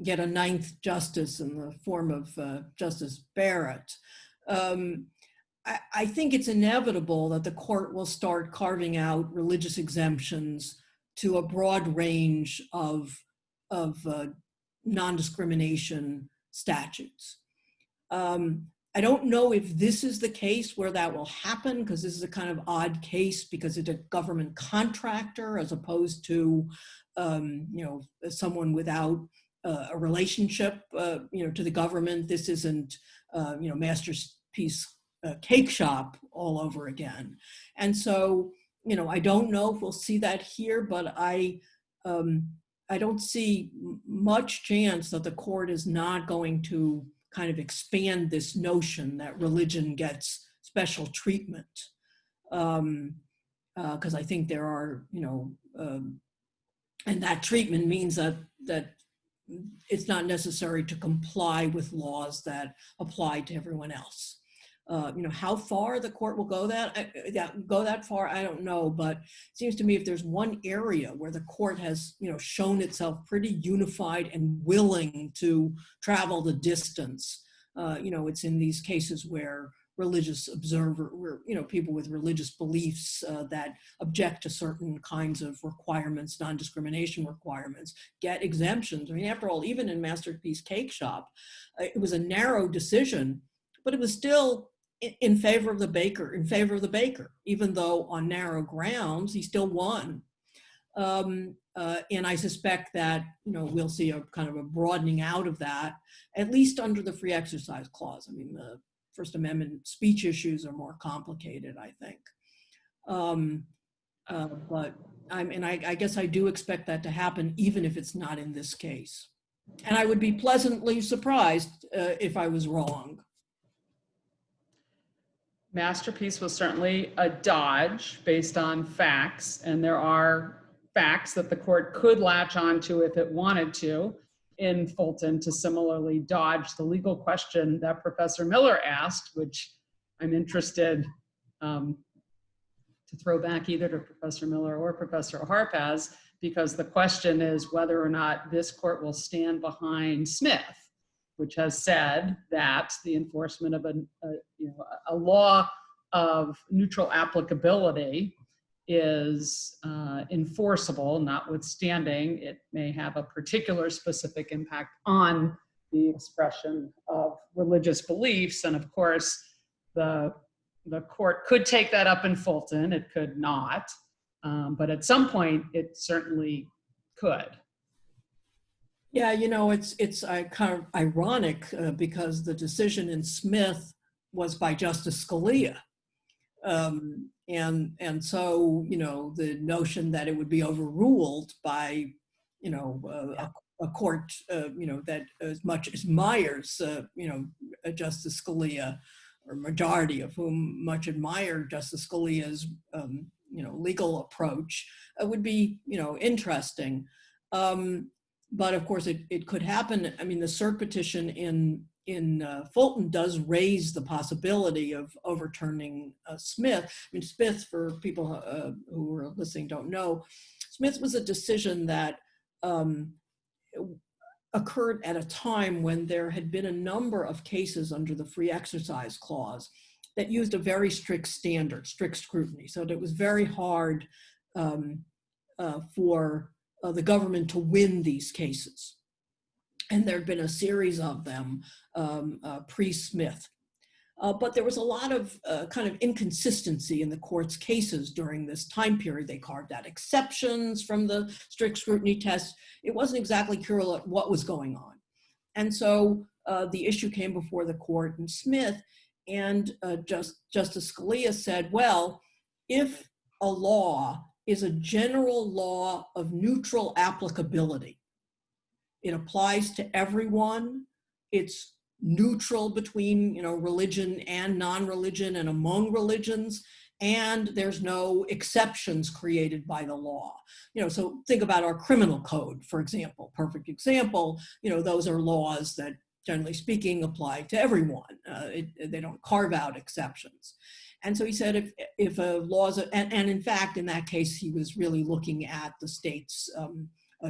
get a ninth justice in the form of Justice Barrett, I think it's inevitable that the court will start carving out religious exemptions to a broad range of non-discrimination statutes. I don't know if this is the case where that will happen, because this is a kind of odd case because it's a government contractor as opposed to, someone without a relationship, to the government. This isn't, Masterpiece Cake Shop all over again. And so, I don't know if we'll see that here, but I don't see much chance that the court is not going to kind of expand this notion that religion gets special treatment. Because I think there are, and that treatment means that it's not necessary to comply with laws that apply to everyone else. How far the court will go that far, I don't know, but it seems to me if there's one area where the court has, shown itself pretty unified and willing to travel the distance, it's in these cases where people with religious beliefs that object to certain kinds of requirements, non-discrimination requirements, get exemptions. I mean, after all, even in Masterpiece Cake Shop, it was a narrow decision, but it was still in favor of the baker, even though on narrow grounds, he still won. And I suspect that, we'll see a kind of a broadening out of that, at least under the free exercise clause. I mean, the First Amendment speech issues are more complicated, I think. But I guess I do expect that to happen, even if it's not in this case. And I would be pleasantly surprised if I was wrong. Masterpiece was certainly a dodge based on facts, and there are facts that the court could latch onto if it wanted to in Fulton to similarly dodge the legal question that Professor Miller asked, which I'm interested to throw back either to Professor Miller or Professor Harpaz, because the question is whether or not this court will stand behind Smith, which has said that the enforcement of a law of neutral applicability is enforceable, notwithstanding it may have a particular specific impact on the expression of religious beliefs. And of course, the court could take that up in Fulton, it could not, but at some point it certainly could. Yeah, it's kind of ironic because the decision in Smith was by Justice Scalia. And so, the notion that it would be overruled by a court, that as much admires, Justice Scalia, or majority of whom much admire Justice Scalia's, legal approach, would be, interesting. But of course, it could happen. I mean, the cert petition in Fulton does raise the possibility of overturning Smith. I mean, Smith, for people who are listening don't know, Smith was a decision that occurred at a time when there had been a number of cases under the Free Exercise Clause that used a very strict standard, strict scrutiny. So that it was very hard for the government to win these cases. And there had been a series of them pre-Smith. But there was a lot of kind of inconsistency in the court's cases during this time period. They carved out exceptions from the strict scrutiny test. It wasn't exactly clear what was going on. And so the issue came before the court in Smith, and Justice Scalia said, well, if a law is a general law of neutral applicability, it applies to everyone, it's neutral between religion and non-religion and among religions, and there's no exceptions created by the law. So think about our criminal code, for example, perfect example. Those are laws that, generally speaking, apply to everyone. They don't carve out exceptions. And so he said, if a law is, and in fact, in that case, he was really looking at the state's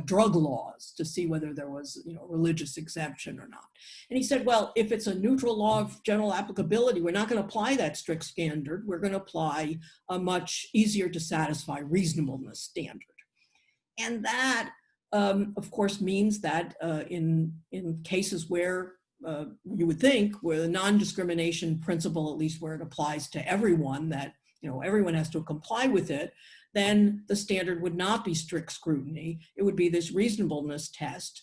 drug laws to see whether there was religious exemption or not. And he said, well, if it's a neutral law of general applicability, we're not going to apply that strict standard. We're going to apply a much easier to satisfy reasonableness standard. And that, of course, means that in cases where you would think where the non-discrimination principle, at least where it applies to everyone, that everyone has to comply with it, then the standard would not be strict scrutiny. It would be this reasonableness test,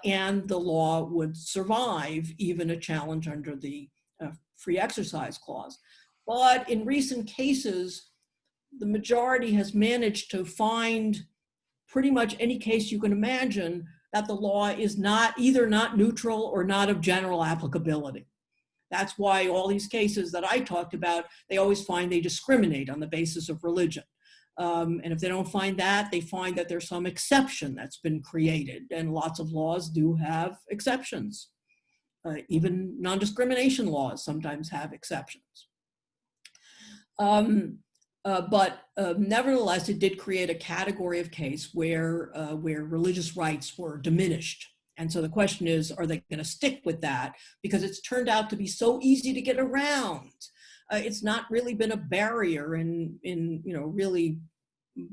and the law would survive even a challenge under the Free Exercise Clause. But in recent cases, the majority has managed to find pretty much any case you can imagine that the law is either not neutral or not of general applicability. That's why all these cases that I talked about, they always find they discriminate on the basis of religion. And if they don't find that, they find that there's some exception that's been created. And lots of laws do have exceptions. Even non-discrimination laws sometimes have exceptions. But nevertheless, it did create a category of case where religious rights were diminished. And so the question is, are they going to stick with that? Because it's turned out to be so easy to get around. It's not really been a barrier in really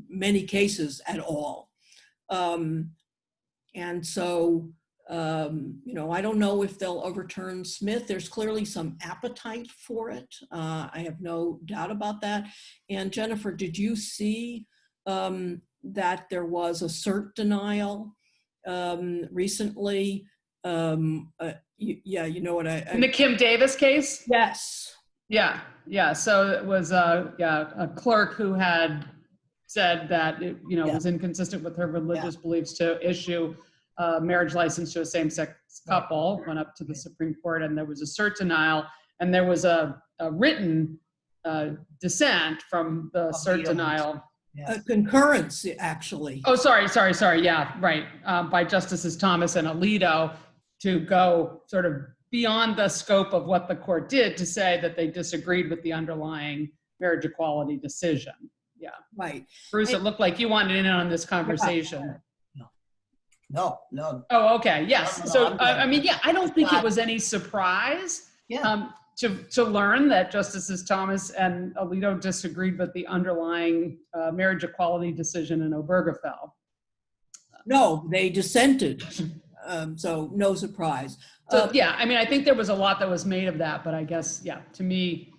many cases at all. And so, I don't know if they'll overturn Smith. There's clearly some appetite for it. I have no doubt about that. And Jennifer, did you see that there was a cert denial recently? Yeah, you know what in the Kim Davis case? Yes. Yeah. So it was a clerk who had said that it was inconsistent with her religious beliefs to issue a marriage license to a same-sex couple. Went up to the Supreme Court, and there was a cert denial, and there was a written dissent from the cert denial. A concurrence, actually. Oh, sorry. Yeah, right. By Justices Thomas and Alito, to go sort of beyond the scope of what the court did to say that they disagreed with the underlying marriage equality decision. Yeah. Right. Bruce, it looked like you wanted in on this conversation. No. Oh, okay. Yes. No, so, I don't think it was any surprise to learn that Justices Thomas and Alito disagreed with the underlying marriage equality decision in Obergefell. No, they dissented. So no surprise. So I think there was a lot that was made of that, but I guess, to me,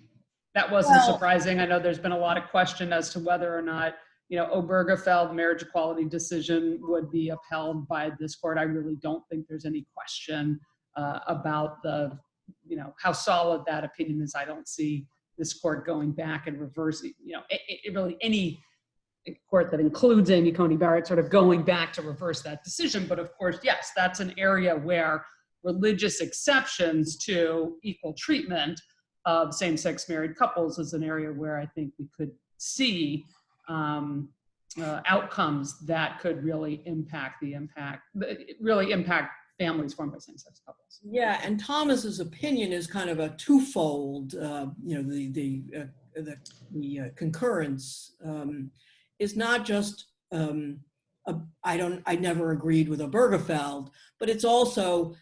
that wasn't surprising. I know there's been a lot of question as to whether or not, Obergefell, the marriage equality decision, would be upheld by this court. I really don't think there's any question about the, how solid that opinion is. I don't see this court going back and reversing, really any court that includes Amy Coney Barrett sort of going back to reverse that decision. But of course, yes, that's an area where religious exceptions to equal treatment of same-sex married couples is an area where I think we could see outcomes that could really impact families formed by same-sex couples. Yeah, and Thomas's opinion is kind of a twofold. The concurrence is not just I never agreed with Obergefell, but it's also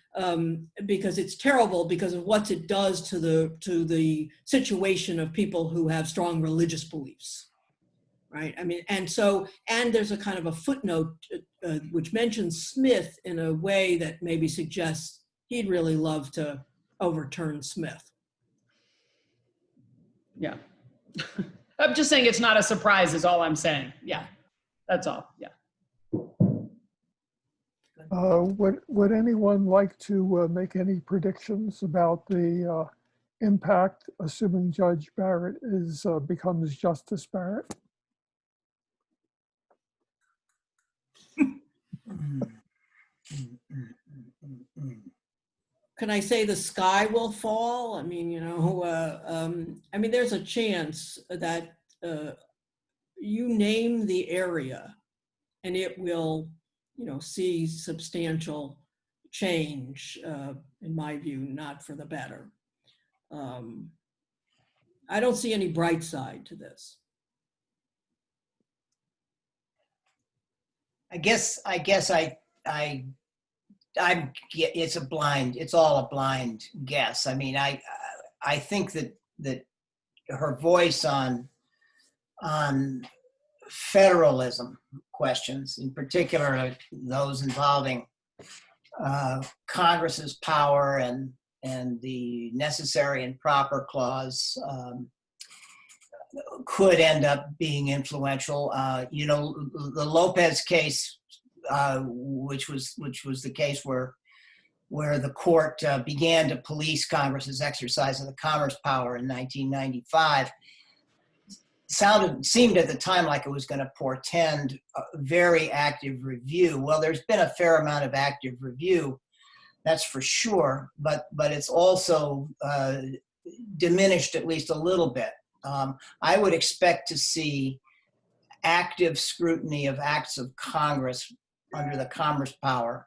because it's terrible because of what it does to the situation of people who have strong religious beliefs. Right. I mean, and there's a kind of a footnote which mentions Smith in a way that maybe suggests he'd really love to overturn Smith. Yeah. I'm just saying it's not a surprise is all I'm saying. Yeah, that's all. Yeah. Would anyone like to make any predictions about the impact, assuming Judge Barrett becomes Justice Barrett? Can I say the sky will fall? I mean, there's a chance that you name the area and it will, see substantial change, in my view, not for the better. I don't see any bright side to this. it's all a blind guess. I mean, I think that her voice on federalism questions, in particular those involving Congress's power and the necessary and proper clause, could end up being influential. The Lopez case, which was the case where the court began to police Congress's exercise of the commerce power in 1995, seemed at the time like it was going to portend a very active review. Well, there's been a fair amount of active review, that's for sure, but it's also diminished at least a little bit. I would expect to see active scrutiny of acts of Congress under the commerce power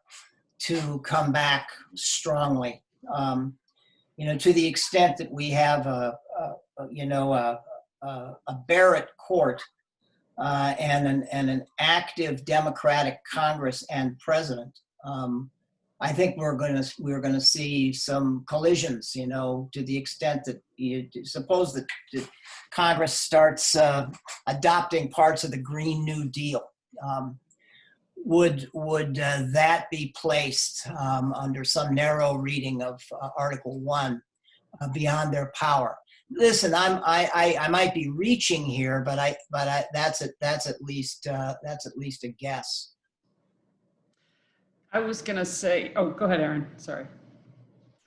to come back strongly. To the extent that we have a Barrett court and an active Democratic Congress and president, I think we're going to see some collisions. To the extent that you suppose that Congress starts adopting parts of the Green New Deal. Would that be placed under some narrow reading of Article 1 beyond their power? Listen, I might be reaching here, but that's at least a guess. I was gonna say, oh, go ahead, Erin. Sorry.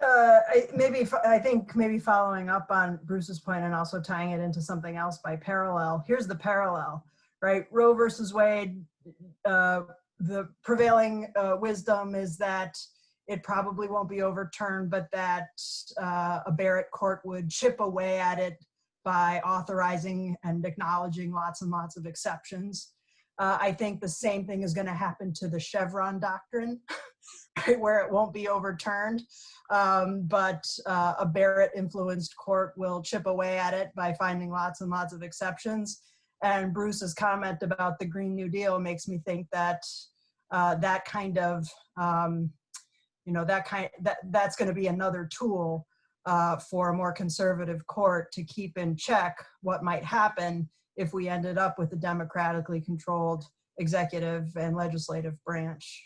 I think maybe following up on Bruce's point and also tying it into something else by parallel. Here's the parallel, right? Roe versus Wade. The prevailing wisdom is that it probably won't be overturned, but that a Barrett court would chip away at it by authorizing and acknowledging lots and lots of exceptions. I think the same thing is going to happen to the Chevron doctrine, right, where it won't be overturned, but a Barrett-influenced court will chip away at it by finding lots and lots of exceptions. And Bruce's comment about the Green New Deal makes me think that that's going to be another tool for a more conservative court to keep in check what might happen if we ended up with a democratically controlled executive and legislative branch.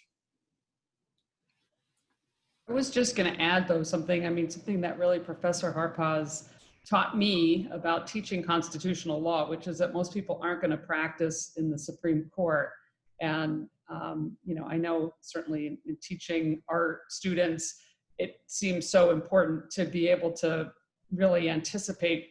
I was just going to add, though, something that really Professor Harpaz taught me about teaching constitutional law, which is that most people aren't going to practice in the Supreme Court. And, I know certainly in teaching our students, it seems so important to be able to really anticipate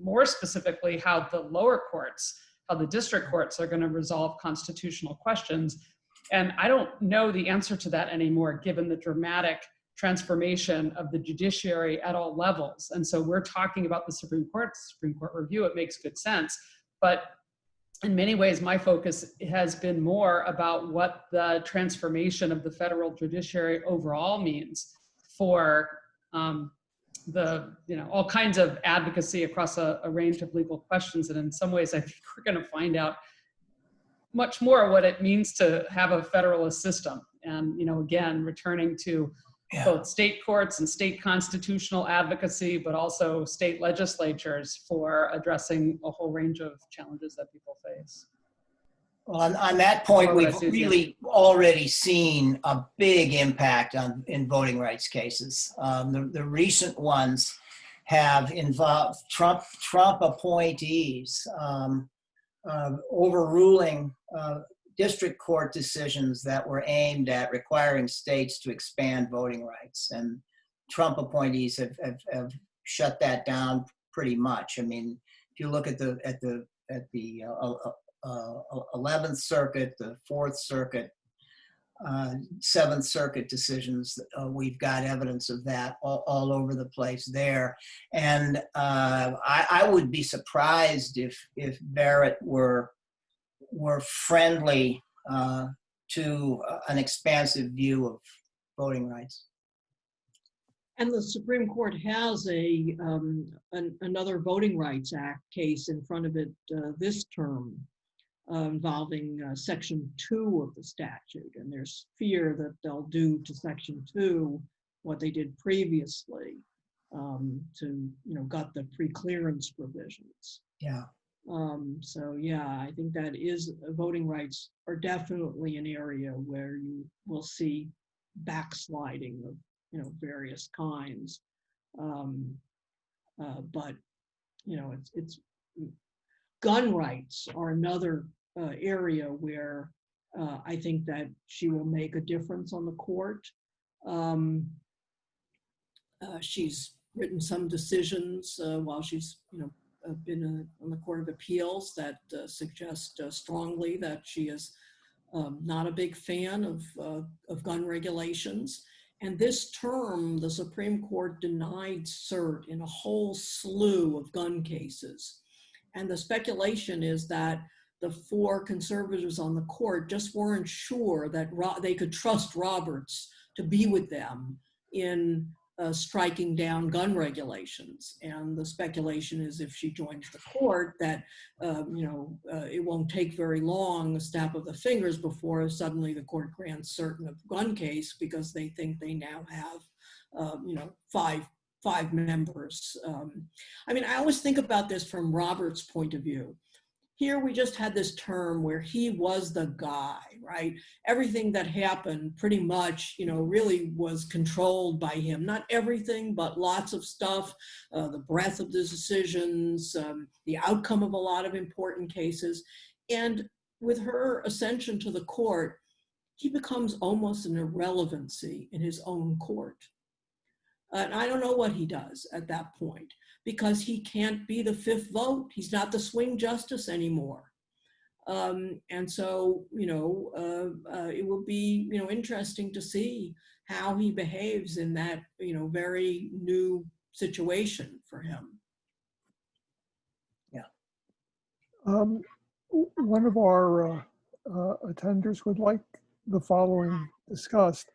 more specifically how the lower courts, how the district courts are going to resolve constitutional questions. And I don't know the answer to that anymore, given the dramatic transformation of the judiciary at all levels. And so we're talking about the Supreme Court review. It makes good sense. But in many ways, my focus has been more about what the transformation of the federal judiciary overall means for all kinds of advocacy across a range of legal questions. And in some ways, I think we're going to find out much more what it means to have a federalist system. And, again, returning to both state courts and state constitutional advocacy, but also state legislatures for addressing a whole range of challenges that people face. Well, on that point, we've really already seen a big impact in voting rights cases. The recent ones have involved Trump appointees overruling district court decisions that were aimed at requiring states to expand voting rights, and Trump appointees have shut that down pretty much. I mean, if you look at the 11th Circuit, the 4th Circuit, 7th Circuit decisions, we've got evidence of that all over the place there. And I would be surprised if Barrett were friendly to an expansive view of voting rights. And the Supreme Court has another Voting Rights Act case in front of it this term involving Section 2 of the statute. And there's fear that they'll do to Section 2 what they did previously to, gut the preclearance provisions. Yeah. So yeah, I think that voting rights are definitely an area where you will see backsliding of various kinds. But it's gun rights are another area where I think that she will make a difference on the court. She's written some decisions while she's been on the Court of Appeals that suggest strongly that she is not a big fan of gun regulations. And this term, the Supreme Court denied cert in a whole slew of gun cases. And the speculation is that the 4 conservatives on the court just weren't sure that they could trust Roberts to be with them in striking down gun regulations. And the speculation is if she joins the court that, it won't take very long, a snap of the fingers before suddenly the court grants certain of gun case because they think they now have, 5 members. I always think about this from Roberts' point of view. Here we just had this term where he was the guy, right? Everything that happened pretty much, really was controlled by him. Not everything, but lots of stuff, the breadth of the decisions, the outcome of a lot of important cases. And with her ascension to the court, he becomes almost an irrelevancy in his own court. And I don't know what he does at that point, because he can't be the 5th vote. He's not the swing justice anymore. And so, it will be, interesting to see how he behaves in that, very new situation for him. Yeah. One of our attenders would like the following discussed.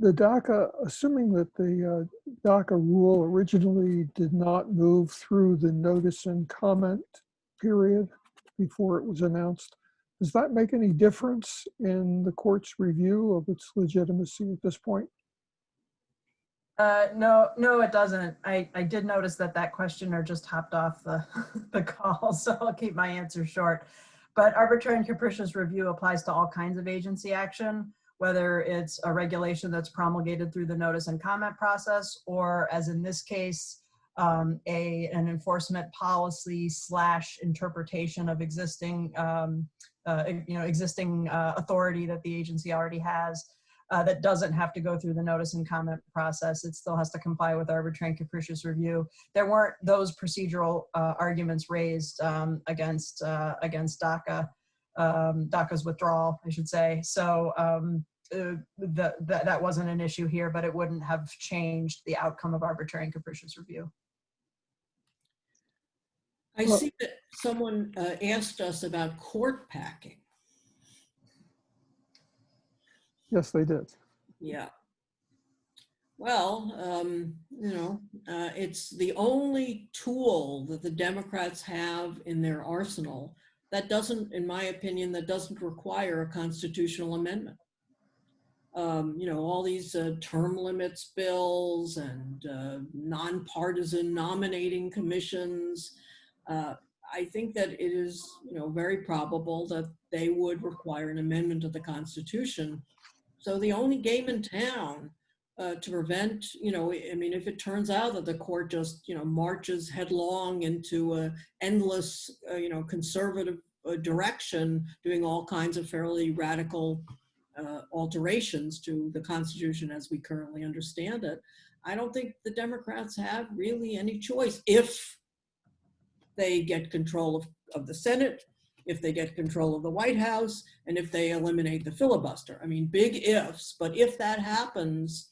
The DACA, assuming that the DACA rule originally did not move through the notice and comment period before it was announced, does that make any difference in the court's review of its legitimacy at this point? No, it doesn't. I did notice that questioner just hopped off the call, so I'll keep my answer short. But arbitrary and capricious review applies to all kinds of agency action, whether it's a regulation that's promulgated through the notice and comment process, or as in this case, an enforcement policy / interpretation of existing, existing authority that the agency already has. that doesn't have to go through the notice and comment process. It still has to comply with arbitrary and capricious review. There weren't those procedural arguments raised against DACA, DACA's withdrawal, I should say. So that wasn't an issue here, but it wouldn't have changed the outcome of arbitrary and capricious review. I see that someone asked us about court packing. Yes, they did. Yeah. Well, it's the only tool that the Democrats have in their arsenal that doesn't, in my opinion, that doesn't require a constitutional amendment. All these term limits bills and nonpartisan nominating commissions. I think that it is, very probable that they would require an amendment to the Constitution. So the only game in town to prevent, if it turns out that the court just, marches headlong into an endless, conservative direction, doing all kinds of fairly radical alterations to the Constitution as we currently understand it, I don't think the Democrats have really any choice if they get control of the Senate, if they get control of the White House, and if they eliminate the filibuster. I mean, big ifs, but if that happens,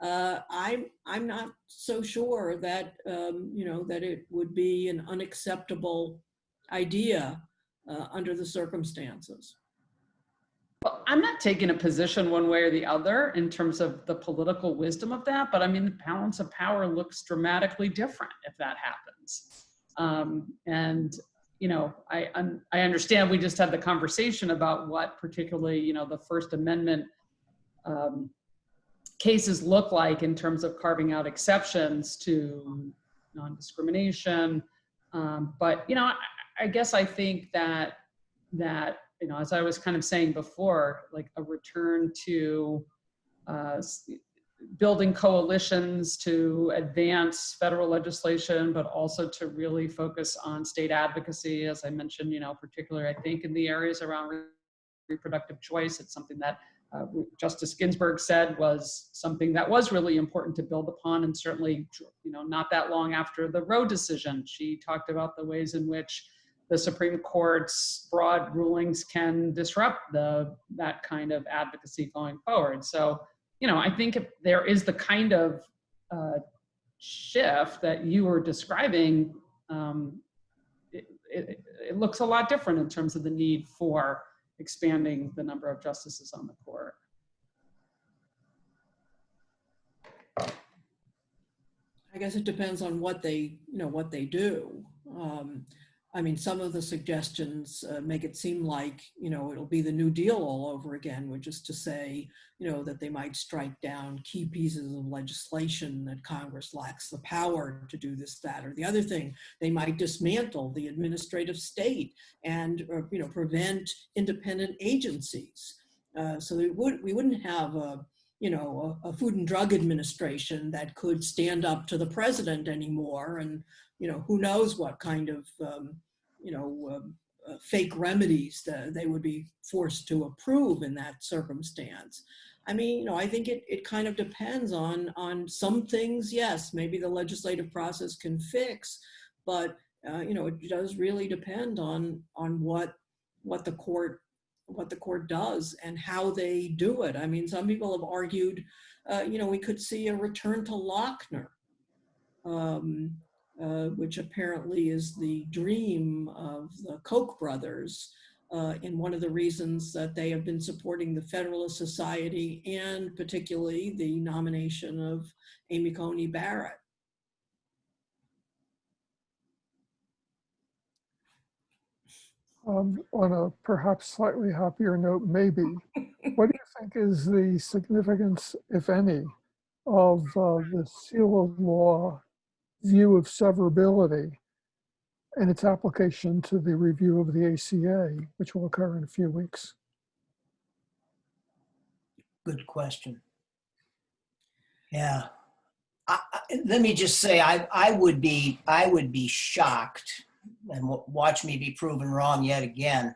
I'm not so sure that, that it would be an unacceptable idea under the circumstances. Well, I'm not taking a position one way or the other in terms of the political wisdom of that, but I mean, the balance of power looks dramatically different if that happens. I understand we just had the conversation about what particularly, the First Amendment cases look like in terms of carving out exceptions to non-discrimination. But, I guess I think that as I was kind of saying before, like a return to building coalitions to advance federal legislation, but also to really focus on state advocacy, as I mentioned, particularly I think in the areas around reproductive choice. It's something that Justice Ginsburg said was something that was really important to build upon, and certainly, not that long after the Roe decision, she talked about the ways in which the Supreme Court's broad rulings can disrupt that kind of advocacy going forward. So, I think if there is the kind of shift that you were describing, it looks a lot different in terms of the need for expanding the number of justices on the court. I guess it depends on what they do. Some of the suggestions make it seem like, it'll be the New Deal all over again, which is to say, that they might strike down key pieces of legislation that Congress lacks the power to do this, that, or the other thing. They might dismantle the administrative state and, prevent independent agencies. So we wouldn't have a Food and Drug Administration that could stand up to the president anymore, and who knows what kind of fake remedies that they would be forced to approve in that circumstance. I think it kind of depends on some things. Yes, maybe the legislative process can fix, but it does really depend on what the court does and how they do it. Some people have argued, we could see a return to Lochner, which apparently is the dream of the Koch brothers, and one of the reasons that they have been supporting the Federalist Society and particularly the nomination of Amy Coney Barrett. On a perhaps slightly happier note, maybe, what do you think is the significance, if any, of the seal of law view of severability and its application to the review of the ACA, which will occur in a few weeks? Good question. Yeah. Let me just say, I would be shocked, and watch me be proven wrong yet again,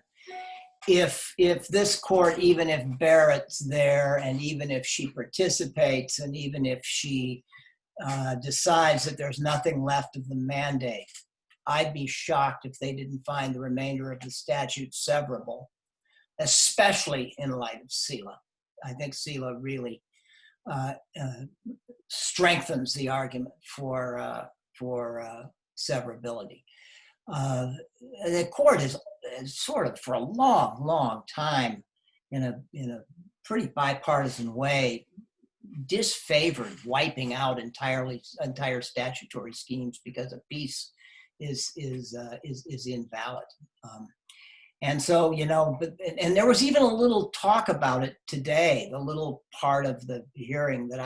if this court, even if Barrett's there, and even if she participates, and even if she decides that there's nothing left of the mandate, I'd be shocked if they didn't find the remainder of the statute severable, especially in light of SELA. I think SELA really strengthens the argument for severability. The court is sort of, for a long, long time, in a pretty bipartisan way, disfavored wiping out entire statutory schemes because a piece is invalid. And so, you know, and there was even a little talk about it today, the little part of the hearing that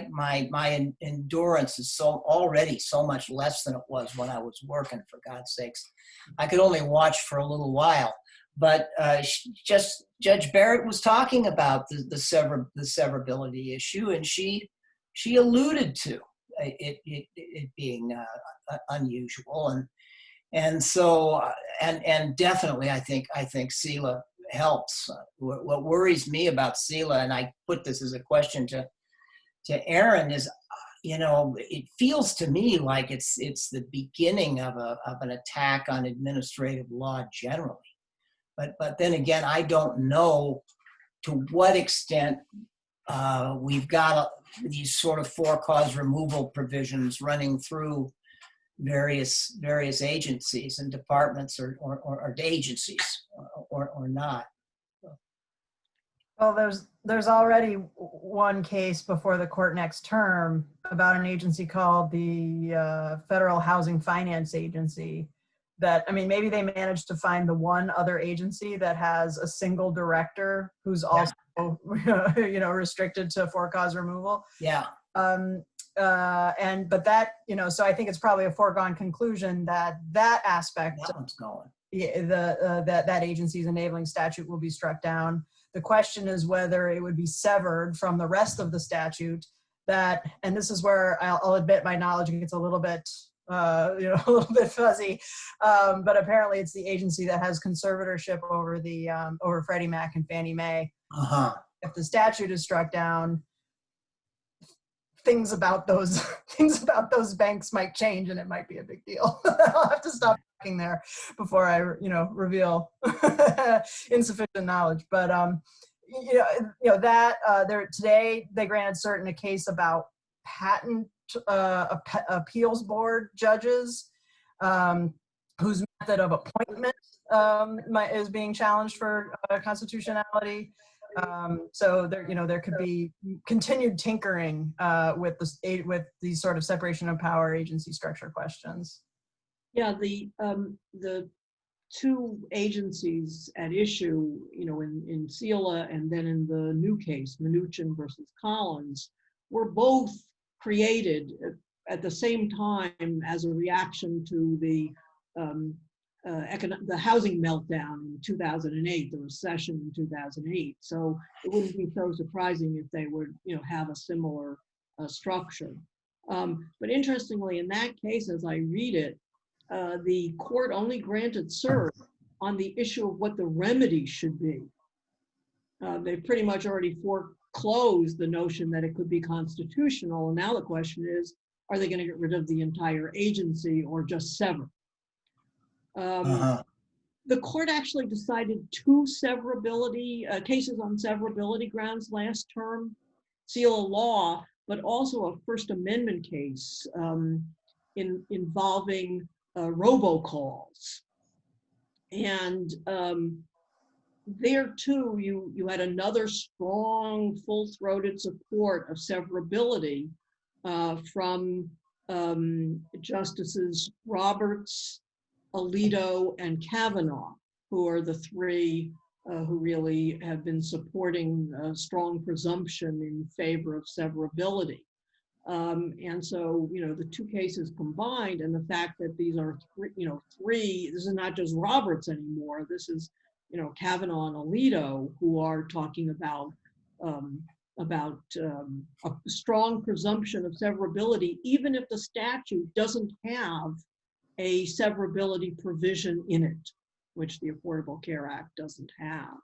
my endurance is already so much less than it was when I was working, for God's sakes. I could only watch for a little while. But Judge Barrett was talking about the severability issue, and she alluded to it being unusual, and so and definitely I think SELA helps. What worries me about SELA, and I put this as a question to Erin, is, you know, it feels to me like it's the beginning of an attack on administrative law generally. But then again, I don't know to what extent we've got these sort of for-cause removal provisions running through various agencies and departments or agencies or not. Well, there's already one case before the court next term about an agency called the Federal Housing Finance Agency. That, I mean, maybe they managed to find the one other agency that has a single director who's also, you know, restricted to for-cause removal. Yeah. But that, you know, so I think it's probably a foregone conclusion that aspect, that one's going. That agency's enabling statute will be struck down. The question is whether it would be severed from the rest of the statute. That, and this is where I'll admit my knowledge gets a little bit, a little bit fuzzy, but apparently it's the agency that has conservatorship over the over Freddie Mac and Fannie Mae. If the statute is struck down, things about those banks might change, and it might be a big deal. I'll have to stop talking there before I reveal insufficient knowledge. But today they granted cert in a case about patent appeals board judges whose method of appointment is being challenged for constitutionality. So there could be continued tinkering with these sort of separation of power agency structure questions. Yeah, the two agencies at issue, in SELA and then in the new case, Mnuchin versus Collins, were both created at the same time as a reaction to the housing meltdown in 2008, the recession in 2008. So it wouldn't be so surprising if they would, have a similar structure. But interestingly, in that case, as I read it, the court only granted cert on the issue of what the remedy should be. They pretty much already foreclosed the notion that it could be constitutional. And now the question is, are they going to get rid of the entire agency or just sever? The court actually decided two severability cases on severability grounds last term, SELA law, but also a First Amendment case involving robocalls. And there too, you had another strong, full-throated support of severability from Justices Roberts, Alito, and Kavanaugh, who are the three who really have been supporting a strong presumption in favor of severability. And so, the two cases combined, and the fact that these are three, this is not just Roberts anymore, this is, Kavanaugh and Alito, who are talking about a strong presumption of severability, even if the statute doesn't have a severability provision in it. which the Affordable Care Act doesn't have.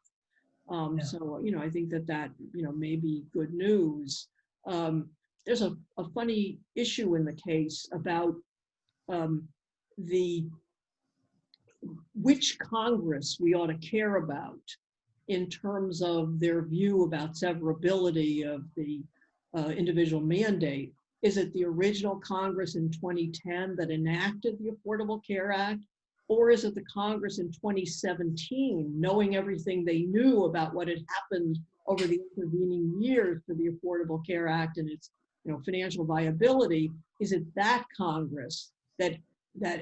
Yeah. So, I think that, may be good news. There's a funny issue in the case about which Congress we ought to care about in terms of their view about severability of the individual mandate. Is it the original Congress in 2010 that enacted the Affordable Care Act? Or is it the Congress in 2017, knowing everything they knew about what had happened over the intervening years for the Affordable Care Act and its financial viability? Is it that Congress that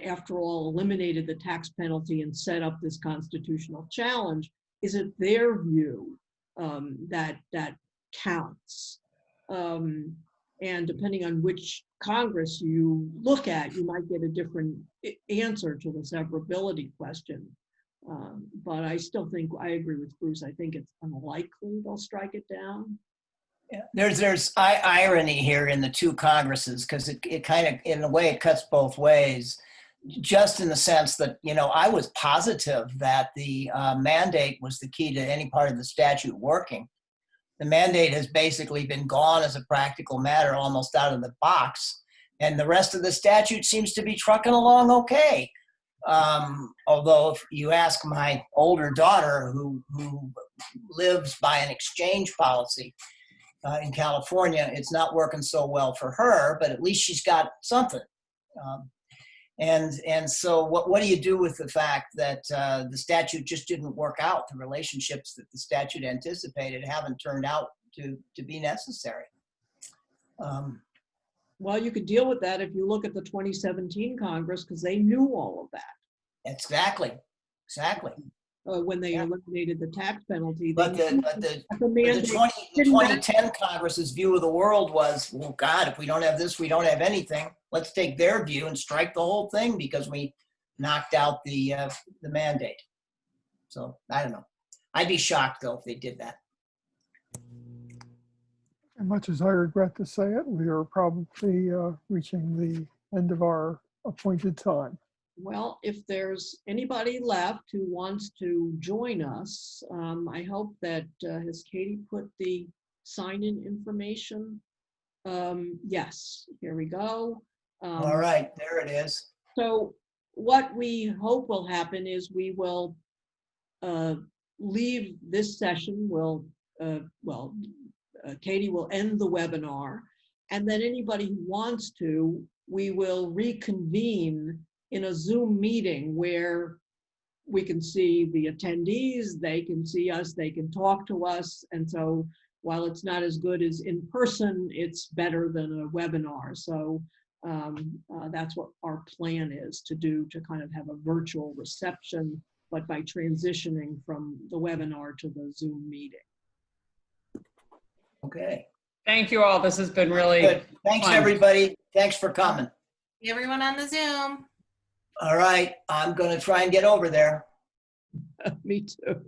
after all eliminated the tax penalty and set up this constitutional challenge? Is it their view that counts? And depending on which Congress you look at, you might get a different answer to the severability question. But I still think, I agree with Bruce, I think it's unlikely they'll strike it down. Yeah. There's irony here in the two Congresses, because it kind of, in a way, it cuts both ways, just in the sense that, I was positive that the mandate was the key to any part of the statute working. The mandate has basically been gone as a practical matter, almost out of the box. And the rest of the statute seems to be trucking along okay. Although if you ask my older daughter, who lives by an exchange policy in California, it's not working so well for her, but at least she's got something. And so what do you do with the fact that the statute just didn't work out? The relationships that the statute anticipated haven't turned out to be necessary. Well, you could deal with that if you look at the 2017 Congress, because they knew all of that. Exactly. When they eliminated the tax penalty. But the 2010 Congress's view of the world was, well, God, if we don't have this, we don't have anything. Let's take their view and strike the whole thing because we knocked out the mandate. So I don't know. I'd be shocked though if they did that. As much as I regret to say it, we are probably reaching the end of our appointed time. Well, if there's anybody left who wants to join us, I hope that, has Katie put the sign-in information? Yes, here we go. All right, there it is. So what we hope will happen is we will leave this session. Katie will end the webinar, and then anybody who wants to, we will reconvene in a Zoom meeting where we can see the attendees, they can see us, they can talk to us. And so while it's not as good as in person, it's better than a webinar. So that's what our plan is to do, to kind of have a virtual reception, but by transitioning from the webinar to the Zoom meeting. Okay. Thank you all. This has been really good. Thanks, fun. everybody. Thanks for coming. Everyone on the Zoom. All right, I'm going to try and get over there. Me too.